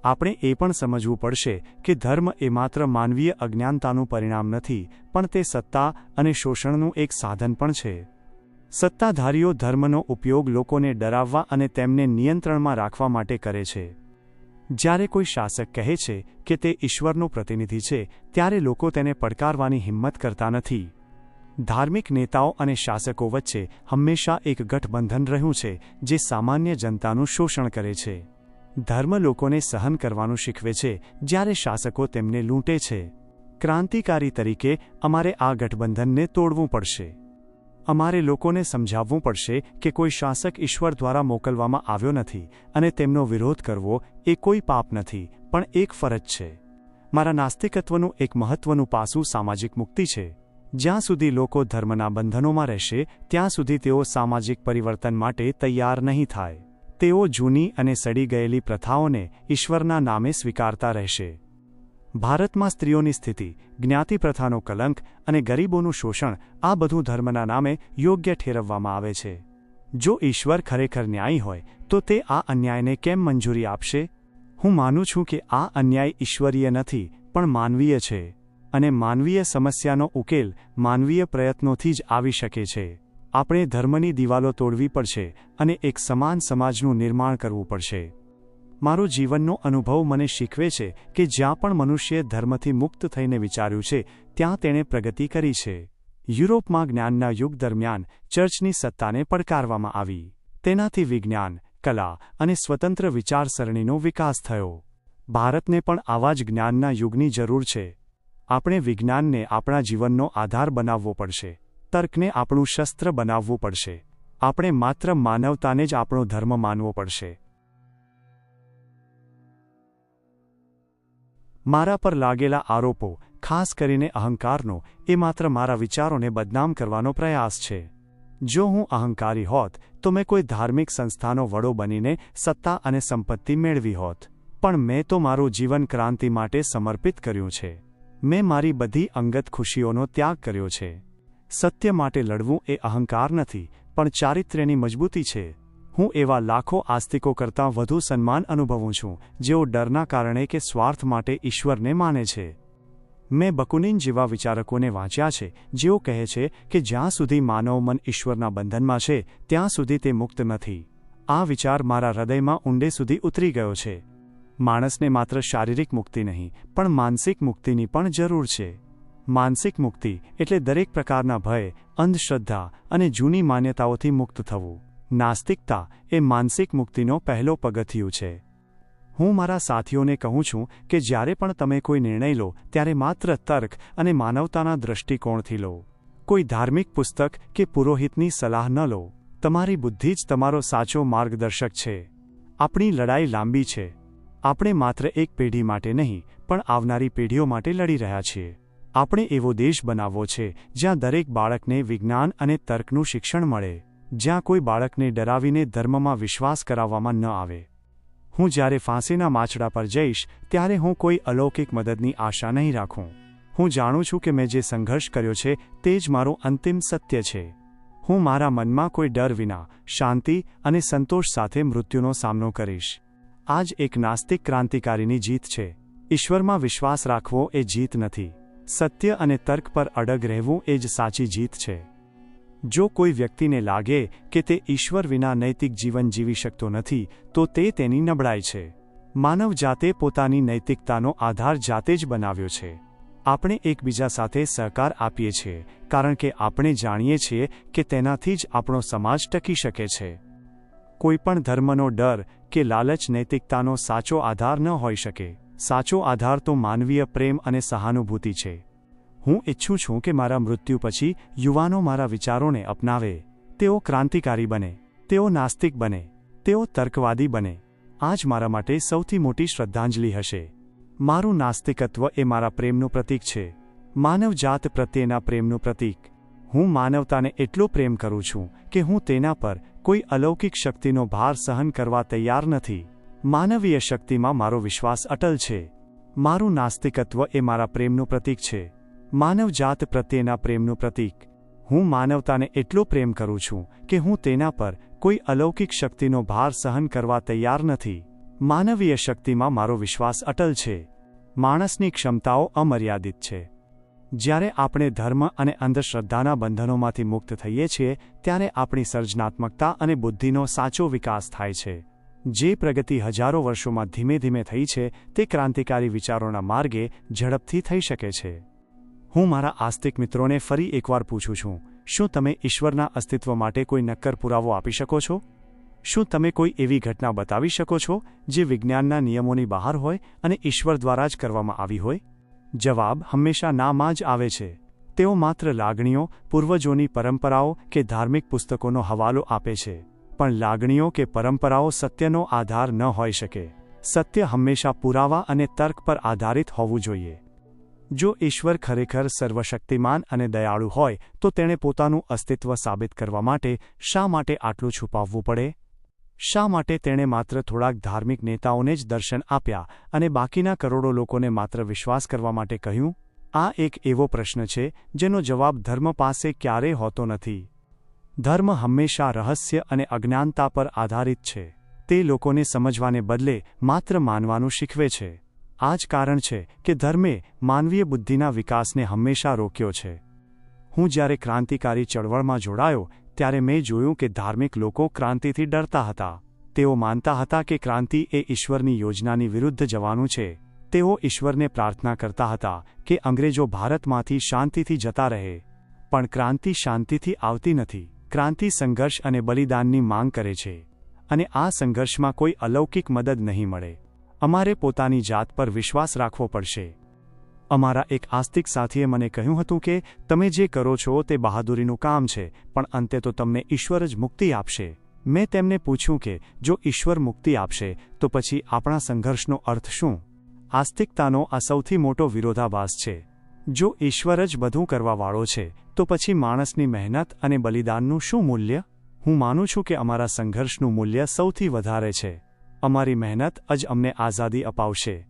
આપણે એ પણ સમજવું પડશે કે ધર્મ એ માત્ર માનવીય અજ્ઞાનતાનું પરિણામ નથી, પણ તે સત્તા અને શોષણનું એક સાધન પણ છે. સત્તાધારીઓ ધર્મનો ઉપયોગ લોકોને ડરાવવા અને તેમને નિયંત્રણમાં રાખવા માટે કરે છે. જ્યારે કોઈ શાસક કહે છે કે તે ઈશ્વરનો પ્રતિનિધિ છે, ત્યારે લોકો તેને પડકારવાની હિંમત કરતા નથી. ધાર્મિક નેતાઓ અને શાસકો વચ્ચે હંમેશા એક ગઠબંધન રહ્યું છે જે સામાન્ય જનતાનું શોષણ કરે છે. ધર્મ લોકોને સહન કરવાનું શીખવે છે, જ્યારે શાસકો તેમને લૂંટે છે. ક્રાંતિકારી તરીકે અમારે આ ગઠબંધનને તોડવું પડશે. અમારે લોકોને સમજાવવું પડશે કે કોઈ શાસક ઈશ્વર દ્વારા મોકલવામાં આવ્યો નથી અને તેમનો વિરોધ કરવો એ કોઈ પાપ નથી, પણ એક ફરજ છે. મારા નાસ્તિકત્વનું એક મહત્વનું પાસું સામાજિક મુક્તિ છે. જ્યાં સુધી લોકો ધર્મના બંધનોમાં રહેશે ત્યાં સુધી તેઓ સામાજિક પરિવર્તન માટે તૈયાર નહીં થાય. તેઓ જૂની અને સડી ગયેલી પ્રથાઓને ઈશ્વરના નામે સ્વીકારતા રહેશે. ભારતમાં સ્ત્રીઓની સ્થિતિ, જ્ઞાતિ પ્રથાનો કલંક અને ગરીબોનું શોષણ, આ બધું ધર્મના નામે યોગ્ય ઠેરવવામાં આવે છે. જો ઈશ્વર ખરેખર ન્યાયી હોય તો તે આ અન્યાયને કેમ મંજૂરી આપશે? હું માનું છું કે આ અન્યાય ઈશ્વરીય નથી, પણ માનવીય છે. અને માનવીય સમસ્યાનો ઉકેલ માનવીય પ્રયત્નોથી જ આવી શકે છે. આપણે ધર્મની દિવાલો તોડવી પડશે અને એક સમાન સમાજનું નિર્માણ કરવું પડશે. મારો જીવનનો અનુભવ મને શીખવે છે કે જ્યાં પણ મનુષ્યે ધર્મથી મુક્ત થઈને વિચાર્યું છે ત્યાં તેણે પ્રગતિ કરી છે. યુરોપમાં જ્ઞાનના યુગ દરમિયાન ચર્ચની સત્તાને પડકારવામાં આવી. તેનાથી વિજ્ઞાન, કલા અને સ્વતંત્ર વિચારસરણીનો વિકાસ થયો. ભારતને પણ આવા જ જ્ઞાનના યુગની જરૂર છે. આપણે વિજ્ઞાનને આપણા જીવનનો આધાર બનાવવો પડશે. તર્કને આપણું શસ્ત્ર બનાવવું પડશે. આપણે માત્ર માનવતાને જ આપણો ધર્મ માનવો પડશે. મારા પર લાગેલા આરોપો, ખાસ કરીને અહંકારનો, એ માત્ર મારા વિચારોને બદનામ કરવાનો પ્રયાસ છે. જો હું અહંકારી હોત તો મેં કોઈ ધાર્મિક સંસ્થાનો વડો બનીને સત્તા અને સંપત્તિ મેળવી હોત. પણ મેં તો મારું જીવન ક્રાંતિ માટે સમર્પિત કર્યું છે. મેં મારી બધી અંગત ખુશીઓનો ત્યાગ કર્યો છે. સત્ય માટે લડવું એ અહંકાર નથી, પણ ચારિત્ર્યની મજબૂતી છે. હું એવા લાખો આસ્તિકો કરતાં વધુ સન્માન અનુભવું છું જેઓ ડરના કારણે કે સ્વાર્થ માટે ઈશ્વરને માને છે. મેં બકુનિન જેવા વિચારકોને વાંચ્યા છે જેઓ કહે છે કે જ્યાં સુધી માનવ મન ઈશ્વરના બંધનમાં છે ત્યાં સુધી તે મુક્ત નથી. આ વિચાર મારા હૃદયમાં ઊંડે સુધી ઉતરી ગયો છે. માણસને માત્ર શારીરિક મુક્તિ નહીં, પણ માનસિક મુક્તિની પણ જરૂર છે. માનસિક મુક્તિ એટલે દરેક પ્રકારના ભય, અંધશ્રદ્ધા અને જૂની માન્યતાઓથી મુક્ત થવું. નાસ્તિકતા એ માનસિક મુક્તિનો પહેલો પગથિયું છે. હું મારા સાથીઓને કહું છું કે જ્યારે પણ તમે કોઈ નિર્ણય લો ત્યારે માત્ર તર્ક અને માનવતાના દૃષ્ટિકોણથી લો. કોઈ ધાર્મિક પુસ્તક કે પુરોહિતની સલાહ ન લો. તમારી બુદ્ધિ જ તમારો સાચો માર્ગદર્શક છે. આપણી લડાઈ લાંબી છે. આપણે માત્ર એક પેઢી માટે નહીં, પણ આવનારી પેઢીઓ માટે લડી રહ્યા છીએ. આપણે એવો દેશ બનાવવો છે જ્યાં દરેક બાળકને વિજ્ઞાન અને તર્કનું શિક્ષણ મળે. જ્યાં કોઈ બાળકને ડરાવીને ધર્મમાં વિશ્વાસ કરાવવામાં ન આવે. હું જ્યારે ફાંસીના માછડા પર જઈશ ત્યારે હું કોઈ અલૌકિક મદદની આશા નહીં રાખું. હું જાણું છું કે મેં જે સંઘર્ષ કર્યો છે તે જ મારું અંતિમ સત્ય છે. હું મારા મનમાં કોઈ ડર વિના શાંતિ અને સંતોષ સાથે મૃત્યુનો સામનો કરીશ. આ જ એક નાસ્તિક ક્રાંતિકારીની જીત છે. ઈશ્વરમાં વિશ્વાસ રાખવો એ જીત નથી. સત્ય અને તર્ક પર અડગ રહેવું એ જ સાચી જીત છે. જો કોઈ વ્યક્તિને લાગે કે તે ઈશ્વર વિના નૈતિક જીવન જીવી શકતો નથી તો તે તેની નબળાઈ છે. માનવ જાતે પોતાની નૈતિકતાનો આધાર જાતે જ બનાવ્યો છે. આપણે એકબીજા સાથે સહકાર આપીએ છીએ કારણ કે આપણે જાણીએ છીએ કે તેનાથી જ આપણો સમાજ ટકી શકે છે. કોઈપણ ધર્મનો ડર કે લાલચ નૈતિકતાનો સાચો આધાર ન હોઈ શકે. સાચો આધાર તો માનવીય પ્રેમ અને સહાનુભૂતિ છે. હું ઈચ્છું છું કે મારા મૃત્યુ પછી યુવાનો મારા વિચારોને અપનાવે. તેઓ ક્રાંતિકારી બને, તેઓ નાસ્તિક બને, તેઓ તર્કવાદી બને. આ જ મારા માટે સૌથી મોટી શ્રદ્ધાંજલિ હશે. મારું નાસ્તિકત્વ એ મારા પ્રેમનું પ્રતીક છે. માનવજાત પ્રત્યેના પ્રેમનું પ્રતીક. હું માનવતાને એટલો પ્રેમ કરું છું કે હું તેના પર કોઈ અલૌકિક શક્તિનો ભાર સહન કરવા તૈયાર નથી. માનવીય શક્તિમાં મારો વિશ્વાસ અટલ છે. મારું નાસ્તિકત્વ એ મારા પ્રેમનું પ્રતીક છે. માનવજાત પ્રત્યેના પ્રેમનું પ્રતીક. હું માનવતાને એટલો પ્રેમ કરું છું કે હું તેના પર કોઈ અલૌકિક શક્તિનો ભાર સહન કરવા તૈયાર નથી. માનવીય શક્તિમાં મારો વિશ્વાસ અટલ છે. માણસની ક્ષમતાઓ અમર્યાદિત છે. જ્યારે આપણે ધર્મ અને અંધશ્રદ્ધાના બંધનોમાંથી મુક્ત થઈએ છીએ ત્યારે આપણી સર્જનાત્મકતા અને બુદ્ધિનો સાચો વિકાસ થાય છે. જે પ્રગતિ હજારો વર્ષોમાં ધીમે ધીમે થઈ છે તે ક્રાંતિકારી વિચારોના માર્ગે ઝડપથી થઈ શકે છે. હું મારા આસ્તિક મિત્રોને ફરી એકવાર પૂછું છું, શું તમે ઈશ્વરના અસ્તિત્વ માટે કોઈ નક્કર પુરાવો આપી શકો છો? શું તમે કોઈ એવી ઘટના બતાવી શકો છો જે વિજ્ઞાનના નિયમોની બહાર હોય અને ઈશ્વર દ્વારા જ કરવામાં આવી હોય? જવાબ હંમેશા નામાં જ આવે છે. તેઓ માત્ર લાગણીઓ, પૂર્વજોની પરંપરાઓ કે ધાર્મિક પુસ્તકોનો હવાલો આપે છે. પણ લાગણીઓ કે પરંપરાઓ સત્યનો આધાર ન હોઈ શકે. સત્ય હંમેશા પુરાવા અને તર્ક પર આધારિત હોવું જોઈએ. જો ઈશ્વર ખરેખર સર્વશક્તિમાન અને દયાળુ હોય તો તેણે પોતાનું અસ્તિત્વ સાબિત કરવા માટે શા માટે આટલું છુપાવવું પડે? શા માટે તેણે માત્ર થોડાક ધાર્મિક નેતાઓને જ દર્શન આપ્યા અને બાકીના કરોડો લોકોને માત્ર વિશ્વાસ કરવા માટે કહ્યું? આ એક એવો પ્રશ્ન છે જેનો જવાબ ધર્મ પાસે ક્યારેય હોતો નથી. ધર્મ હંમેશા રહસ્ય અને અજ્ઞાનતા પર આધારિત છે. તે લોકોને સમજવાને બદલે માત્ર માનવાનું શીખવે છે. આ જ કારણ છે કે ધર્મે માનવીય બુદ્ધિના વિકાસને હંમેશા રોક્યો છે. હું જ્યારે ક્રાંતિકારી ચળવળમાં જોડાયો ત્યારે મેં જોયું કે ધાર્મિક લોકો ક્રાંતિથી ડરતા હતા. તેઓ માનતા હતા કે ક્રાંતિ એ ઈશ્વરની યોજનાની વિરુદ્ધ જવાનું છે. તેઓ ઈશ્વરને પ્રાર્થના કરતા હતા કે અંગ્રેજો ભારતમાંથી શાંતિથી જતા રહે. પણ ક્રાંતિ શાંતિથી આવતી નથી. ક્રાંતિ સંઘર્ષ અને બલિદાનની માંગ કરે છે. અને આ સંઘર્ષમાં કોઈ અલૌકિક મદદ નહીં મળે. અમારે પોતાની જાત પર વિશ્વાસ રાખવો પડશે. અમારા એક આસ્તિક સાથીએ મને કહ્યું હતું કે તમે જે કરો છો તે બહાદુરીનું કામ છે, પણ અંતે તો તમને ઈશ્વર જ મુક્તિ આપશે. મેં તેમને પૂછ્યું કે જો ઈશ્વર મુક્તિ આપશે તો પછી આપણા સંઘર્ષનો અર્થ શું? આસ્તિકતાનો આ સૌથી મોટો વિરોધાભાસ છે. જો ઈશ્વર જ બધું કરવાવાળો છે તો પછી માણસની મહેનત અને બલિદાનનું શું મૂલ્ય? હું માનું છું કે અમારા સંઘર્ષનું મૂલ્ય સૌથી વધારે છે. અમારી મહેનત જ અમને આઝાદી અપાવશે.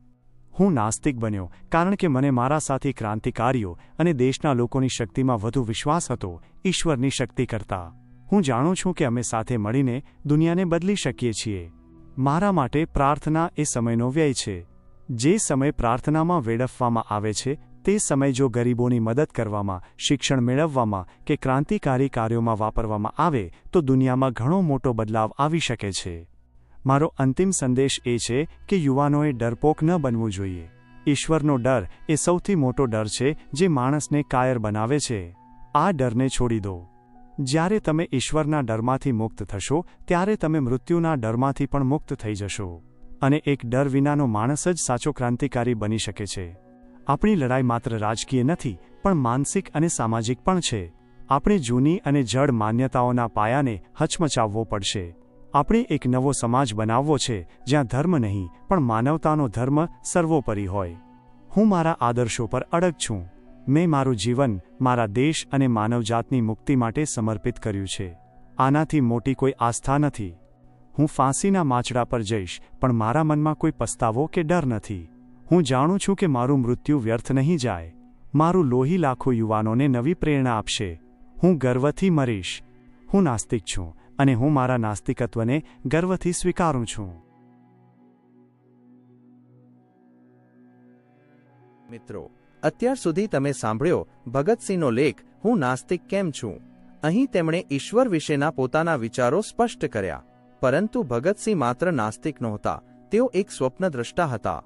હું નાસ્તિક બન્યો કારણ કે મને મારા સાથી ક્રાંતિકારીઓ અને દેશના લોકોની શક્તિમાં વધુ વિશ્વાસ હતો ઈશ્વરની શક્તિ કરતાં. હું જાણું છું કે અમે સાથે મળીને દુનિયાને બદલી શકીએ છીએ. મારા માટે પ્રાર્થના એ સમયનો વ્યય છે. જે સમય પ્રાર્થનામાં વેડફવામાં આવે છે તે સમય જો ગરીબોની મદદ કરવામાં, શિક્ષણ મેળવવામાં કે ક્રાંતિકારી કાર્યોમાં વાપરવામાં આવે તો દુનિયામાં ઘણો મોટો બદલાવ આવી શકે છે. મારો અંતિમ સંદેશ એ છે કે યુવાનોએ ડરપોક ન બનવું જોઈએ. ઈશ્વરનો ડર એ સૌથી મોટો ડર છે જે માણસને કાયર બનાવે છે. આ ડરને છોડી દો. જ્યારે તમે ઈશ્વરના ડરમાંથી મુક્ત થશો ત્યારે તમે મૃત્યુના ડરમાંથી પણ મુક્ત થઈ જશો. અને એક ડર વિનાનો માણસ જ સાચો ક્રાંતિકારી બની શકે છે. આપણી લડાઈ માત્ર રાજકીય નથી પણ માનસિક અને સામાજિક પણ છે. આપણે જૂની અને જડ માન્યતાઓના પાયાને હચમચાવવો પડશે. આપણે એક નવો સમાજ બનાવવો છે જ્યાં ધર્મ નહીં પણ માનવતાનો ધર્મ સર્વોપરી હોય. હું મારા આદર્શો પર અડગ છું. મેં મારું જીવન મારા દેશ અને માનવજાતની મુક્તિ માટે સમર્પિત કર્યું છે. આનાથી મોટી કોઈ આસ્થા નથી. હું ફાંસીના માચડા પર જઈશ પણ મારા મનમાં કોઈ પસ્તાવો કે ડર નથી. હું જાણું છું કે મારું મૃત્યુ વ્યર્થ નહીં જાય. મારું લોહી લાખો યુવાનોને નવી પ્રેરણા આપશે. હું ગર્વથી મરીશ. હું નાસ્તિક છું અને હું મારા નાસ્તિકત્વને ગર્વથી સ્વીકારું છું. મિત્રો, અત્યાર સુધી તમે સાંભળ્યો ભગતસિંહનો લેખ હું નાસ્તિક કેમ છું. અહીં તેમણે ઈશ્વર વિશેના પોતાના વિચારો સ્પષ્ટ કર્યા. પરંતુ ભગતસિંહ માત્ર નાસ્તિક નહોતા, તેઓ એક સ્વપ્નદ્રષ્ટા હતા.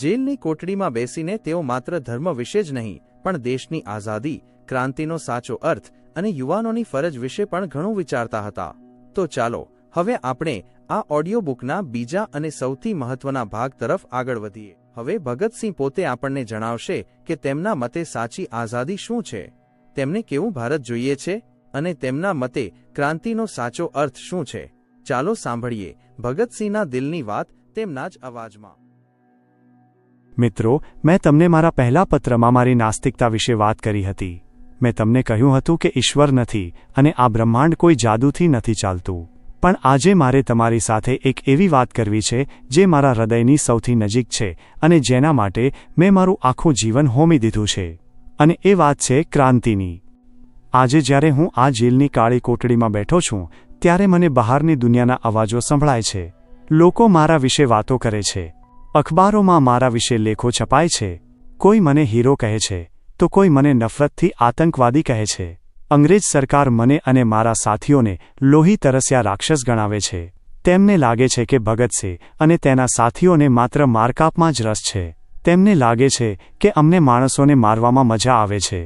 જેલની કોટડીમાં બેસીને તેઓ માત્ર ધર્મ વિશે જ નહીં, પણ દેશની આઝાદી, ક્રાંતિનો સાચો અર્થ અને યુવાનોની ફરજ વિશે પણ ઘણું વિચારતા હતા. તો ચાલો હવે આપણે આ ઓડિયો બુકના બીજા અને સૌથી મહત્વના ભાગ તરફ આગળ વધીએ. હવે ભગતસિંહ પોતે આપણને જણાવશે કે તેમના મતે સાચી આઝાદી શું છે, તેમને કેવું ભારત જોઈએ છે અને તેમના મતે ક્રાંતિનો સાચો અર્થ શું છે. ચાલો સાંભળીએ ભગતસિંહના દિલની વાત તેમના જ અવાજમાં. મિત્રો, મેં તમને મારા પહેલા પત્રમાં મારી નાસ્તિકતા વિશે વાત કરી હતી. મેં તમને કહ્યું હતું કે ઈશ્વર નથી અને આ બ્રહ્માંડ કોઈ જાદુથી નથી ચાલતું. પણ આજે મારે તમારી સાથે એક એવી વાત કરવી છે જે મારા હૃદયની સૌથી નજીક છે અને જેના માટે મેં મારું આખું જીવન હોમી દીધું છે. અને એ વાત છે ક્રાંતિની. આજે જ્યારે હું આ જેલની કાળી કોટડીમાં બેઠો છું, ત્યારે મને બહારની દુનિયાના અવાજો સંભળાય છે. લોકો મારા વિશે વાતો કરે છે. અખબારોમાં મારા વિશે લેખો છપાય છે. કોઈ મને હીરો કહે છે તો કોઈ મને નફરતથી આતંકવાદી કહે છે. અંગ્રેજ સરકાર મને અને મારા સાથીઓને લોહી તરસ્યા રાક્ષસ ગણાવે છે. તેમને લાગે છે કે ભગતસિંહ અને તેના સાથીઓને માત્ર મારકાપમાં જ રસ છે. તેમને લાગે છે કે અમને માણસોને મારવામાં મજા આવે છે.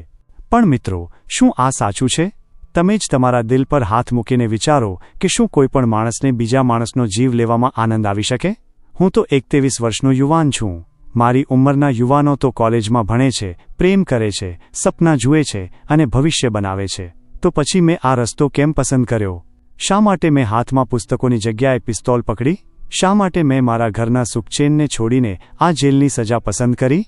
પણ મિત્રો, શું આ સાચું છે? તમે જ તમારા દિલ પર હાથ મૂકીને વિચારો કે શું કોઈ પણ માણસને બીજા માણસનો જીવ લેવામાં આનંદ આવી શકે? હું તો 21 વર્ષનો યુવાન છું. મારી ઉંમરના યુવાનો તો કોલેજમાં ભણે છે, પ્રેમ કરે છે, સપના જુએ છે અને ભવિષ્ય બનાવે છે. તો પછી મેં આ રસ્તો કેમ પસંદ કર્યો? શા માટે મેં હાથમાં પુસ્તકોની જગ્યાએ પિસ્તોલ પકડી? શા માટે મેં મારા ઘરના સુખચેનને છોડીને આ જેલની સજા પસંદ કરી?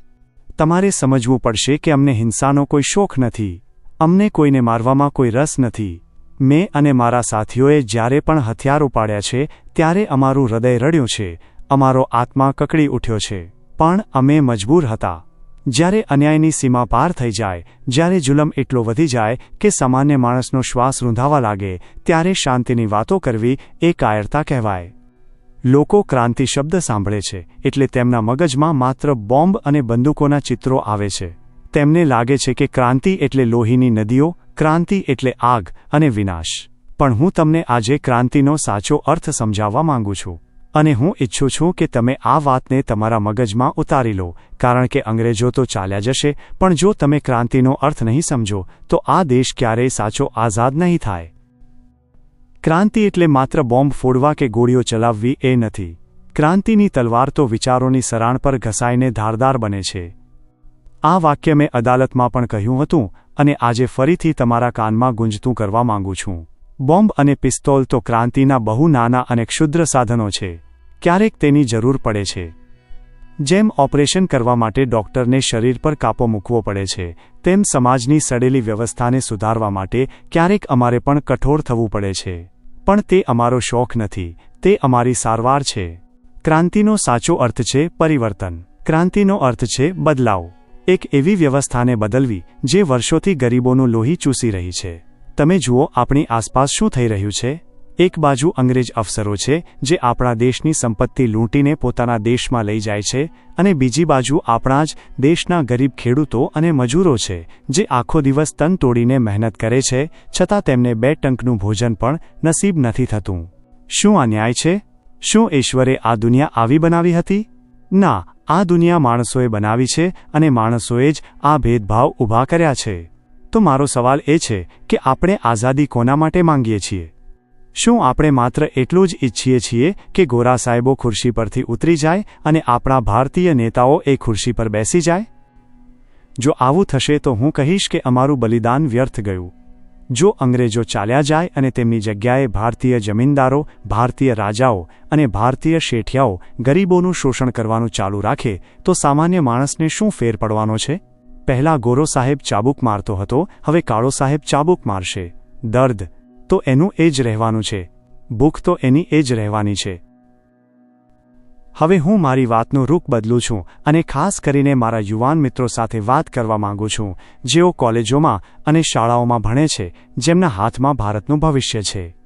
તમારે સમજવું પડશે કે અમને હિંસાનો કોઈ શોખ નથી. અમને કોઈને મારવામાં કોઈ રસ નથી. મેં અને મારા સાથીઓએ જ્યારે પણ હથિયાર ઉપાડ્યા છે ત્યારે અમારું હૃદય રડ્યું છે, અમારો આત્મા કકડી ઉઠ્યો છે. પણ અમે મજબૂર હતા. જ્યારે અન્યાયની સીમા પાર થઈ જાય, જ્યારે જુલમ એટલો વધી જાય કે સામાન્ય માણસનો શ્વાસ રૂંધાવા લાગે, ત્યારે શાંતિની વાતો કરવી એ કાયરતા કહેવાય. લોકો ક્રાંતિ શબ્દ સાંભળે છે એટલે તેમના મગજમાં માત્ર બોમ્બ અને બંદૂકોના ચિત્રો આવે છે. તેમને લાગે છે કે ક્રાંતિ એટલે લોહીની નદીઓ, ક્રાંતિ એટલે આગ અને વિનાશ. પણ હું તમને આજે ક્રાંતિનો સાચો અર્થ સમજાવવા માંગુ છું. અને હું ઈચ્છું છું કે તમે આ વાતને તમારા મગજમાં ઉતારી લો, કારણ કે અંગ્રેજો તો ચાલ્યા જશે, પણ જો તમે ક્રાંતિનો અર્થ નહીં સમજો તો આ દેશ ક્યારેય સાચો આઝાદ નહીં થાય. ક્રાંતિ એટલે માત્ર બોમ્બ ફોડવા કે ગોળીઓ ચલાવવી એ નથી. ક્રાંતિની તલવાર તો વિચારોની સરાણ પર ઘસાઈને ધારદાર બને છે. આ વાક્ય મેં અદાલતમાં પણ કહ્યું હતું અને આજે ફરીથી તમારા કાનમાં ગુંજતું કરવા માંગુ છું. બોમ્બ અને પિસ્તોલ તો ક્રાંતિના બહુ નાના અને ક્ષુદ્ર સાધનો છે. ક્યારેક તેની જરૂર પડે છે. જેમ ઓપરેશન કરવા માટે ડોક્ટરને શરીર પર કાપો મૂકવો પડે છે, તેમ સમાજની સડેલી વ્યવસ્થાને સુધારવા માટે ક્યારેક અમારે પણ કઠોર થવું પડે છે. પણ તે અમારો શોખ નથી, તે અમારી સારવાર છે. ક્રાંતિનો સાચો અર્થ છે પરિવર્તન. ક્રાંતિનો અર્થ છે બદલાવ. એક એવી વ્યવસ્થાને બદલવી જે વર્ષોથી ગરીબોનું લોહી ચૂસી રહી છે. તમે જુઓ આપણી આસપાસ શું થઈ રહ્યું છે. એક બાજુ અંગ્રેજ અફસરો છે જે આપણા દેશની સંપત્તિ લૂંટીને પોતાના દેશમાં લઈ જાય છે અને બીજી બાજુ આપણા જ દેશના ગરીબ ખેડૂતો અને મજૂરો છે જે આખો દિવસ તન તોડીને મહેનત કરે છે, છતાં તેમને 2 ટંકનું ભોજન પણ નસીબ નથી થતું. શું આ ન્યાય છે? શું ઈશ્વરે આ દુનિયા આવી બનાવી હતી? ના, આ દુનિયા માણસોએ બનાવી છે અને માણસોએ જ આ ભેદભાવ ઊભા કર્યા છે. તો મારો સવાલ એ છે કે આપણે આઝાદી કોના માટે માંગીએ છીએ? શું આપણે માત્ર એટલું જ ઈચ્છીએ છીએ કે ગોરા સાહેબો ખુરશી પરથી ઉતરી જાય અને આપણા ભારતીય નેતાઓ એ ખુરશી પર બેસી જાય? જો આવું થશે તો હું કહીશ કે અમારું બલિદાન વ્યર્થ ગયું. જો અંગ્રેજો ચાલ્યા જાય અને તેમની જગ્યાએ ભારતીય જમીનદારો, ભારતીય રાજાઓ અને ભારતીય શેઠિયાઓ ગરીબોનું શોષણ કરવાનું ચાલુ રાખે તો સામાન્ય માણસને શું ફેર પડવાનો છે? પહેલા ગોરો સાહેબ ચાબુક મારતો હતો, હવે કાળો સાહેબ ચાબુક મારશે. દર્દ તો એનું એ જ રહેવાનું છે. ભૂખ તો એની એ જ રહેવાની છે. હવે હું મારી વાતનું રૂખ બદલું છું અને ખાસ કરીને મારા યુવાન મિત્રો સાથે વાત કરવા માંગુ છું, જેઓ કોલેજોમાં અને શાળાઓમાં ભણે છે, જેમના હાથમાં ભારતનું ભવિષ્ય છે.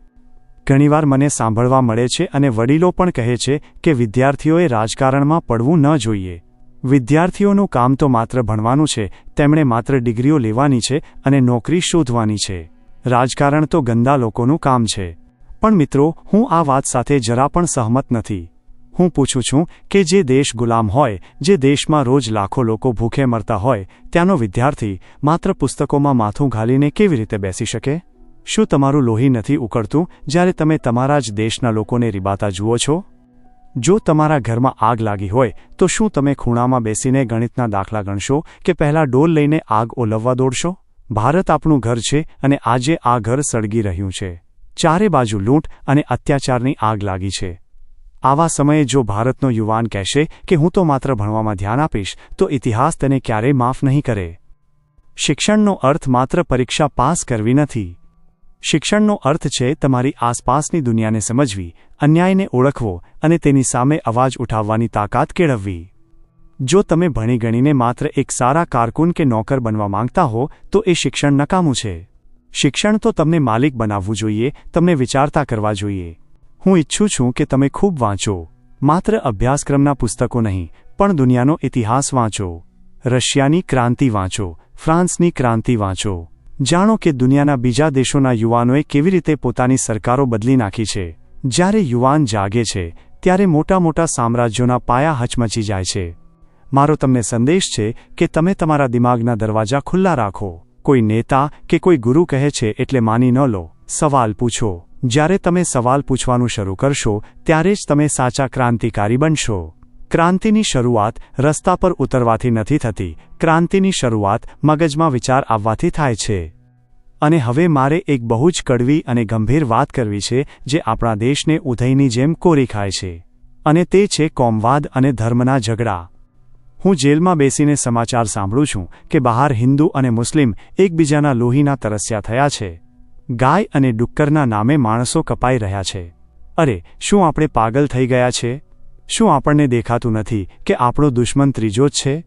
ઘણીવાર મને સાંભળવા મળે છે અને વડીલો પણ કહે છે કે વિદ્યાર્થીઓએ રાજકારણમાં પડવું ન જોઈએ. વિદ્યાર્થીઓનું કામ તો માત્ર ભણવાનું છે, તેમણે માત્ર ડિગ્રીઓ લેવાની છે અને નોકરી શોધવાની છે. રાજકારણ તો ગંદા લોકોનું કામ છે. પણ મિત્રો, હું આ વાત સાથે જરા પણ સહમત નથી. હું પૂછું છું કે જે દેશ ગુલામ હોય, જે દેશમાં રોજ લાખો લોકો ભૂખે મરતા હોય, ત્યાંનો વિદ્યાર્થી માત્ર પુસ્તકોમાં માથું ઘાલીને કેવી રીતે બેસી શકે? શું તમારું લોહી નથી ઉકળતું જ્યારે તમે તમારા જ દેશના લોકોને રીબાતા જુઓ છો? જો તમારા ઘરમાં આગ લાગી હોય તો શું તમે ખૂણામાં બેસીને ગણિતના દાખલા ગણશો કે પહેલા ડોલ લઈને આગ ઓલવવા દોડશો? ભારત આપણું ઘર છે અને આજે આ ઘર સળગી રહ્યું છે. ચારે બાજુ લૂંટ અને અત્યાચારની આગ લાગી છે. આવા સમયે જો ભારતનો યુવાન કહેશે કે હું તો માત્ર ભણવામાં ધ્યાન આપીશ, તો ઇતિહાસ તેને ક્યારેય માફ નહીં કરે. શિક્ષણનો અર્થ માત્ર પરીક્ષા પાસ કરવી નથી. શિક્ષણનો અર્થ છે તમારી આસપાસની દુનિયાને સમજવી, અન્યાયને ઓળખવો અને તેની સામે અવાજ ઉઠાવવાની તાકાત કેળવવી. જો તમે ભણી ગણીને માત્ર એક સારા કારકુન કે નોકર બનવા માંગતા હો તો એ શિક્ષણ નકામું છે. શિક્ષણ તો તમને માલિક બનાવવું જોઈએ, તમને વિચારતા કરવા જોઈએ. હું ઈચ્છું છું કે તમે ખૂબ વાંચો. માત્ર અભ્યાસક્રમના પુસ્તકો નહીં, પણ દુનિયાનો ઇતિહાસ વાંચો. રશિયાની ક્રાંતિ વાંચો, ફ્રાન્સની ક્રાંતિ વાંચો. જાણો કે દુનિયાના બીજા દેશોના યુવાનોએ કેવી રીતે પોતાની સરકારો બદલી નાખી છે. જ્યારે યુવાન જાગે છે ત્યારે મોટા મોટા સામ્રાજ્યોના પાયા હચમચી જાય છે. મારો તમને સંદેશ છે કે તમે તમારા દિમાગના દરવાજા ખુલ્લા રાખો. કોઈ નેતા કે કોઈ ગુરુ કહે છે એટલે માની ન લો. સવાલ પૂછો. જ્યારે તમે સવાલ પૂછવાનું શરૂ કરશો ત્યારે જ તમે સાચા ક્રાંતિકારી બનશો. ક્રાંતિની શરૂઆત રસ્તા પર ઉતરવાથી નથી થતી. ક્રાંતિની શરૂઆત મગજમાં વિચાર આવવાથી થાય છે. અને હવે મારે એક બહુ જ કડવી અને ગંભીર વાત કરવી છે જે આપણા દેશને ઉધઈની જેમ કોરી ખાય છે. અને તે છે કોમવાદ અને ધર્મના ઝઘડા. હું જેલમાં બેસીને સમાચાર સાંભળું છું કે બહાર હિન્દુ અને મુસ્લિમ એકબીજાના લોહીના તરસ્યા થયા છે. ગાય અને ડુક્કરના નામે માણસો કપાઈ રહ્યા છે. અરે, શું આપણે પાગલ થઈ ગયા છે? શું આપણને દેખાતું નથી કે આપણો દુશ્મન ત્રીજો જ છે?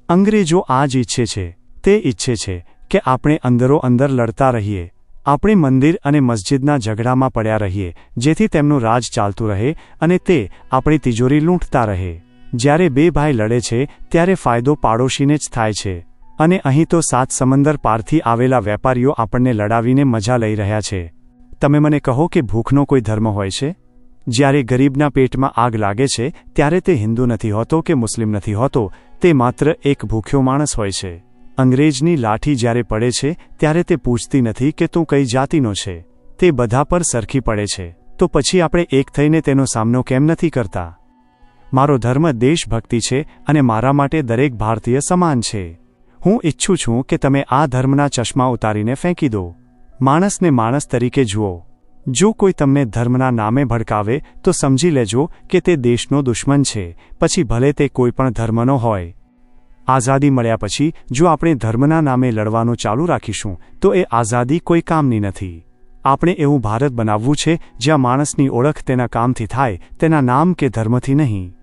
અંગ્રેજો આ જ ઈચ્છે છે. તે ઈચ્છે છે કે આપણે અંદરો અંદર લડતા રહીએ. આપણે મંદિર અને મસ્જિદના ઝઘડામાં પડ્યા રહીએ, જેથી તેમનું રાજ ચાલતું રહે અને તે આપણી તિજોરી લૂંટતા રહે. જ્યારે બે ભાઈ લડે છે ત્યારે ફાયદો પાડોશીને જ થાય છે. અને અહીં તો 7 સમંદર પારથી આવેલા વેપારીઓ આપણને લડાવીને મજા લઈ રહ્યા છે. તમે મને કહો કે ભૂખનો કોઈ ધર્મ હોય છે? જ્યારે ગરીબના પેટમાં આગ લાગે છે ત્યારે તે હિન્દુ નથી હોતો કે મુસ્લિમ નથી હોતો, તે માત્ર એક ભૂખ્યો માણસ હોય છે. અંગ્રેજની લાઠી જ્યારે પડે છે ત્યારે તે પૂછતી નથી કે તું કઈ જાતિનો છે. તે બધા પર સરખી પડે છે. તો પછી આપણે એક થઈને તેનો સામનો કેમ નથી કરતા? મારો ધર્મ દેશભક્તિ છે અને મારા માટે દરેક ભારતીય સમાન છે. હું ઈચ્છું છું કે તમે આ ધર્મના ચશ્મા ઉતારીને ફેંકી દો. માણસને માણસ તરીકે જુઓ. જો કોઈ તમને ધર્મના નામે ભડકાવે તો સમજી લેજો કે તે દેશનો દુશ્મન છે, પછી ભલે તે કોઈ પણ ધર્મનો હોય. આઝાદી મળ્યા પછી જો આપણે ધર્મના નામે લડવાનું ચાલુ રાખીશું તો એ આઝાદી કોઈ કામની નથી. આપણે એવું ભારત બનાવવું છે જ્યાં માણસની ઓળખ તેના કામથી થાય, તેના નામ કે ધર્મથી નહીં.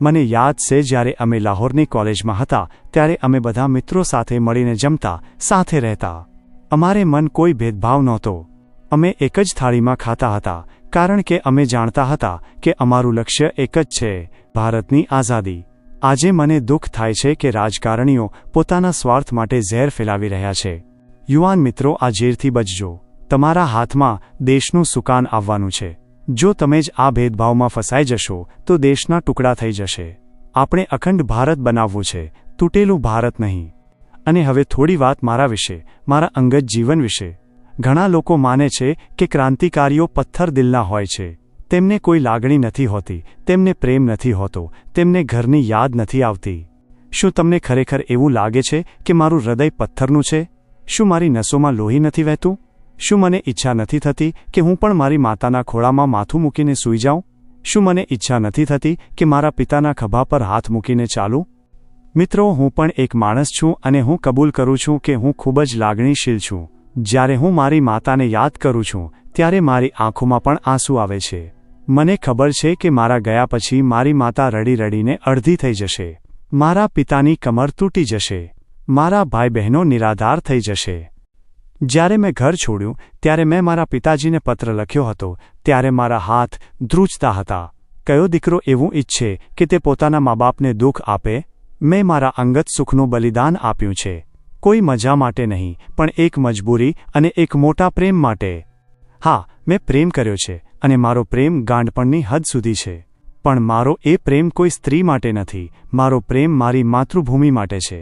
મને યાદ છે જ્યારે અમે લાહોરની કોલેજમાં હતા ત્યારે અમે બધા મિત્રો સાથે મળીને જમતા, સાથે રહેતા. અમારે મન કોઈ ભેદભાવ નહોતો. અમે એક જ થાળીમાં ખાતા હતા કારણ કે અમે જાણતા હતા કે અમારું લક્ષ્ય એક જ છે, ભારતની આઝાદી. આજે મને દુઃખ થાય છે કે રાજકારણીઓ પોતાના સ્વાર્થ માટે ઝેર ફેલાવી રહ્યા છે. યુવાન મિત્રો, આ ઝેરથી બચજો. તમારા હાથમાં દેશનું સુકાન આવવાનું છે. જો તમે જ આ ભેદભાવમાં ફસાઈ જશો તો દેશના ટુકડા થઈ જશે. આપણે અખંડ ભારત બનાવવું છે, તૂટેલું ભારત નહીં. અને હવે થોડી વાત મારા વિશે, મારા અંગત જીવન વિશે. ઘણા લોકો માને છે કે ક્રાંતિકારીઓ પથ્થર દિલના હોય છે. તેમને કોઈ લાગણી નથી હોતી, તેમને પ્રેમ નથી હોતો, તેમને ઘરની યાદ નથી આવતી. શું તમને ખરેખર એવું લાગે છે કે મારું હૃદય પથ્થરનું છે? શું મારી નસોમાં લોહી નથી વહેતું? શું મને ઈચ્છા નથી થતી કે હું પણ મારી માતાના ખોળામાં માથું મૂકીને સૂઈ જાઉં? શું મને ઈચ્છા નથી થતી કે મારા પિતાના ખભા પર હાથ મૂકીને ચાલું? મિત્રો, હું પણ એક માણસ છું અને હું કબૂલ કરું છું કે હું ખૂબ જ લાગણીશીલ છું. જ્યારે હું મારી માતાને યાદ કરું છું ત્યારે મારી આંખોમાં પણ આંસુ આવે છે. મને ખબર છે કે મારા ગયા પછી મારી માતા રડી રડીને અડધી થઈ જશે, મારા પિતાની કમર તૂટી જશે, મારા ભાઈ બહેનો નિરાધાર થઈ જશે. જ્યારે મેં ઘર છોડ્યું ત્યારે મેં મારા પિતાજીને પત્ર લખ્યો હતો ત્યારે મારા હાથ ધ્રુજતા હતા. કયો દીકરો એવું ઈચ્છે કે તે પોતાના મા બાપને દુઃખ આપે? મેં મારા અંગત સુખનું બલિદાન આપ્યું છે, કોઈ મજા માટે નહીં, પણ એક મજબૂરી અને એક મોટા પ્રેમ માટે. હા, મેં પ્રેમ કર્યો છે અને મારો પ્રેમ ગાંડપણની હદ સુધી છે, પણ મારો એ પ્રેમ કોઈ સ્ત્રી માટે નથી, મારો પ્રેમ મારી માતૃભૂમિ માટે છે.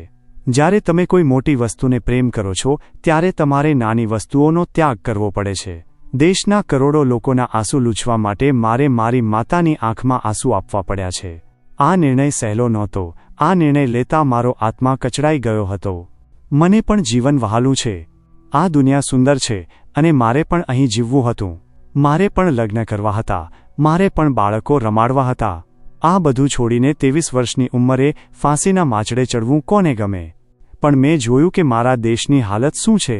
જ્યારે તમે કોઈ મોટી વસ્તુને પ્રેમ કરો છો ત્યારે તમારે નાની વસ્તુઓનો ત્યાગ કરવો પડે છે. દેશના કરોડો લોકોના આંસુ લૂછવા માટે મારે મારી માતાની આંખમાં આંસુ આપવા પડ્યા છે. આ નિર્ણય સહેલો નહોતો. આ નિર્ણય લેતા મારો આત્મા કચડાઈ ગયો હતો. મને પણ જીવન વહાલું છે. આ દુનિયા સુંદર છે અને મારે પણ અહીં જીવવું હતું. મારે પણ લગ્ન કરવા હતા, મારે પણ બાળકો રમાડવા હતા. આ બધું છોડીને 23 વર્ષની ઉંમરે ફાંસીના માચડે ચડવું કોને ગમે? પણ મેં જોયું કે મારા દેશની હાલત શું છે.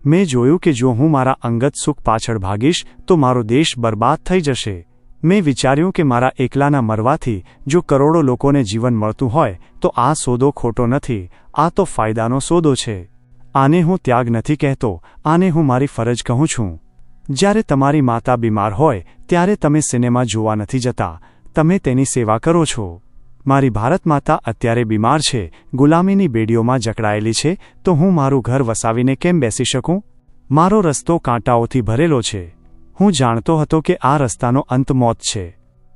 મેં જોયું કે જો હું મારા અંગત સુખ પાછળ ભાગીશ તો મારો દેશ બરબાદ થઈ જશે. મેં વિચાર્યું કે મારા એકલાના મરવાથી જો કરોડો લોકોને જીવન મળતું હોય તો આ સોદો ખોટો નથી, આ તો ફાયદાનો સોદો છે. આને હું ત્યાગ નથી કહેતો, આને હું મારી ફરજ કહું છું. જ્યારે તમારી માતા બીમાર હોય ત્યારે તમે સિનેમા જોવા નથી જતા, તમે તેની સેવા કરો છો. મારી ભારત માતા અત્યારે બીમાર છે, ગુલામીની બેડીઓમાં જકડાયેલી છે, તો હું મારું ઘર વસાવીને કેમ બેસી શકું? મારો રસ્તો કાંટાઓથી ભરેલો છે. હું જાણતો હતો કે આ રસ્તાનો અંત મોત છે.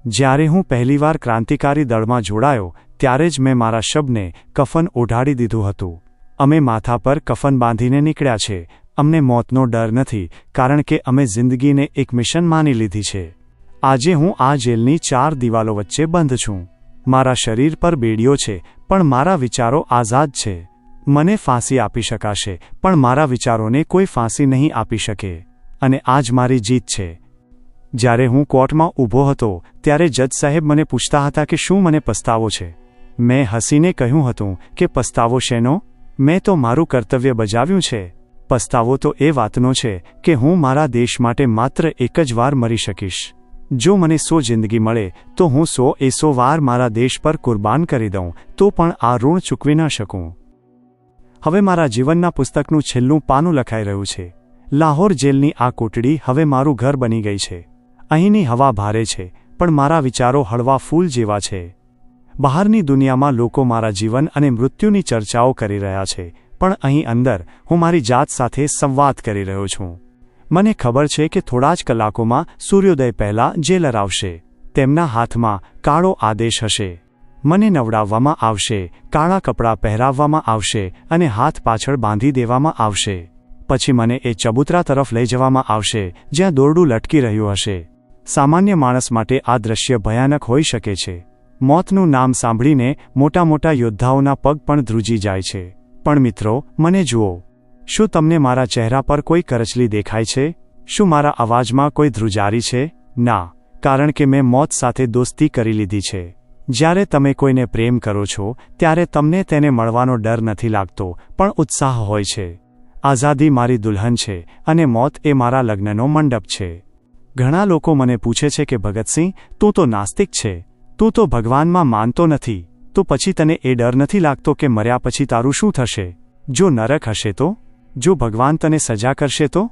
જ્યારે હું પહેલીવાર ક્રાંતિકારી દળમાં જોડાયો ત્યારે જ મેં મારા શબને કફન ઓઢાડી દીધું હતું. અમે માથા પર કફન બાંધીને નીકળ્યા છે. અમને મોતનો ડર નથી, કારણ કે અમે જિંદગીને એક મિશન માની લીધી છે. આજે હું આ જેલની 4 દિવાલો વચ્ચે બંધ છું. મારા શરીર પર બેડીઓ છે, પણ મારા વિચારો આઝાદ છે. મને ફાંસી આપી શકાશે, પણ મારા વિચારોને કોઈ ફાંસી નહીં આપી શકે. અને આ જ મારી જીત છે. જ્યારે હું કોર્ટમાં ઊભો હતો ત્યારે જજ સાહેબ મને પૂછતા હતા કે શું મને પસ્તાવો છે. મેં હસીને કહ્યું હતું કે પસ્તાવો શેનો? મેં તો મારું કર્તવ્ય બજાવ્યું છે. પસ્તાવો તો એ વાતનો છે કે હું મારા દેશ માટે માત્ર એક જ વાર મરી શકીશ. જો મને 100 જિંદગી મળે તો હું 100 વાર મારા દેશ પર કુરબાન કરી દઉં તો પણ આ ઋણ ચૂકવી ન શકું. હવે મારા જીવનના પુસ્તકનું છેલ્લું પાનું લખાઈ રહ્યું છે. લાહોર જેલની આ કોટડી હવે મારું ઘર બની ગઈ છે. અહીંની હવા ભારે છે, પણ મારા વિચારો હળવા ફૂલ જેવા છે. બહારની દુનિયામાં લોકો મારા જીવન અને મૃત્યુની ચર્ચાઓ કરી રહ્યા છે, પણ અહીં અંદર હું મારી જાત સાથે સંવાદ કરી રહ્યો છું. મને ખબર છે કે થોડા જ કલાકોમાં સૂર્યોદય પહેલા જેલર આવશે. તેમના હાથમાં કાળો આદેશ હશે. મને નવડાવવામાં આવશે, કાળા કપડાં પહેરાવવામાં આવશે અને હાથ પાછળ બાંધી દેવામાં આવશે. પછી મને એ ચબૂતરા તરફ લઈ જવામાં આવશે જ્યાં દોરડું લટકી રહ્યું હશે. સામાન્ય માણસ માટે આ દ્રશ્ય ભયાનક હોઈ શકે છે. મોતનું નામ સાંભળીને મોટા મોટા યોદ્ધાઓના પગ પણ ધ્રુજી જાય છે. પણ મિત્રો, મને જુઓ. શું તમને મારા ચહેરા પર કોઈ કરચલી દેખાય છે? શું મારા અવાજમાં કોઈ ધ્રુજારી છે? ના, કારણ કે મેં મોત સાથે દોસ્તી કરી લીધી છે. જ્યારે તમે કોઈને પ્રેમ કરો છો ત્યારે તમને તેને મળવાનો ડર નથી લાગતો, પણ ઉત્સાહ હોય છે. આઝાદી મારી દુલ્હન છે અને મોત એ મારા લગ્નનો મંડપ છે. ઘણા લોકો મને પૂછે છે કે ભગતસિંહ, તું તો નાસ્તિક છે, તું તો ભગવાનમાં માનતો નથી, તો પછી તને એ ડર નથી લાગતો કે મર્યા પછી તારું શું થશે? જો નરક હશે તો? જો ભગવાન તને સજા કરશે તો?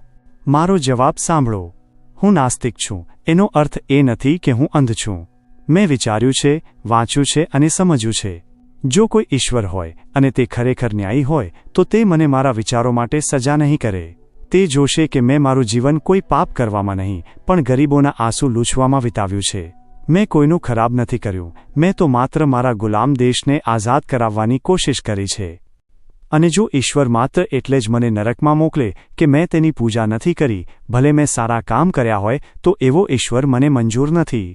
મારો જવાબ સાંભળો. હું નાસ્તિક છું એનો અર્થ એ નથી કે હું અંધ છું. મેં વિચાર્યું છે, વાંચ્યું છે અને સમજ્યું છે. જો કોઈ ઈશ્વર હોય અને તે ખરેખર ન્યાયી હોય તો તે મને મારા વિચારો માટે સજા નહીં કરે. તે જોશે કે મેં મારું જીવન કોઈ પાપ કરવામાં નહીં, પણ ગરીબોના આંસુ લૂછવામાં વિતાવ્યું છે. મેં કોઈનું ખરાબ નથી કર્યું. મેં તો માત્ર મારા ગુલામ દેશને આઝાદ કરાવવાની કોશિશ કરી છે. અને જો ઈશ્વર માત્ર એટલે જ મને નરકમાં મોકલે કે મેં તેની પૂજા નથી કરી, ભલે મેં સારા કામ કર્યા હોય, તો એવો ઈશ્વર મને મંજૂર નથી.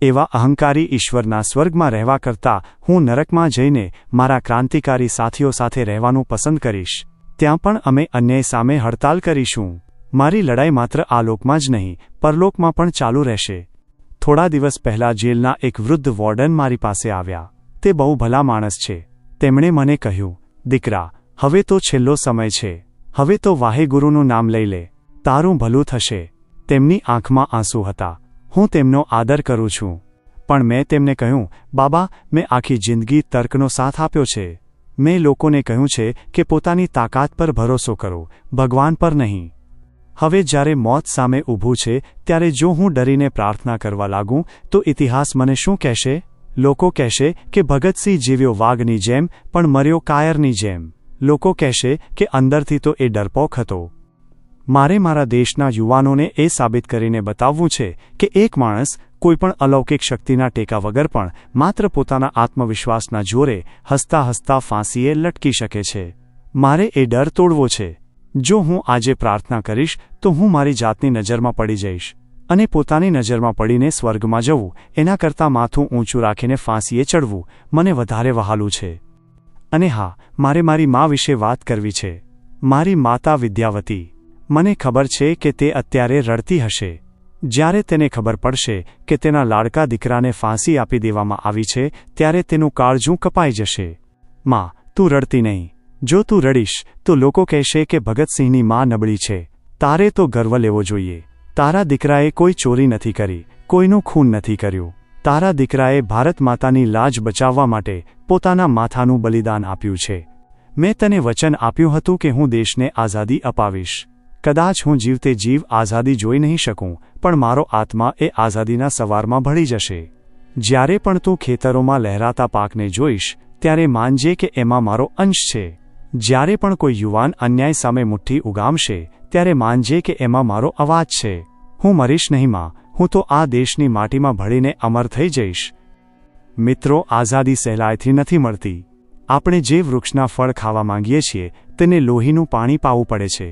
એવા અહંકારી ઈશ્વરના સ્વર્ગમાં રહેવા કરતાં હું નરકમાં જઈને મારા ક્રાંતિકારી સાથીઓ સાથે રહેવાનું પસંદ કરીશ. ત્યાં પણ અમે અન્યાય સામે હડતાલ કરીશું. મારી લડાઈ માત્ર આ લોકમાં જ નહીં, પરલોકમાં પણ ચાલુ રહેશે. થોડા દિવસ પહેલા જેલના એક વૃદ્ધ વોર્ડન મારી પાસે આવ્યા. તે બહુ ભલા માણસ છે. તેમણે મને કહ્યું, દીકરા, હવે તો છેલ્લો સમય છે. હવે તો વાહેગુરુનું નામ લઈ લે. તારું ભલું થશે. તેમની આંખમાં આંસુ હતા. હું તેમનો આદર કરું છું. પણ મેં તેમને કહ્યું, બાબા, મેં આખી જિંદગી તર્કનો સાથ આપ્યો છે. મેં લોકોને કહ્યું છે કે પોતાની તાકાત પર ભરોસો કરો, ભગવાન પર નહીં. હવે જ્યારે મોત સામે ઊભું છે ત્યારે જો હું ડરીને પ્રાર્થના કરવા લાગું તો ઇતિહાસ મને શું કહેશે? લોકો કહેશે કે ભગતસિંહ જીવ્યો વાઘની જેમ પણ મર્યો કાયરની જેમ. લોકો કહેશે કે અંદરથી તો એ ડરપોક હતો. મારે મારા દેશના યુવાનોને એ સાબિત કરીને બતાવવું છે કે એક માણસ કોઈપણ અલૌકિક શક્તિના ટેકા વગર પણ માત્ર પોતાના આત્મવિશ્વાસના જોરે હસતા હસતા ફાંસીએ લટકી શકે છે. મારે એ ડર તોડવો છે. જો હું આજે પ્રાર્થના કરીશ તો હું મારી જાતની નજરમાં પડી જઈશ, અને પોતાની નજરમાં પડીને સ્વર્ગમાં જવું એના કરતાં માથું ઊંચું રાખીને ફાંસીએ ચડવું મને વધારે વહાલું છે. અને હા, મારે મારી મા વિશે વાત કરવી છે. મારી માતા વિદ્યાવતી. મને ખબર છે કે તે અત્યારે રડતી હશે. જ્યારે તેને ખબર પડશે કે તેના લાડકા દીકરાને ફાંસી આપી દેવામાં આવી છે ત્યારે તેનું કાળજું કપાઈ જશે. માં, તું રડતી નહીં. જો તું રડીશ તો લોકો કહેશે કે ભગતસિંહની માં નબળી છે. તારે તો ગર્વ લેવો જોઈએ. તારા દીકરાએ કોઈ ચોરી નથી કરી, કોઈનું ખૂન નથી કર્યું. તારા દીકરાએ ભારત માતાની લાજ બચાવવા માટે પોતાના માથાનું બલિદાન આપ્યું છે. મેં તને વચન આપ્યું હતું કે હું દેશને આઝાદી અપાવીશ. કદાચ હું જીવતે જીવ આઝાદી જોઈ નહીં શકું, પણ મારો આત્મા એ આઝાદીના સવારમાં ભળી જશે. જ્યારે પણ તું ખેતરોમાં લહેરાતા પાકને જોઈશ ત્યારે માનજે કે એમાં મારો અંશ છે. જ્યારે પણ કોઈ યુવાન અન્યાય સામે મુઠ્ઠી ઉગામશે ત્યારે માનજે કે એમાં મારો અવાજ છે. હું મરીશ નહીં માં, હું તો આ દેશની માટીમાં ભળીને અમર થઈ જઈશ. મિત્રો, આઝાદી સહેલાઈથી નથી મળતી. આપણે જે વૃક્ષના ફળ ખાવા માંગીએ છીએ તેને લોહીનું પાણી પાવું પડે છે.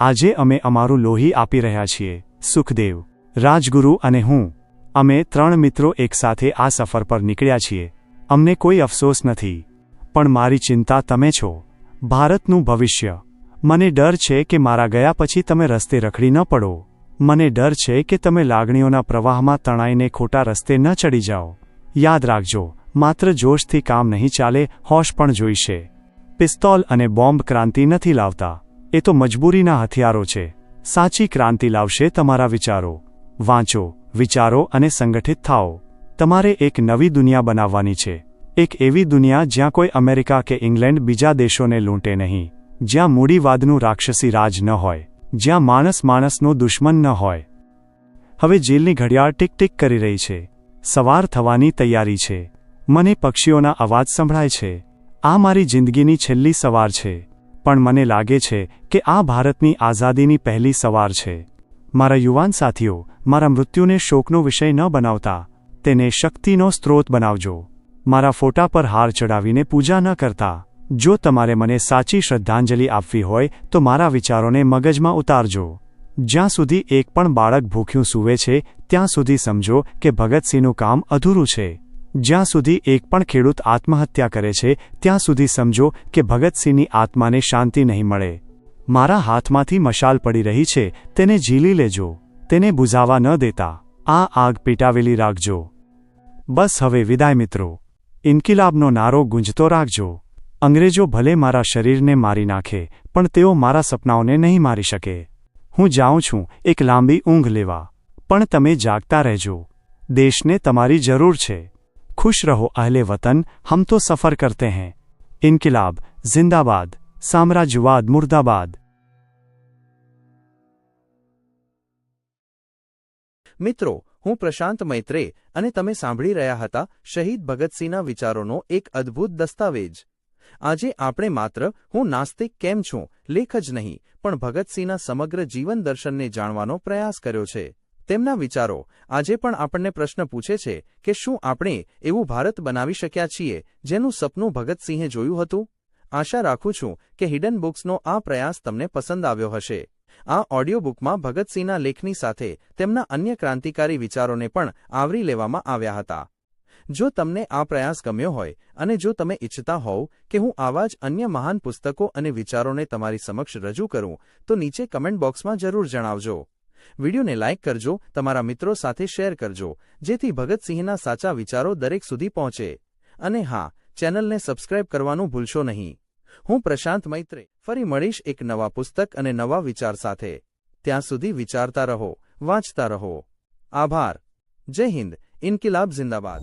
આજે અમે અમારું લોહી આપી રહ્યા છીએ. સુખદેવ, રાજગુરુ અને હું, અમે 3 મિત્રો એકસાથે આ સફર પર નીકળ્યા છીએ. અમને કોઈ અફસોસ નથી, પણ મારી ચિંતા તમે છો. ભારતનું ભવિષ્ય. મને ડર છે કે મારા ગયા પછી તમે રસ્તે રખડી ન પડો. મને ડર છે કે તમે લાગણીઓના પ્રવાહમાં તણાઈને ખોટા રસ્તે ન ચડી જાઓ. યાદ રાખજો, માત્ર જોશથી કામ નહીં ચાલે, હોશ પણ જોઈશે. પિસ્તોલ અને બોમ્બ ક્રાંતિ નથી લાવતા. એ તો મજબૂરીના હથિયારો છે. સાચી ક્રાંતિ લાવશે તમારા વિચારો. વાંચો, વિચારો અને સંગઠિત થાઓ. તમારે એક નવી દુનિયા બનાવવાની છે. એક એવી દુનિયા જ્યાં કોઈ અમેરિકા કે ઇંગ્લેન્ડ બીજા દેશોને લૂંટે નહીં. જ્યાં મૂડીવાદનું રાક્ષસી રાજ ન હોય. જ્યાં માણસ માણસનો દુશ્મન ન હોય. હવે જેલની ઘડિયાળ ટીક ટીક કરી રહી છે. સવાર થવાની તૈયારી છે. મને પક્ષીઓના અવાજ સંભળાય છે. આ મારી જિંદગીની છેલ્લી સવાર છે. પણ મને લાગે છે કે આ ભારતની આઝાદીની પહેલી સવાર છે. મારા યુવાન સાથીઓ, મારા મૃત્યુને શોકનો વિષય ન બનાવતા, તેને શક્તિનો સ્ત્રોત બનાવજો. મારા ફોટા પર હાર ચડાવીને પૂજા ન કરતા. જો તમારે મને સાચી શ્રદ્ધાંજલિ આપવી હોય તો મારા વિચારોને મગજમાં ઉતારજો. જ્યાં સુધી એક પણ બાળક ભૂખ્યું સૂવે છે ત્યાં સુધી સમજો કે ભગતસિંહનું કામ અધૂરું છે. જ્યાં સુધી એક પણ ખેડૂત આત્મહત્યા કરે છે ત્યાં સુધી સમજો કે ભગતસિંહની આત્માને શાંતિ નહીં મળે. મારા હાથમાંથી મશાલ પડી રહી છે, તેને ઝીલી લેજો. તેને બુઝાવા ન દેતા. આ આગ પેટાવેલી રાખજો. બસ હવે વિદાય મિત્રો. ઇન્કિલાબનો નારો ગુંજતો રાખજો. અંગ્રેજો ભલે મારા શરીરને મારી નાખે, પણ તેઓ મારા સપનાઓને નહીં મારી શકે. હું જાઉં છું એક લાંબી ઊંઘ લેવા, પણ તમે જાગતા રહેજો. દેશને તમારી જરૂર છે. खुश रहो अहले वतन, हम तो सफर करते हैं. इनकिलाब जिंदाबाद, साम्राज्यवाद मुर्दाबाद. મિત્રો, હું પ્રશાંત મૈત્રે અને તમે સાંભળી રહ્યા હતા શહીદ ભગતસિંહના વિચારોનો એક અદ્ભુત દસ્તાવેજ. આજે આપણે માત્ર હું નાસ્તિક કેમ છું લેખ જ નહીં, પણ ભગતસિંહના સમગ્ર જીવન દર્શનને જાણવાનો પ્રયાસ કર્યો છે. તેમના વિચારો આજે પણ આપણને પ્રશ્ન પૂછે છે કે શું આપણે એવું ભારત બનાવી શક્યા છીએ જેનું સપનું ભગતસિંહે જોયું હતું? આશા રાખું છું કે હિડન બુક્સનો આ પ્રયાસ તમને પસંદ આવ્યો હશે. આ ઓડિયો બુકમાં ભગતસિંહના લેખની સાથે તેમના અન્ય ક્રાંતિકારી વિચારોને પણ આવરી લેવામાં આવ્યા હતા. જો તમને આ પ્રયાસ ગમ્યો હોય અને જો તમે ઈચ્છતા હોવ કે હું આવા જ અન્ય મહાન પુસ્તકો અને વિચારોને તમારી સમક્ષ રજૂ કરું તો નીચે કમેન્ટ બોક્સમાં જરૂર જણાવજો. વિડીયોને લાઇક કરજો, તમારા મિત્રો સાથે શેર કરજો, જેથી ભગતસિંહના સાચા વિચારો દરેક સુધી પહોંચે. અને હા, ચેનલને સબસ્ક્રાઇબ કરવાનું ભૂલશો નહીં. હું પ્રશાંત મૈત્રે ફરી મળીશ એક નવા પુસ્તક અને નવા વિચાર સાથે. ત્યાં સુધી વિચારતા રહો, વાંચતા રહો. આભાર. જય હિન્દ, ઇન્કિલાબ જિંદાબાદ.